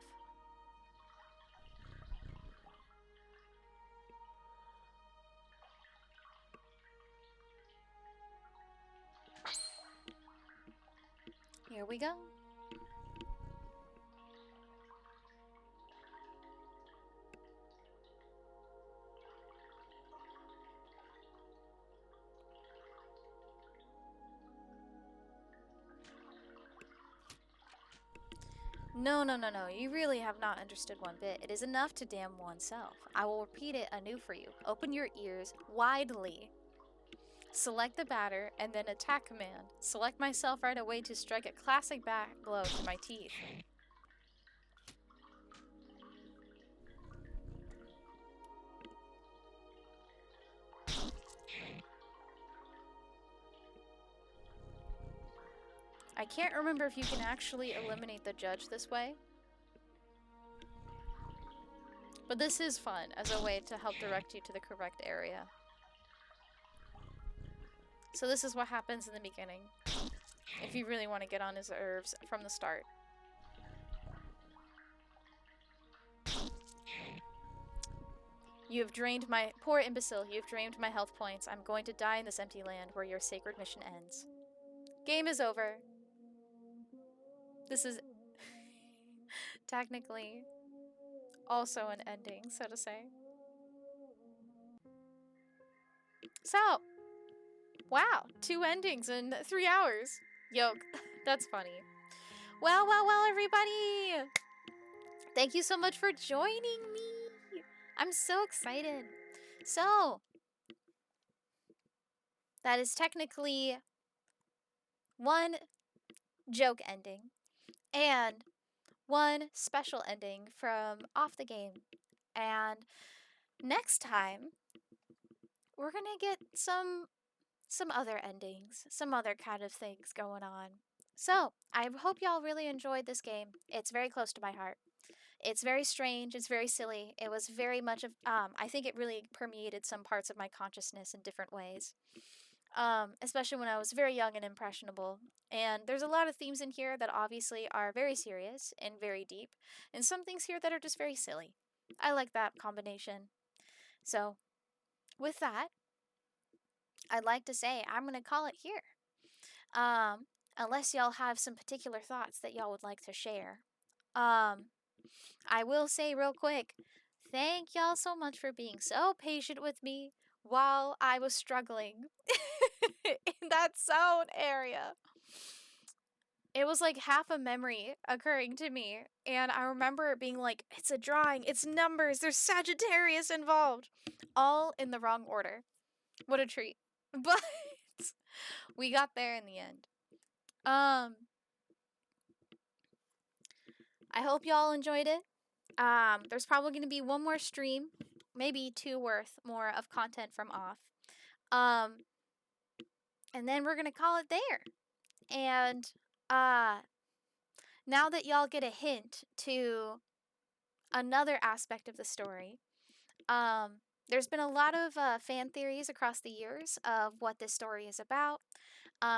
Here we go. No, no, no, no. You really have not understood one bit. It is enough to damn oneself. I will repeat it anew for you. Open your ears widely. Select the batter, and then attack command. Select myself right away to strike a classic back blow to my teeth. I can't remember if you can actually eliminate the judge this way. But this is fun as a way to help direct you to the correct area. So this is what happens in the beginning, if you really want to get on his nerves from the start. You have drained my... Poor imbecile, you have drained my health points. I'm going to die in this empty land where your sacred mission ends. Game is over. This is technically also an ending, so to say. So, wow, 2 endings in 3 hours. Yoke, that's funny. Well, well, well, everybody! Thank you so much for joining me! I'm so excited. So, that is technically 1 joke ending and 1 special ending from Off the Game. And next time, we're gonna get some other endings, some other kind of things going on. So, I hope y'all really enjoyed this game. It's very close to my heart. It's very strange, it's very silly. It was very much of, I think it really permeated some parts of my consciousness in different ways. Especially when I was very young and impressionable. And there's a lot of themes in here that obviously are very serious and very deep, and some things here that are just very silly. I like that combination. So, with that, I'd like to say I'm going to call it here. Unless y'all have some particular thoughts that y'all would like to share. I will say real quick, thank y'all so much for being so patient with me while I was struggling in that sound area. It was like half a memory occurring to me, and I remember it being like, it's a drawing, it's numbers, there's Sagittarius involved, all in the wrong order. What a treat. But we got there in the end. I hope y'all enjoyed it. There's probably going to be 1 more stream, maybe 2 worth more of content from Off. And then we're going to call it there. And now that y'all get a hint to another aspect of the story, there's been a lot of fan theories across the years of what this story is about.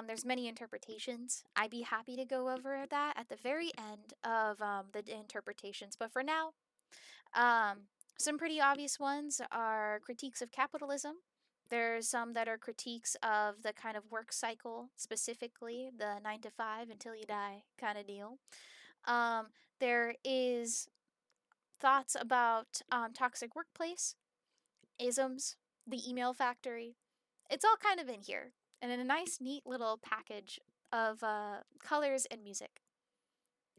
There's many interpretations. I'd be happy to go over that at the very end of the interpretations. But for now, some pretty obvious ones are critiques of capitalism. There's some that are critiques of the kind of work cycle, specifically the 9 to 5 until you die kind of deal. There is thoughts about toxic workplace, isms, the email factory. It's all kind of in here, and in a nice, neat little package of colors and music.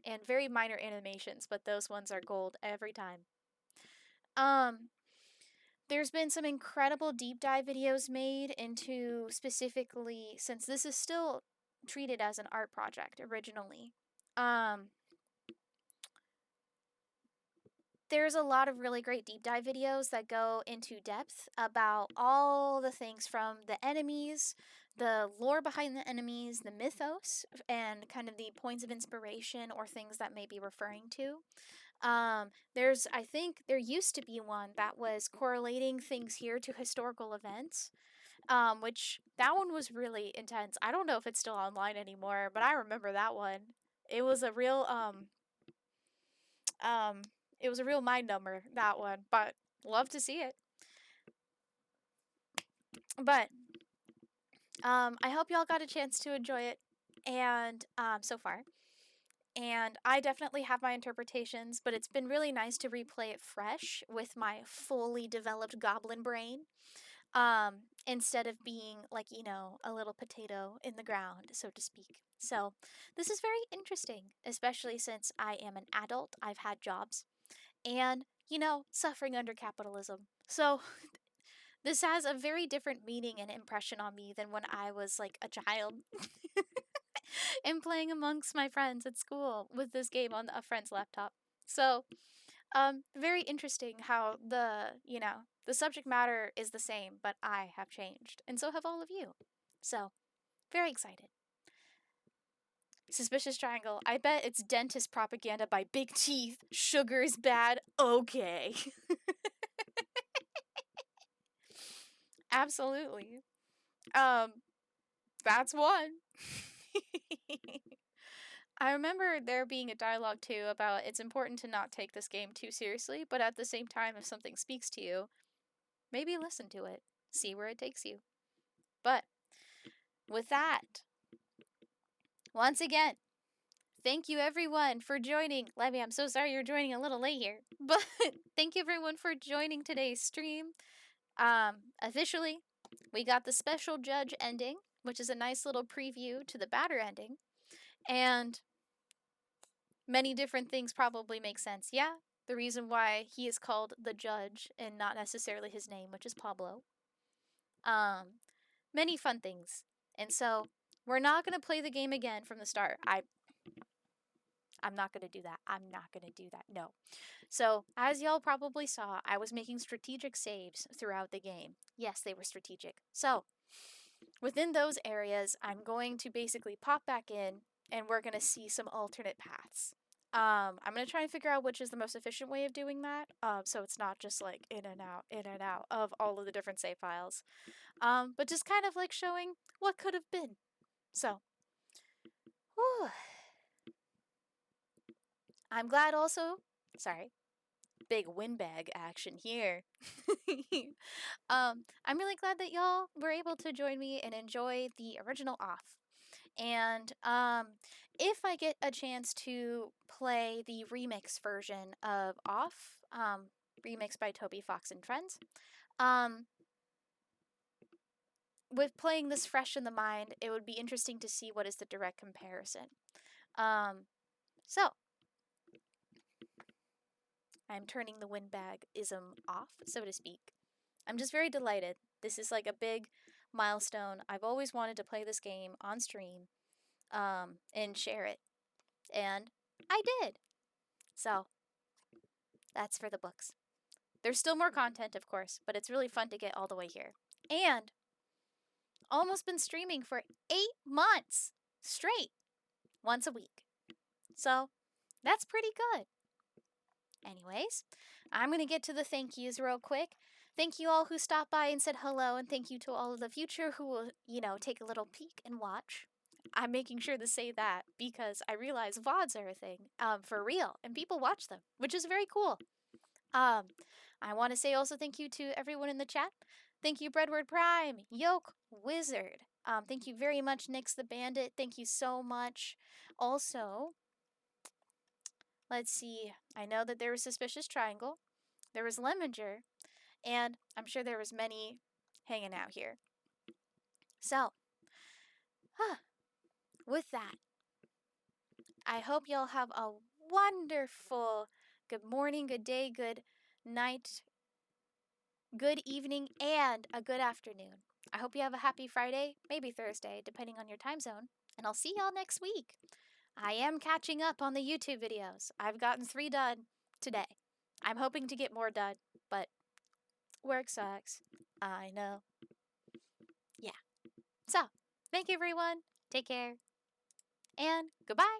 And very minor animations, but those ones are gold every time. There's been some incredible deep dive videos made into specifically, since this is still treated as an art project originally. There's a lot of really great deep dive videos that go into depth about all the things from the enemies, the lore behind the enemies, the mythos, and kind of the points of inspiration or things that may be referring to. I think there used to be one that was correlating things here to historical events, which that one was really intense. I don't know if it's still online anymore, but I remember that one. It was a real, it was a real mind number, that one, but love to see it. But, I hope y'all got a chance to enjoy it, and, so far. And I definitely have my interpretations, but it's been really nice to replay it fresh with my fully developed goblin brain. instead of being like, you know, a little potato in the ground, so to speak. So this is very interesting, especially since I am an adult. I've had jobs and, you know, suffering under capitalism. So this has a very different meaning and impression on me than when I was like a child and playing amongst my friends at school with this game on a friend's laptop. So, very interesting how you know, the subject matter is the same, but I have changed, and so have all of you. So, very excited. Suspicious triangle. I bet it's dentist propaganda by Big Teeth. Sugar is bad. Okay. Absolutely. Um, that's one. I remember there being a dialogue too about it's important to not take this game too seriously, but at the same time, if something speaks to you, maybe listen to it, see where it takes you. But with that, once again, thank you everyone for joining. Levy, I'm so sorry you're joining a little late here, but thank you everyone for joining today's stream. Officially, we got the special judge ending, which is a nice little preview to the batter ending, and many different things probably make sense. Yeah, the reason why he is called the judge and not necessarily his name, which is Pablo. Many fun things. And so we're not going to play the game again from the start. I'm not going to do that. I'm not going to do that. No. So, as y'all probably saw, I was making strategic saves throughout the game. Yes, they were strategic. So, within those areas, I'm going to basically pop back in and we're going to see some alternate paths. I'm going to try and figure out which is the most efficient way of doing that. So it's not just like in and out of all of the different save files. But just kind of like showing what could have been. So, whew. I'm glad also, sorry, big windbag action here. I'm really glad that y'all were able to join me and enjoy the original Off. And if I get a chance to play the remix version of Off, remixed by Toby Fox and Friends, with playing this fresh in the mind, it would be interesting to see what is the direct comparison. So, I'm turning the windbag-ism off, so to speak. I'm just very delighted. This is like a big milestone. I've always wanted to play this game on stream and share it. And I did. So, that's for the books. There's still more content, of course, but it's really fun to get all the way here. And almost been streaming for 8 months straight, once a week. So, that's pretty good. Anyways, I'm going to get to the thank yous real quick. Thank you all who stopped by and said hello, and thank you to all of the future who will, you know, take a little peek and watch. I'm making sure to say that because I realize VODs are a thing, for real, and people watch them, which is very cool. I want to say also thank you to everyone in the chat. Thank you, Breadword Prime, Yoke, Wizard. Thank you very much, Nyx the Bandit. Thank you so much. Also, let's see. I know that there was Suspicious Triangle. There was Lemminger. And I'm sure there was many hanging out here. So, with that, I hope y'all have a wonderful good morning, good day, good night, good evening, and a good afternoon. I hope you have a happy Friday, maybe Thursday, depending on your time zone. And I'll see y'all next week. I am catching up on the YouTube videos. I've gotten 3 done today. I'm hoping to get more done, but work sucks. I know. Yeah. So, thank you everyone. Take care. And goodbye.